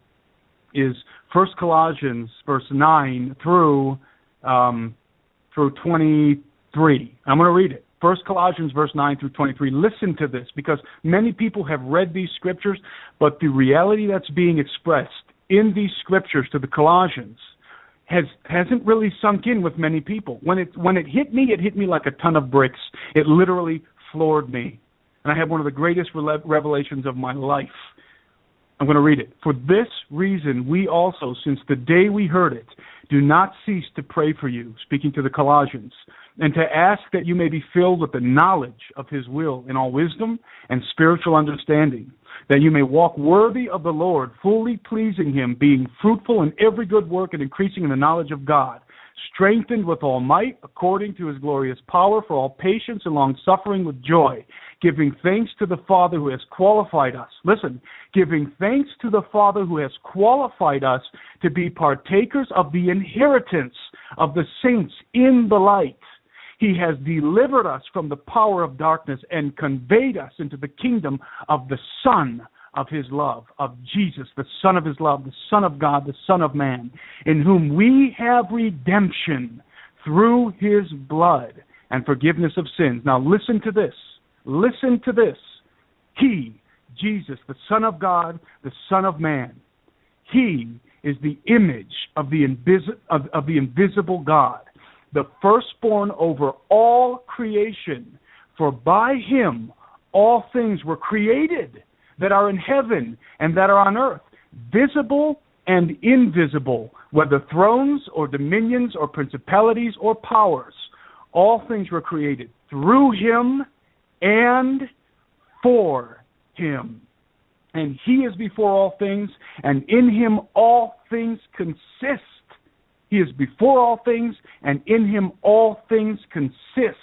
Speaker 2: is 1 Colossians verse 9 through 23. I'm going to read it. 1 Colossians verse 9 through 23. Listen to this, because many people have read these scriptures, but the reality that's being expressed in these scriptures to the Colossians hasn't really sunk in with many people. When it hit me like a ton of bricks. It literally floored me. And I had one of the greatest revelations of my life. I'm going to read it. "For this reason, we also, since the day we heard it, do not cease to pray for you," speaking to the Colossians, "and to ask that you may be filled with the knowledge of his will in all wisdom and spiritual understanding, that you may walk worthy of the Lord, fully pleasing him, being fruitful in every good work and increasing in the knowledge of God, strengthened with all might according to his glorious power for all patience and long-suffering with joy, giving thanks to the Father who has qualified us." Listen, "giving thanks to the Father who has qualified us to be partakers of the inheritance of the saints in the light. He has delivered us from the power of darkness and conveyed us into the kingdom of the Son of His love, of Jesus, the Son of His love, the Son of God, the Son of Man, in whom we have redemption through His blood and forgiveness of sins. Now listen to this. Listen to this. He, Jesus, the Son of God, the Son of Man, He is the image of the invisible God, the firstborn over all creation. For by Him all things were created that are in heaven and that are on earth, visible and invisible, whether thrones or dominions or principalities or powers. All things were created through Him and for Him. And He is before all things, and in Him all things consist. He is before all things, and in Him all things consist.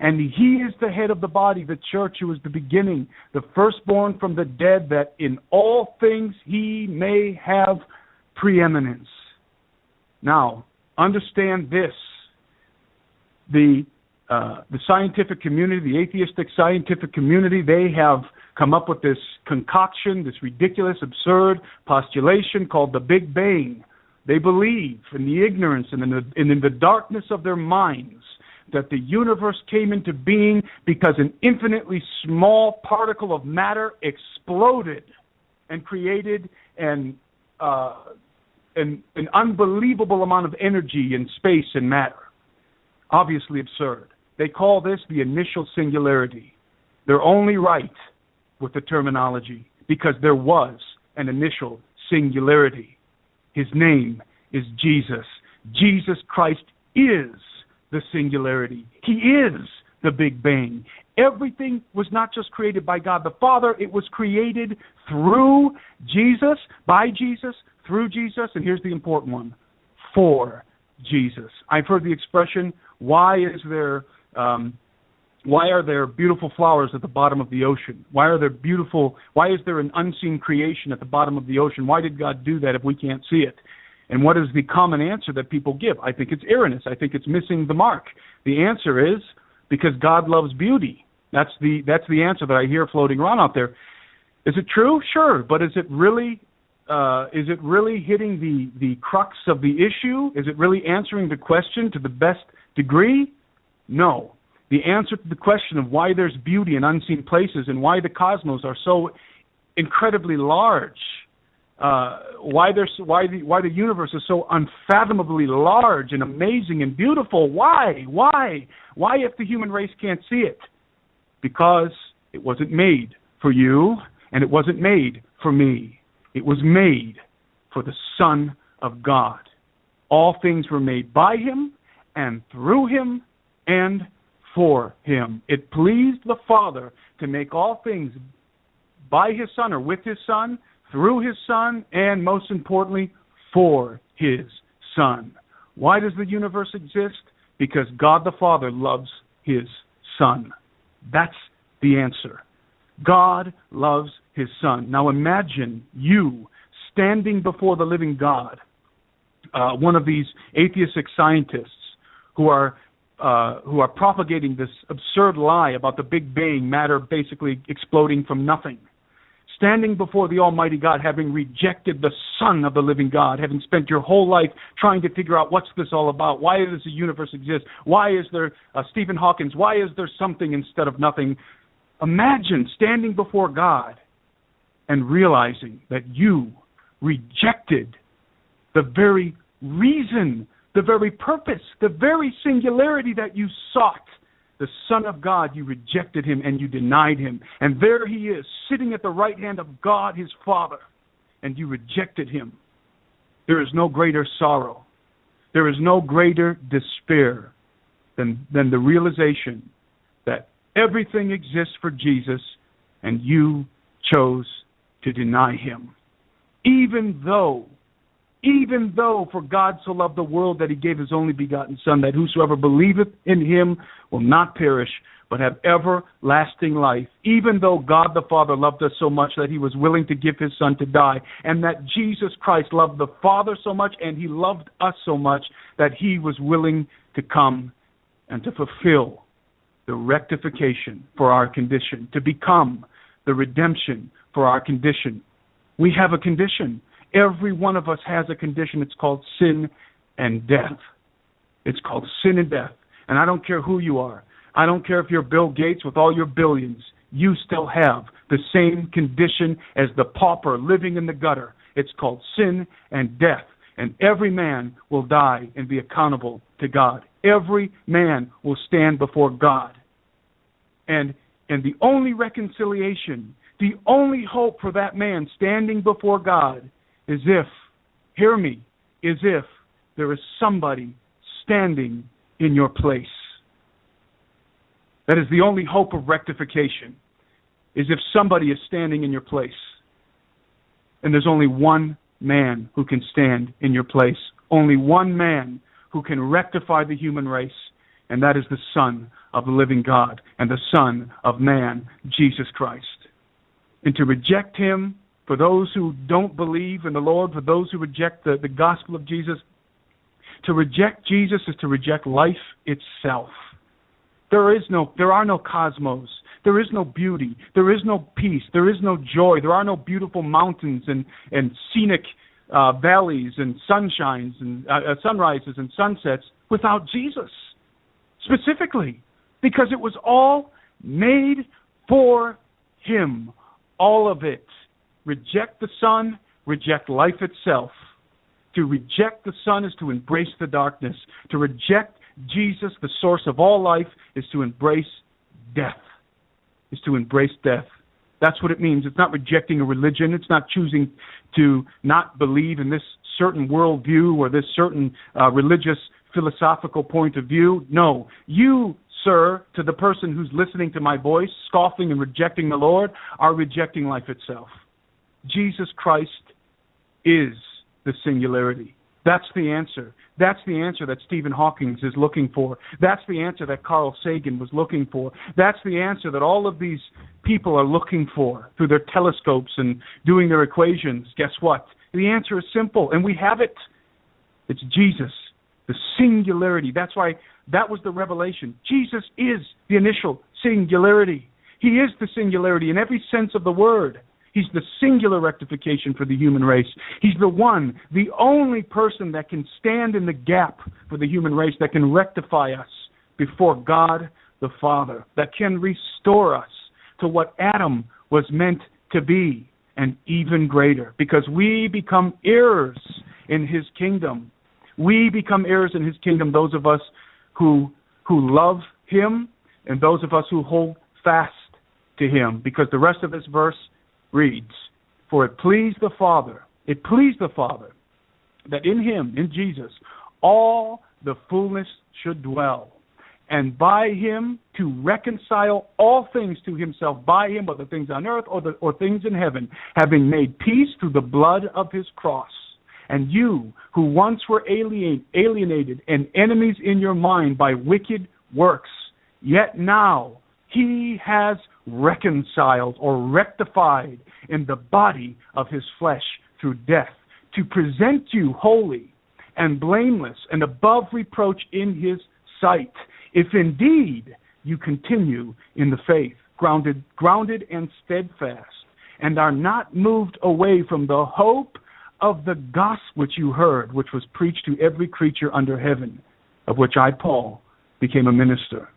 Speaker 2: And He is the head of the body, the church, who is the beginning, the firstborn from the dead, that in all things He may have preeminence. Now, understand this. The scientific community, the atheistic scientific community, they have come up with this concoction, this ridiculous, absurd postulation called the Big Bang. They believe in the ignorance and in the darkness of their minds that the universe came into being because an infinitely small particle of matter exploded and created an unbelievable amount of energy in space and matter. Obviously absurd. They call this the initial singularity. They're only right with the terminology because there was an initial singularity. His name is Jesus. Jesus Christ is the singularity. He is the Big Bang. Everything was not just created by God the Father, it was created through Jesus, by Jesus, through Jesus, and here's the important one, for Jesus. I've heard the expression, why are there beautiful flowers at the bottom of the ocean? Why is there an unseen creation at the bottom of the ocean? Why did God do that if we can't see it? And what is the common answer that people give? I think it's erroneous. I think it's missing the mark. The answer is because God loves beauty. That's the answer that I hear floating around out there. Is it true? Sure, but is it really hitting the crux of the issue? Is it really answering the question to the best degree? No. The answer to the question of why there's beauty in unseen places and why the cosmos are so incredibly large, why the universe is so unfathomably large and amazing and beautiful. Why if the human race can't see it? Because it wasn't made for you and it wasn't made for me. It was made for the Son of God. All things were made by Him and through Him and for Him. It pleased the Father to make all things by His Son or with His Son, through His Son, and most importantly, for His Son. Why does the universe exist? Because God the Father loves His Son. That's the answer. God loves His Son. Now imagine you standing before the living God, one of these atheistic scientists who are propagating this absurd lie about the Big Bang, matter basically exploding from nothing. Standing before the Almighty God, having rejected the Son of the living God, having spent your whole life trying to figure out what's this all about, why does the universe exist, why is there Stephen Hawkins, why is there something instead of nothing? Imagine standing before God and realizing that you rejected the very reason, the very purpose, the very singularity that you sought. The Son of God, you rejected Him and you denied Him. And there He is, sitting at the right hand of God, His Father, and you rejected Him. There is no greater sorrow. There is no greater despair than the realization that everything exists for Jesus and you chose to deny Him. Even though for God so loved the world that He gave His only begotten Son, that whosoever believeth in Him will not perish, but have everlasting life. Even though God the Father loved us so much that He was willing to give His Son to die, and that Jesus Christ loved the Father so much and He loved us so much that He was willing to come and to fulfill the rectification for our condition, to become the redemption for our condition. We have a condition. Every one of us has a condition. It's called sin and death. It's called sin and death. And I don't care who you are. I don't care if you're Bill Gates with all your billions. You still have the same condition as the pauper living in the gutter. It's called sin and death. And every man will die and be accountable to God. Every man will stand before God. And the only reconciliation, the only hope for that man standing before God is if, hear me, is if there is somebody standing in your place. That is the only hope of rectification, is if somebody is standing in your place. And there's only one man who can stand in your place. Only one man who can rectify the human race, and that is the Son of the living God and the Son of man, Jesus Christ. And to reject him, for those who don't believe in the Lord, for those who reject the gospel of Jesus, to reject Jesus is to reject life itself. There are no cosmos. There is no beauty. There is no peace. There is no joy. There are no beautiful mountains and scenic valleys and sunshines and sunrises and sunsets without Jesus. Specifically, because it was all made for him. All of it. Reject the Son, reject life itself. To reject the Son is to embrace the darkness. To reject Jesus, the source of all life, is to embrace death. Is to embrace death. That's what it means. It's not rejecting a religion. It's not choosing to not believe in this certain worldview or this certain religious philosophical point of view. No. You, sir, to the person who's listening to my voice, scoffing and rejecting the Lord, are rejecting life itself. Jesus Christ is the singularity. That's the answer. That's the answer that Stephen Hawking is looking for. That's the answer that Carl Sagan was looking for. That's the answer that all of these people are looking for through their telescopes and doing their equations. Guess what? The answer is simple, and we have it. It's Jesus, the singularity. That's why that was the revelation. Jesus is the initial singularity. He is the singularity in every sense of the word. He's the singular rectification for the human race. He's the one, the only person that can stand in the gap for the human race, that can rectify us before God the Father, that can restore us to what Adam was meant to be, and even greater, because we become heirs in his kingdom. We become heirs in his kingdom, those of us who love him and those of us who hold fast to him, because the rest of this verse reads, for it pleased the Father, that in him, in Jesus, all the fullness should dwell, and by him to reconcile all things to himself, by him, whether things on earth or things in heaven, having made peace through the blood of his cross. And you, who once were alienated and enemies in your mind by wicked works, yet now he has reconciled or rectified in the body of his flesh through death, to present you holy and blameless and above reproach in his sight, if indeed you continue in the faith, grounded and steadfast, and are not moved away from the hope of the gospel which you heard, which was preached to every creature under heaven, of which I, Paul, became a minister.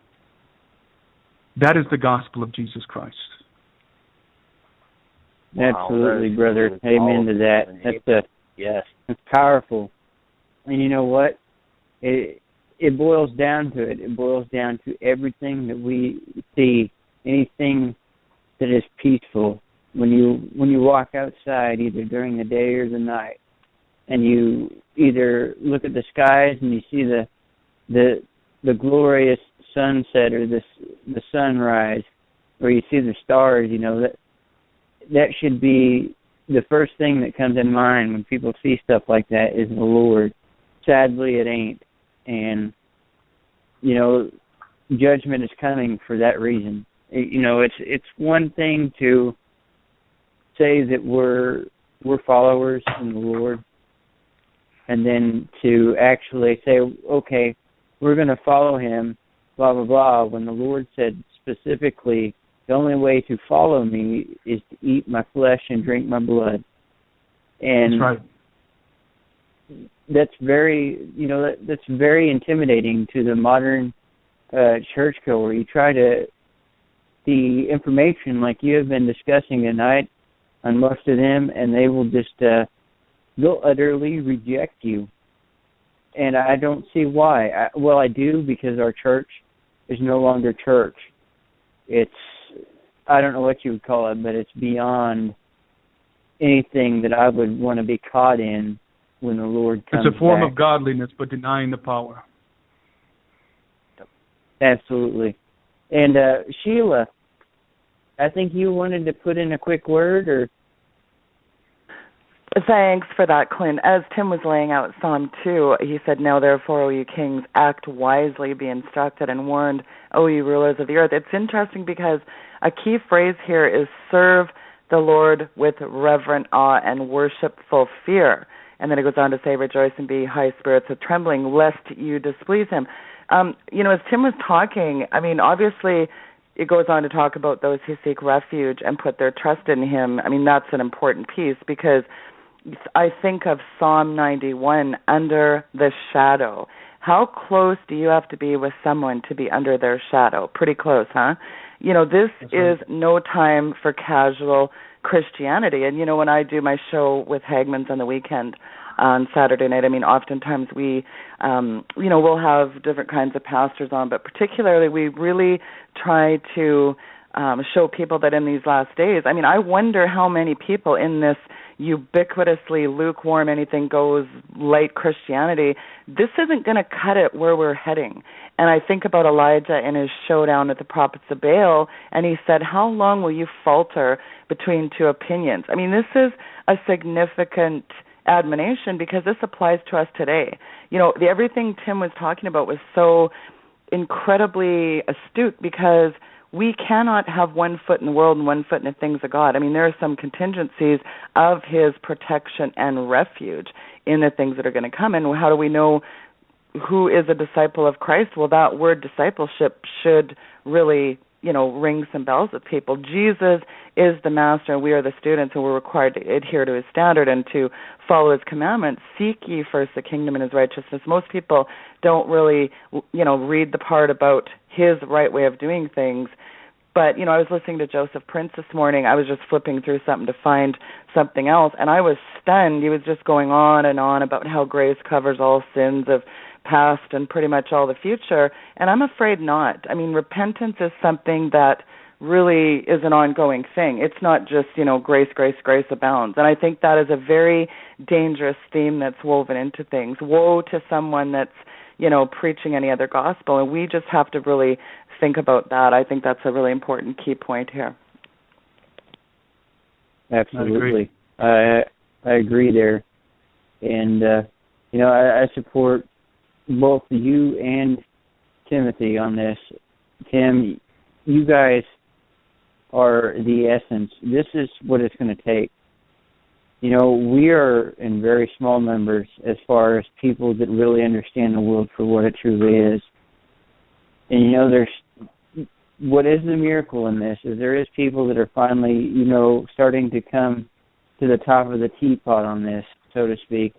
Speaker 2: That is the gospel of Jesus Christ.
Speaker 1: Absolutely, brother. Amen to that. That's powerful. And you know what? It boils down to it. It boils down to everything that we see, anything that is peaceful. When you walk outside, either during the day or the night, and you either look at the skies and you see the glorious sunset or the sunrise, or you see the stars, you know, that should be the first thing that comes in mind when people see stuff like that, is the Lord. Sadly, it ain't. And, you know, judgment is coming for that reason. You know, it's one thing to say that we're followers in the Lord, and then to actually say, okay, we're going to follow him, blah, blah, blah, when the Lord said specifically, the only way to follow me is to eat my flesh and drink my blood. And
Speaker 2: that's right.
Speaker 1: That's very, that's very intimidating to the modern churchgoer. You try to, the information like you have been discussing tonight on most of them, and they will just, they'll utterly reject you. And I don't see why. I do, because our church is no longer church. It's, I don't know what you would call it, but it's beyond anything that I would want to be caught in when the Lord comes back.
Speaker 2: It's a form of godliness, but denying the power.
Speaker 1: Absolutely. And Sheila, I think you wanted to put in a quick word, or?
Speaker 4: Thanks for that, Clint. As Tim was laying out Psalm 2, he said, "Now therefore, O you kings, act wisely, be instructed and warned, O you rulers of the earth." It's interesting because a key phrase here is serve the Lord with reverent awe and worshipful fear. And then it goes on to say, rejoice and be high spirits with trembling, lest you displease him. As Tim was talking, obviously it goes on to talk about those who seek refuge and put their trust in him. That's an important piece, because I think of Psalm 91, under the shadow. How close do you have to be with someone to be under their shadow? Pretty close, huh? This is no time for casual Christianity. And, when I do my show with Hagman's on the weekend on Saturday night, oftentimes we, we'll have different kinds of pastors on, but particularly we really try to show people that in these last days, I wonder how many people in this ubiquitously lukewarm, anything goes, light Christianity, this isn't going to cut it where we're heading. And I think about Elijah in his showdown with the prophets of Baal, and he said, how long will you falter between two opinions? This is a significant admonition, because this applies to us today. Everything Tim was talking about was so incredibly astute, because we cannot have one foot in the world and one foot in the things of God. There are some contingencies of his protection and refuge in the things that are going to come. And how do we know who is a disciple of Christ? Well, that word discipleship should really, ring some bells with people. Jesus is the master, and we are the students, and we're required to adhere to his standard and to follow his commandments. Seek ye first the kingdom and his righteousness. Most people don't really, read the part about his right way of doing things. But, I was listening to Joseph Prince this morning. I was just flipping through something to find something else, and I was stunned. He was just going on and on about how grace covers all sins of past and pretty much all the future, and I'm afraid not. Repentance is something that really is an ongoing thing. It's not just, grace, grace, grace abounds. And I think that is a very dangerous theme that's woven into things. Woe to someone that's, preaching any other gospel, and we just have to really think about that. I think that's a really important key point here.
Speaker 1: Absolutely. I agree there. And, I support both you and Timothy on this. Tim, you guys are the essence. This is what it's going to take. We are in very small numbers as far as people that really understand the world for what it truly is. And, there's, what is the miracle in this is there is people that are finally, starting to come to the top of the teapot on this, so to speak.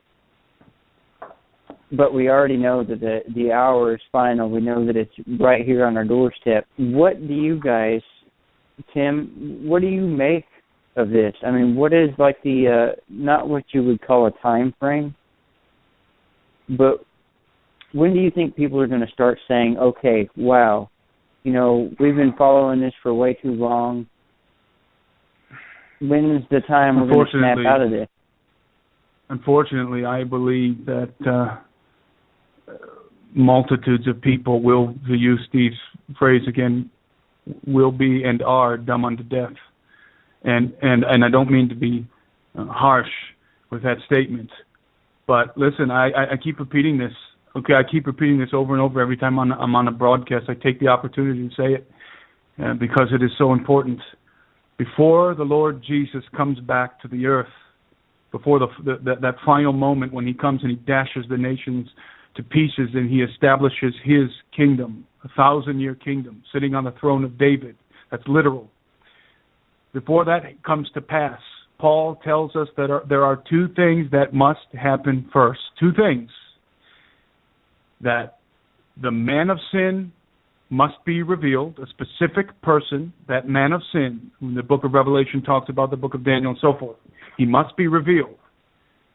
Speaker 1: But we already know that the hour is final. We know that it's right here on our doorstep. What do you guys, Tim, what do you make of this? What is like the, not what you would call a time frame, but when do you think people are going to start saying, okay, wow, we've been following this for way too long. When is the time we're going to snap out of this?
Speaker 2: Unfortunately, I believe that multitudes of people will, to use Steve's phrase again, will be and are dumb unto death. And I don't mean to be harsh with that statement, but listen, I keep repeating this. Okay, I keep repeating this over and over every time I'm on a broadcast. I take the opportunity to say it because it is so important. Before the Lord Jesus comes back to the earth, before that final moment when he comes and he dashes the nations to pieces, and he establishes his kingdom, a 1,000-year kingdom, sitting on the throne of David. That's literal. Before that comes to pass, Paul tells us that there are two things that must happen first. Two things. That the man of sin must be revealed, a specific person, that man of sin, when the book of Revelation talks about the book of Daniel and so forth. He must be revealed.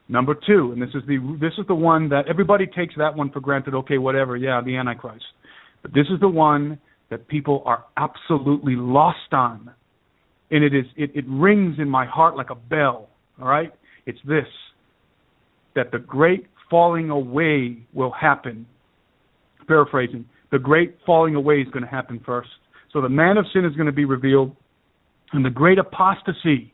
Speaker 2: Number two, and this is the one that everybody takes that one for granted, okay, whatever, yeah, the Antichrist. But this is the one that people are absolutely lost on. And it rings in my heart like a bell, all right? It's this, that the great falling away will happen. Paraphrasing, the great falling away is going to happen first. So the man of sin is going to be revealed, and the great apostasy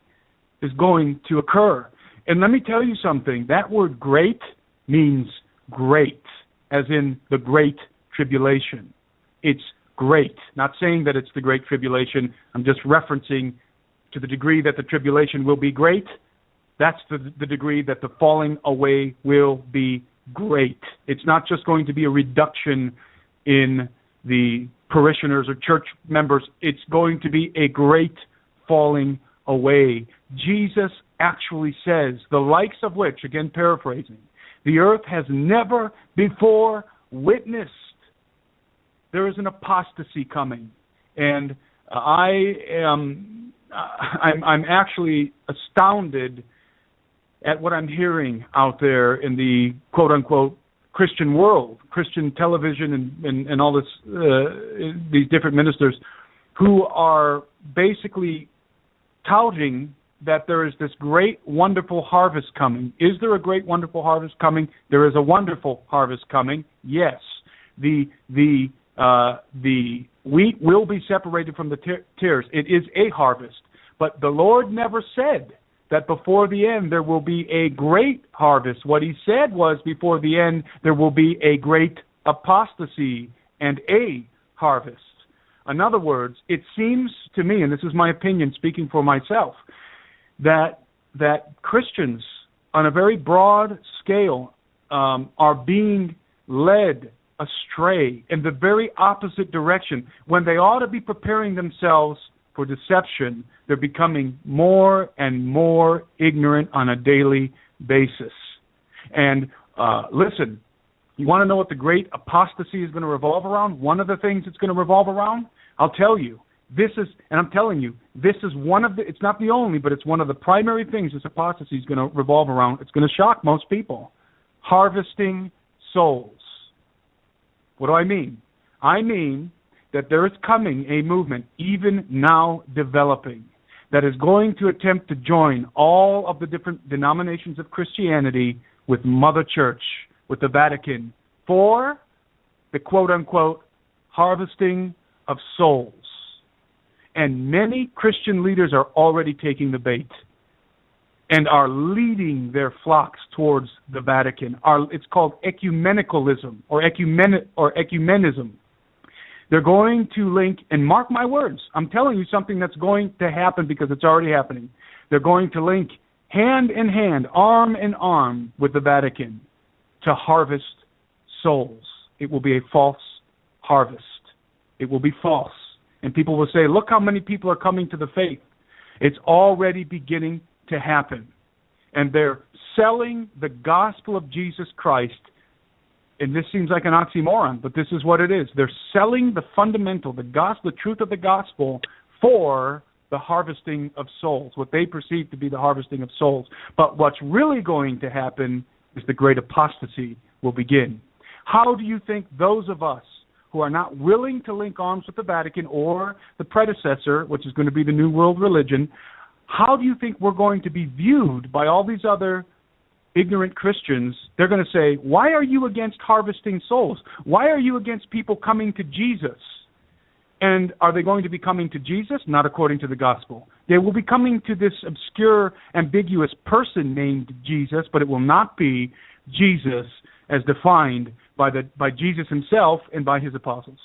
Speaker 2: is going to occur. And let me tell you something, that word great means great, as in the great tribulation. It's great. Not saying that it's the great tribulation, I'm just referencing to the degree that the tribulation will be great, that's the degree that the falling away will be great. It's not just going to be a reduction in the parishioners or church members. It's going to be a great falling away. Jesus actually says, the likes of which, again paraphrasing, the earth has never before witnessed. There is an apostasy coming. And I'm actually astounded at what I'm hearing out there in the quote-unquote Christian world, Christian television and all this, these different ministers who are basically touting that there is this great, wonderful harvest coming. Is there a great, wonderful harvest coming? There is a wonderful harvest coming, yes. The wheat will be separated from the tares. It is a harvest. But the Lord never said that before the end there will be a great harvest. What he said was before the end there will be a great apostasy and a harvest. In other words, it seems to me, and this is my opinion speaking for myself, that Christians on a very broad scale are being led astray in the very opposite direction. When they ought to be preparing themselves for deception, they're becoming more and more ignorant on a daily basis. And listen, you want to know what the great apostasy is going to revolve around? One of the things it's going to revolve around? I'll tell you. This is, and I'm telling you, this is one of the, it's not the only, but it's one of the primary things this apostasy is going to revolve around. It's going to shock most people. Harvesting souls. What do I mean? I mean that there is coming a movement, even now developing, that is going to attempt to join all of the different denominations of Christianity with Mother Church, with the Vatican, for the quote-unquote harvesting of souls. And many Christian leaders are already taking the bait and are leading their flocks towards the Vatican. It's called ecumenicalism or ecumenism. They're going to link, and mark my words, I'm telling you something that's going to happen because it's already happening. They're going to link hand in hand, arm in arm with the Vatican to harvest souls. It will be a false harvest. It will be false. And people will say, look how many people are coming to the faith. It's already beginning to happen. And they're selling the gospel of Jesus Christ. And this seems like an oxymoron, but this is what it is. They're selling the fundamental, the gospel, the truth of the gospel for the harvesting of souls, what they perceive to be the harvesting of souls. But what's really going to happen is the great apostasy will begin. How do you think those of us who are not willing to link arms with the Vatican or the predecessor, which is going to be the New World Religion, how do you think we're going to be viewed by all these other ignorant Christians? They're going to say, why are you against harvesting souls? Why are you against people coming to Jesus? And are they going to be coming to Jesus? Not according to the gospel. They will be coming to this obscure, ambiguous person named Jesus, but it will not be Jesus as defined by Jesus himself and by his apostles.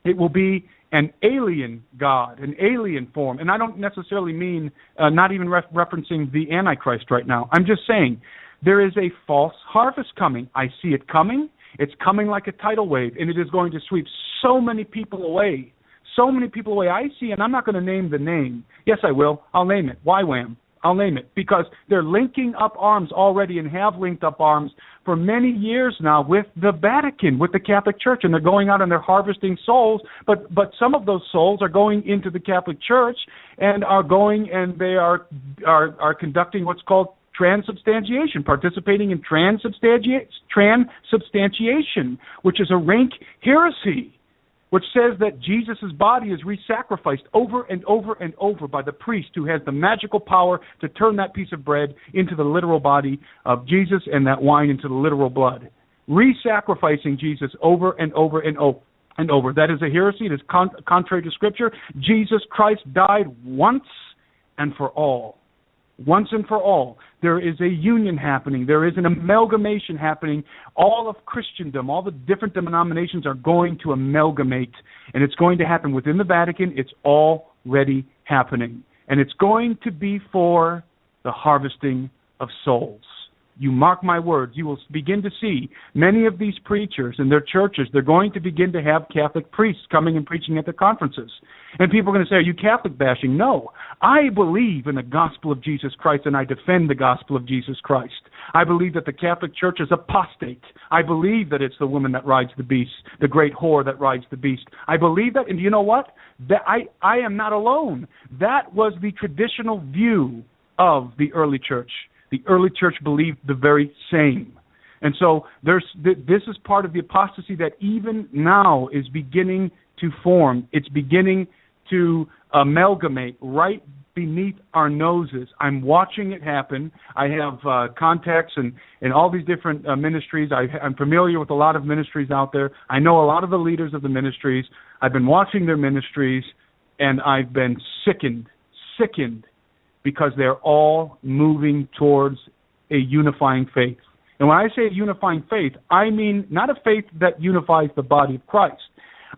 Speaker 2: It will be an alien God, an alien form. And I don't necessarily mean, not even referencing the Antichrist right now. I'm just saying there is a false harvest coming. I see it coming, It's coming like a tidal wave, and it is going to sweep so many people away. So many people away. I see, and I'm not going to name the name. Yes, I will. I'll name it. YWAM. I'll name it, because they're linking up arms already and have linked up arms for many years now with the Vatican, with the Catholic Church, and they're going out and they're harvesting souls, but some of those souls are going into the Catholic Church and are going and they are conducting what's called transubstantiation, participating in transubstantiation, which is a rank heresy, which says that Jesus' body is re-sacrificed over and over and over by the priest who has the magical power to turn that piece of bread into the literal body of Jesus and that wine into the literal blood. Re-sacrificing Jesus over and over and over and over. That is a heresy. It is contrary to Scripture. Jesus Christ died once and for all. Once and for all. There is a union happening. There is an amalgamation happening. All of Christendom, all the different denominations are going to amalgamate, and it's going to happen within the Vatican. It's already happening. And it's going to be for the harvesting of souls. You mark my words, you will begin to see many of these preachers in their churches, they're going to begin to have Catholic priests coming and preaching at the conferences. And people are going to say, are you Catholic bashing? No. I believe in the gospel of Jesus Christ, and I defend the gospel of Jesus Christ. I believe that the Catholic Church is apostate. I believe that it's the woman that rides the beast, the great whore that rides the beast. I believe that, and you know what? That I am not alone. That was the traditional view of the early church. The early church believed the very same. And so this is part of the apostasy that even now is beginning to form. It's beginning to amalgamate right beneath our noses. I'm watching it happen. I have contacts in all these different ministries. I'm familiar with a lot of ministries out there. I know a lot of the leaders of the ministries. I've been watching their ministries, and I've been sickened, because they're all moving towards a unifying faith. And when I say a unifying faith, I mean not a faith that unifies the body of Christ,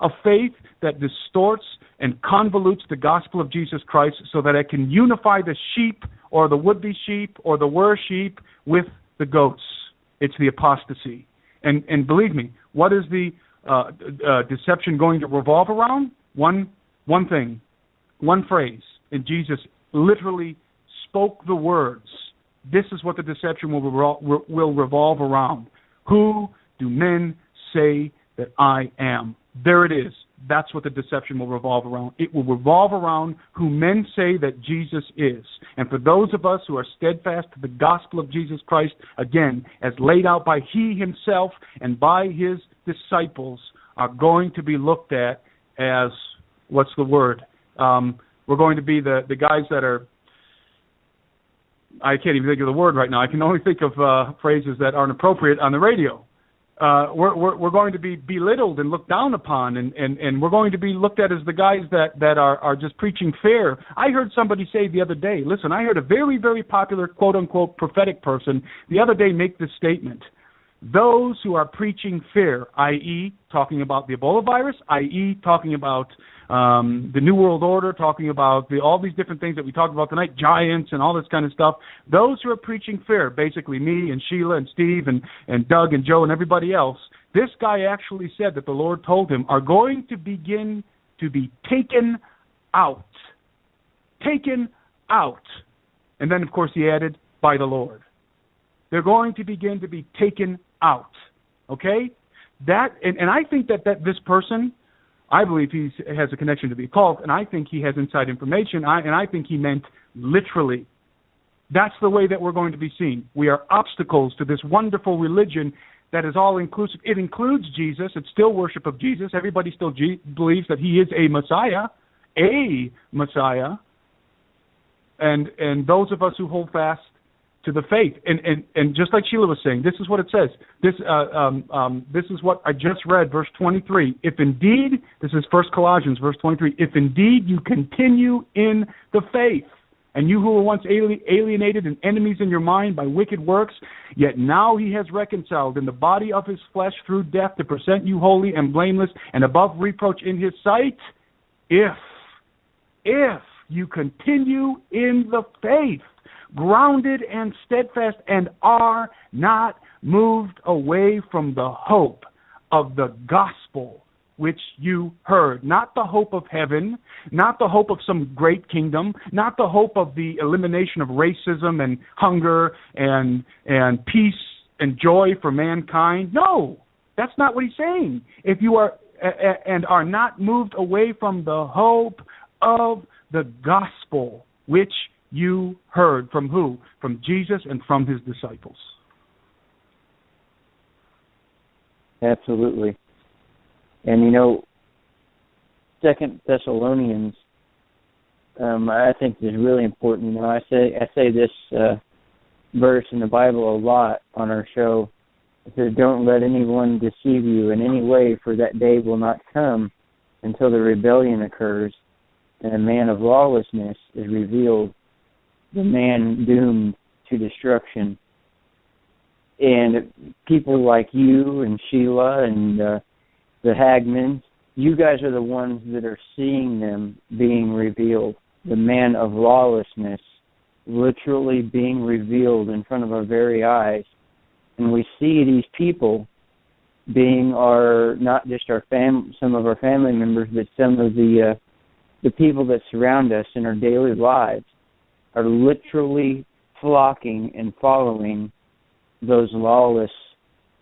Speaker 2: a faith that distorts and convolutes the gospel of Jesus Christ so that it can unify the sheep or the would-be sheep or the were sheep with the goats. It's the apostasy. And believe me, what is the deception going to revolve around? One thing, one phrase. And Jesus literally spoke the words. This is what the deception will revolve around. Who do men say that I am? There it is. That's what the deception will revolve around. It will revolve around who men say that Jesus is. And for those of us who are steadfast to the gospel of Jesus Christ, again, as laid out by He Himself and by His disciples, are going to be looked at as, what's the word? We're going to be the guys that are, I can't even think of the word right now. I can only think of phrases that aren't appropriate on the radio. We're going to be belittled and looked down upon, and we're going to be looked at as the guys that are just preaching fear. I heard somebody say the other day, listen, I heard a very, very popular quote-unquote prophetic person the other day make this statement. Those who are preaching fear, i.e. talking about the Ebola virus, i.e. talking about the New World Order, talking about all these different things that we talked about tonight, giants and all this kind of stuff, those who are preaching fear, basically me and Sheila and Steve and Doug and Joe and everybody else, this guy actually said that the Lord told him are going to begin to be taken out. Taken out. And then, of course, he added, by the Lord. They're going to begin to be taken out. Okay? That and I think that this person, I believe he has a connection to the occult, and I think he has inside information, and I think he meant literally. That's the way that we're going to be seen. We are obstacles to this wonderful religion that is all-inclusive. It includes Jesus. It's still worship of Jesus. Everybody still believes that He is a Messiah. And those of us who hold fast to the faith. And just like Sheila was saying, this is what it says. This is what I just read, verse 23. If indeed, this is 1 Colossians, verse 23, if indeed you continue in the faith, and you who were once alienated and enemies in your mind by wicked works, yet now He has reconciled in the body of His flesh through death to present you holy and blameless and above reproach in His sight, if you continue in the faith, grounded and steadfast, and are not moved away from the hope of the gospel which you heard. Not the hope of heaven, not the hope of some great kingdom, not the hope of the elimination of racism and hunger and peace and joy for mankind. No, that's not what he's saying. If you are and are not moved away from the hope of the gospel which you heard. From who? From Jesus and from his disciples.
Speaker 1: Absolutely. And you know, 2 Thessalonians, I think is really important. You know, I say this verse in the Bible a lot on our show. It says, "Don't let anyone deceive you in any way, for that day will not come until the rebellion occurs, and a man of lawlessness is revealed, the man doomed to destruction." And people like you and Sheila and the Hagmans, you guys are the ones that are seeing them being revealed. The man of lawlessness literally being revealed in front of our very eyes. And we see these people being not just some of our family members, but some of the people that surround us in our daily lives are literally flocking and following those lawless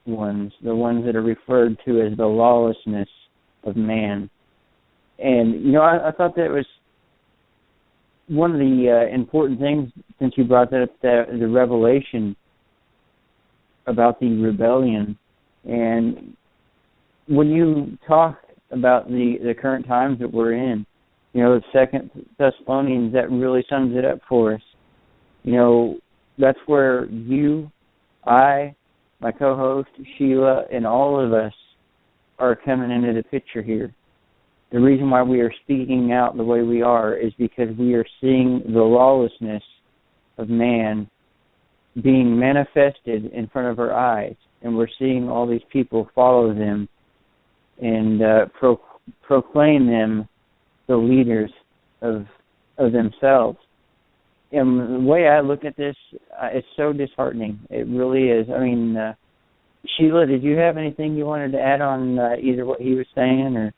Speaker 1: ones, the ones that are referred to as the lawlessness of man. And, you know, I thought that was one of the important things, since you brought that up, the revelation about the rebellion. And when you talk about the current times that we're in, you know, 2 Thessalonians, that really sums it up for us. You know, that's where you, I, my co-host, Sheila, and all of us are coming into the picture here. The reason why we are speaking out the way we are is because we are seeing the lawlessness of man being manifested in front of our eyes, and we're seeing all these people follow them and proclaim them the leaders of themselves. And the way I look at this, it's so disheartening. It really is. I mean, Sheila, did you have anything you wanted to add on either what he was saying or?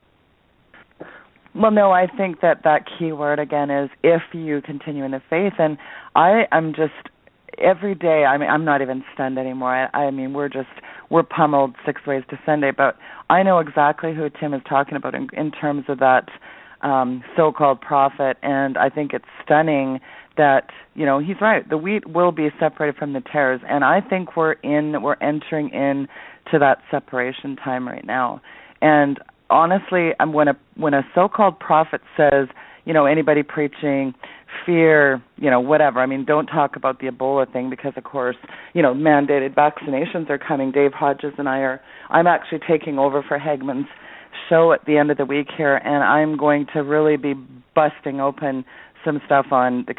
Speaker 4: Well, no, I think that key word again is if you continue in the faith. And I'm just, every day, I mean, I'm not even stunned anymore. I mean, we're pummeled 6 ways to Sunday, but I know exactly who Tim is talking about in terms of that so-called prophet, and I think it's stunning that, you know, he's right. The wheat will be separated from the tares, and I think we're entering into that separation time right now. And honestly, when a so-called prophet says, you know, anybody preaching fear, you know, whatever. I mean, don't talk about the Ebola thing because, of course, you know, mandated vaccinations are coming. Dave Hodges and I'm actually taking over for Hagman's show at the end of the week here, and I'm going to really be busting open some stuff on the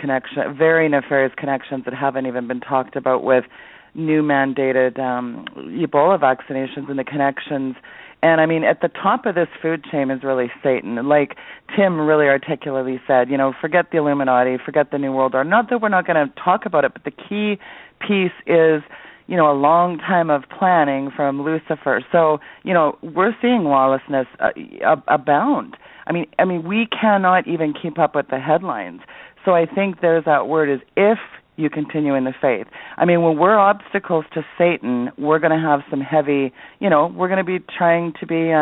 Speaker 4: very nefarious connections that haven't even been talked about with new mandated Ebola vaccinations and the connections. And, I mean, at the top of this food chain is really Satan. Like Tim really articulately said, you know, forget the Illuminati, forget the New World Order. Not that we're not going to talk about it, but the key piece is, you know, a long time of planning from Lucifer. So, you know, we're seeing lawlessness abound. I mean, we cannot even keep up with the headlines. So I think there's that word is if you continue in the faith. I mean, when we're obstacles to Satan, we're going to have some heavy, you know, we're going to be trying to be,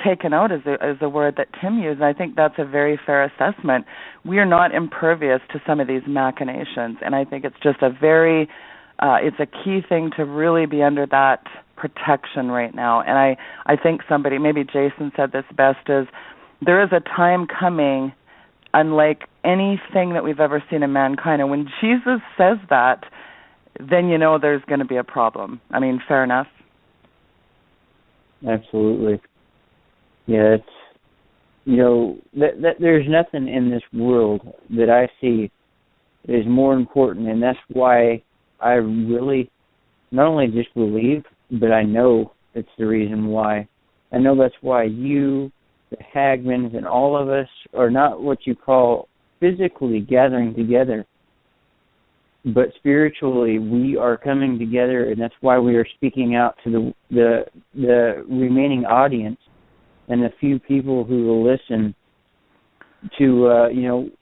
Speaker 4: taken out is the word that Tim used. And I think that's a very fair assessment. We are not impervious to some of these machinations. And I think it's just it's a key thing to really be under that protection right now. And I think somebody, maybe Jason said this best, is there is a time coming unlike anything that we've ever seen in mankind. And when Jesus says that, then you know there's going to be a problem. I mean, fair enough.
Speaker 1: Absolutely. Yeah, it's, you know, that there's nothing in this world that I see that is more important, and that's why I really not only just believe, but I know it's the reason why. I know that's why you, the Hagmans, and all of us are not what you call physically gathering together. but spiritually we are coming together, and that's why we are speaking out to the remaining audience and the few people who will listen to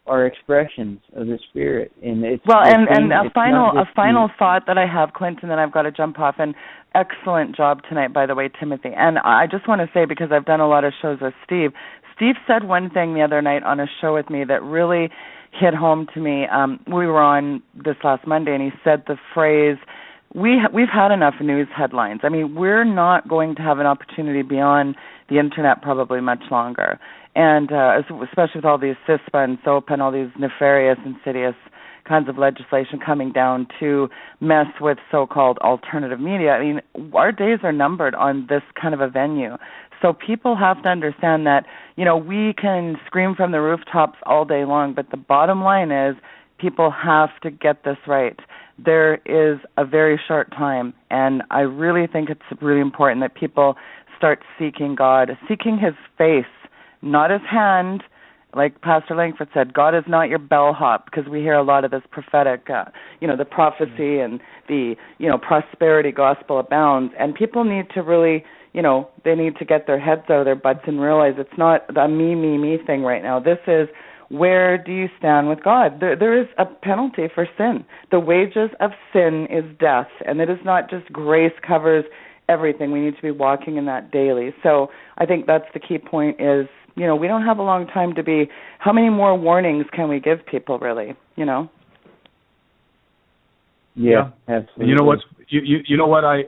Speaker 1: our expressions of the Spirit. And it's
Speaker 4: a final thought that I have, Clinton, that I've got to jump off. And excellent job tonight, by the way, Timothy. And I just want to say, because I've done a lot of shows with Steve said one thing the other night on a show with me that really hit home to me. We were on this last Monday, and he said the phrase, we've had enough news headlines. I mean, we're not going to have an opportunity beyond the Internet probably much longer. And especially with all these CISPA and SOPA and all these nefarious, insidious kinds of legislation coming down to mess with so-called alternative media. I mean, our days are numbered on this kind of a venue. So people have to understand that, we can scream from the rooftops all day long, but the bottom line is people have to get this right. There is a very short time, and I really think it's really important that people start seeking God, seeking His face, not His hand. Like Pastor Langford said, God is not your bellhop, because we hear a lot of this prophetic, the prophecy and the, prosperity gospel abounds. And people need to really, they need to get their heads out of their butts and realize it's not a me thing right now. This is, where do you stand with God? There is a penalty for sin. The wages of sin is death, and it is not just grace covers everything. We need to be walking in that daily. So I think that's the key point is, we don't have a long time to be. How many more warnings can we give people, really?
Speaker 1: Yeah, absolutely.
Speaker 2: You know what I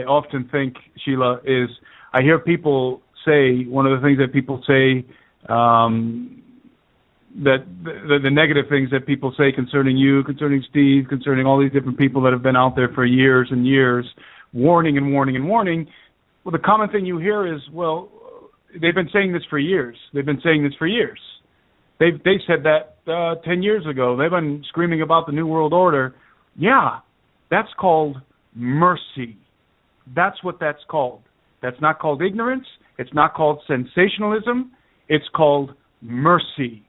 Speaker 2: often think, Sheila, is I hear people say, one of the things that people say, that the negative things that people say concerning you, concerning Steve, concerning all these different people that have been out there for years and years, warning and warning and warning. Well, the common thing you hear is, well, they've been saying this for years. They've been saying this for years. They said that 10 years ago. They've been screaming about the New World Order. Yeah, that's called mercy. That's what that's called. That's not called ignorance. It's not called sensationalism. It's called mercy.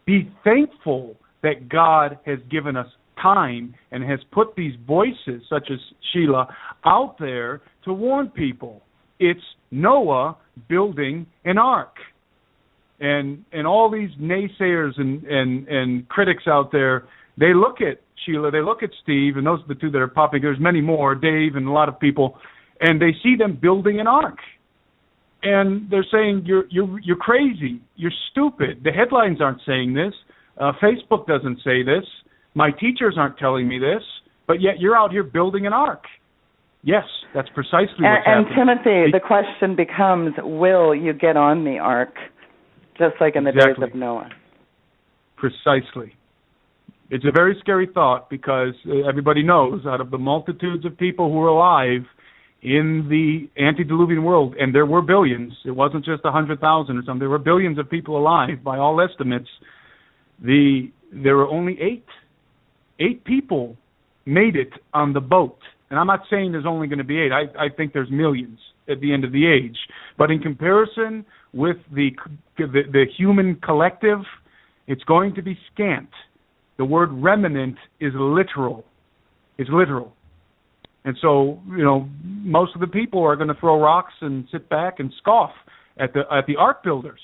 Speaker 2: Be thankful that God has given us time and has put these voices, such as Sheila, out there to warn people. It's Noah building an ark. And all these naysayers and critics out there, they look at Sheila, they look at Steve, and those are the two that are popping. There's many more, Dave and a lot of people, and they see them building an ark. And they're saying, you're crazy, you're stupid. The headlines aren't saying this. Facebook doesn't say this. My teachers aren't telling me this. But yet you're out here building an ark. Yes, that's precisely what's happening.
Speaker 4: And Timothy, the question becomes, will you get on the ark, just like in the days of Noah?
Speaker 2: Precisely. It's a very scary thought, because everybody knows, out of the multitudes of people who are alive in the antediluvian world, and there were billions, it wasn't just 100,000 or something, there were billions of people alive by all estimates, there were only eight people made it on the boat. And I'm not saying there's only going to be 8. I think there's millions at the end of the age. But in comparison with the human collective, it's going to be scant. The word remnant is literal. It's literal. And so, most of the people are going to throw rocks and sit back and scoff at the ark builders.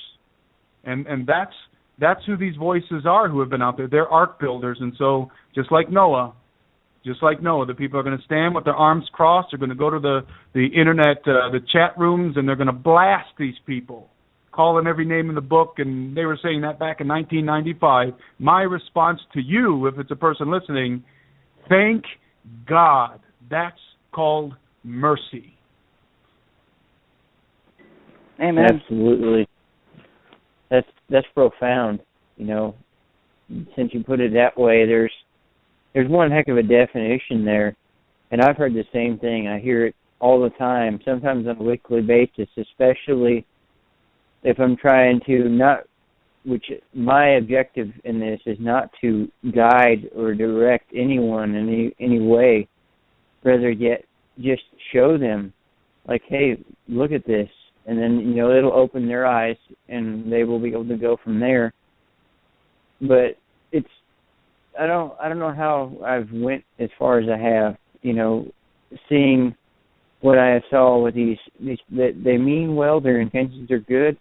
Speaker 2: And that's who these voices are who have been out there. They're ark builders. And so, just like Noah, the people are going to stand with their arms crossed. They're going to go to the internet, the chat rooms, and they're going to blast these people, call them every name in the book. And they were saying that back in 1995. My response to you, if it's a person listening, thank God. That's called mercy.
Speaker 4: Amen.
Speaker 1: Absolutely. That's profound. Since you put it that way, there's one heck of a definition there, and I've heard the same thing. I hear it all the time, sometimes on a weekly basis, especially if I'm trying to which my objective in this is not to guide or direct anyone in any way, rather yet just show them, like, hey, look at this, and then, it'll open their eyes, and they will be able to go from there. But I don't know how I've went as far as I have. Seeing what I saw with these they mean well, their intentions are good,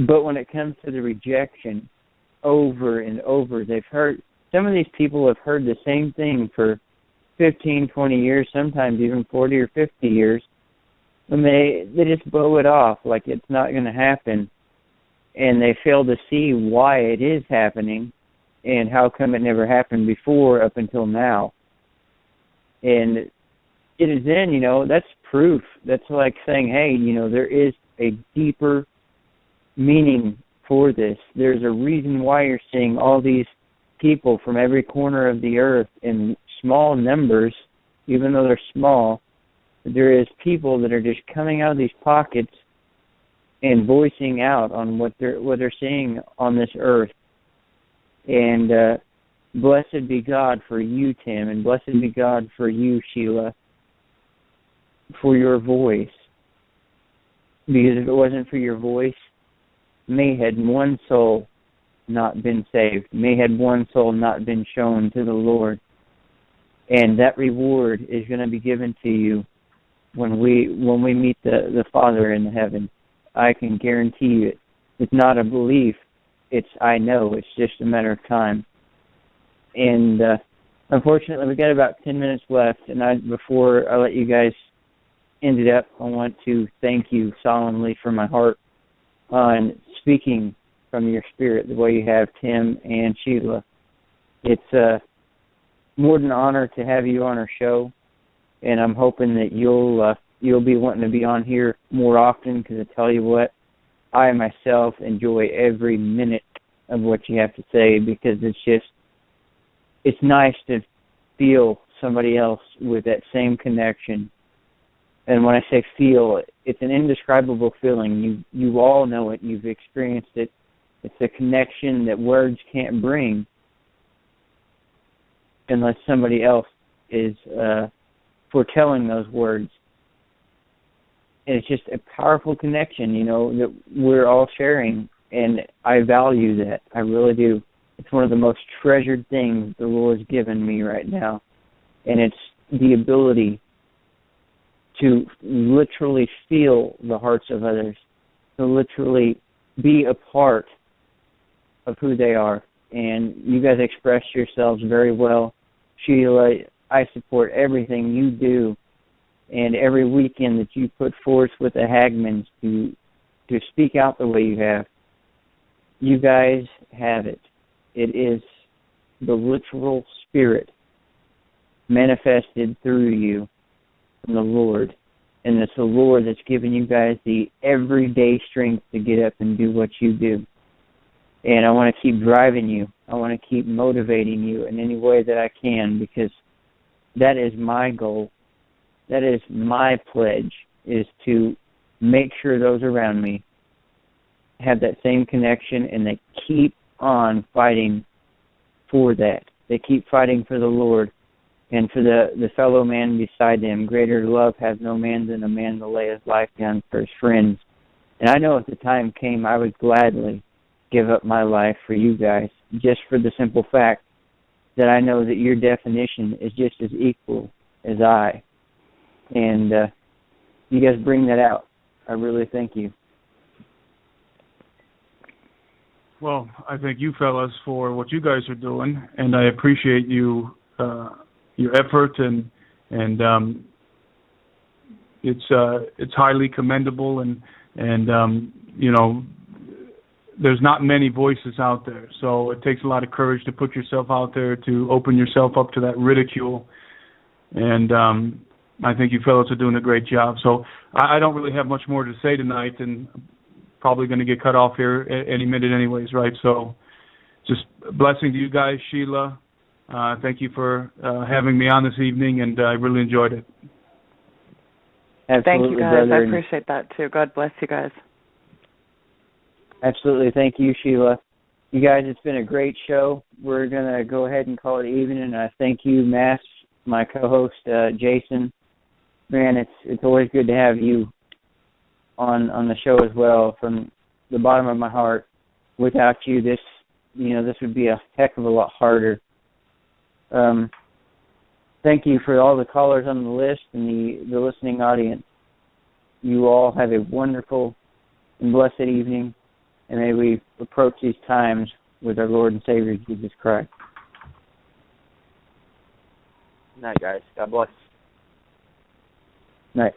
Speaker 1: but when it comes to the rejection, over and over, some of these people have heard the same thing for 15, 20 years, sometimes even 40 or 50 years, and they just blow it off like it's not going to happen, and they fail to see why it is happening and how come it never happened before up until now. And it is then, that's proof. That's like saying, hey, there is a deeper meaning for this. There's a reason why you're seeing all these people from every corner of the earth in small numbers, even though they're small. There is people that are just coming out of these pockets and voicing out on what they're seeing on this earth. And blessed be God for you, Tim, and blessed be God for you, Sheila, for your voice. Because if it wasn't for your voice, may had one soul not been saved. May had one soul not been shown to the Lord. And that reward is going to be given to you when we meet the Father in heaven. I can guarantee you it. It's not a belief. I know. It's just a matter of time. And unfortunately, we got about 10 minutes left. And before I let you guys end it up, I want to thank you solemnly from my heart on speaking from your spirit the way you have, Tim and Sheila. It's more than an honor to have you on our show, and I'm hoping that you'll be wanting to be on here more often, because I tell you what, I myself enjoy every minute of what you have to say, because it's nice to feel somebody else with that same connection. And when I say feel, it's an indescribable feeling. You all know it. You've experienced it. It's a connection that words can't bring unless somebody else is foretelling those words. And it's just a powerful connection, that we're all sharing. And I value that. I really do. It's one of the most treasured things the Lord's given me right now. And it's the ability to literally feel the hearts of others, to literally be a part of who they are. And you guys expressed yourselves very well. Sheila, I support everything you do, and every weekend that you put forth with the Hagmans to speak out the way you have. You guys have it. It is the literal spirit manifested through you from the Lord. And it's the Lord that's given you guys the everyday strength to get up and do what you do. And I want to keep driving you. I want to keep motivating you in any way that I can, because that is my goal. That is my pledge, is to make sure those around me have that same connection, and they keep on fighting for that. They keep fighting for the Lord and for the fellow man beside them. Greater love has no man than a man to lay his life down for his friends. And I know if the time came, I would gladly give up my life for you guys, just for the simple fact that I know that your definition is just as equal as I. And you guys bring that out. I really thank you.
Speaker 2: Well, I thank you fellas for what you guys are doing, and I appreciate your effort, and it's highly commendable, and there's not many voices out there, so it takes a lot of courage to put yourself out there, to open yourself up to that ridicule, and I think you fellows are doing a great job. So I don't really have much more to say tonight, and probably going to get cut off here any minute anyways, right? So just blessing to you guys, Sheila. Thank you for having me on this evening, and I really enjoyed it.
Speaker 1: Absolutely,
Speaker 4: thank you, guys.
Speaker 1: brother.
Speaker 4: I appreciate that, too. God bless you guys.
Speaker 1: Absolutely. Thank you, Sheila. You guys, it's been a great show. We're going to go ahead and call it even, and I thank you, Mass, my co-host, Jason. Man, it's always good to have you on the show as well. From the bottom of my heart, without you, this this would be a heck of a lot harder. Thank you for all the callers on the list and the listening audience. You all have a wonderful and blessed evening, and may we approach these times with our Lord and Savior, Jesus Christ.
Speaker 3: Good night, guys. God bless.
Speaker 1: Night.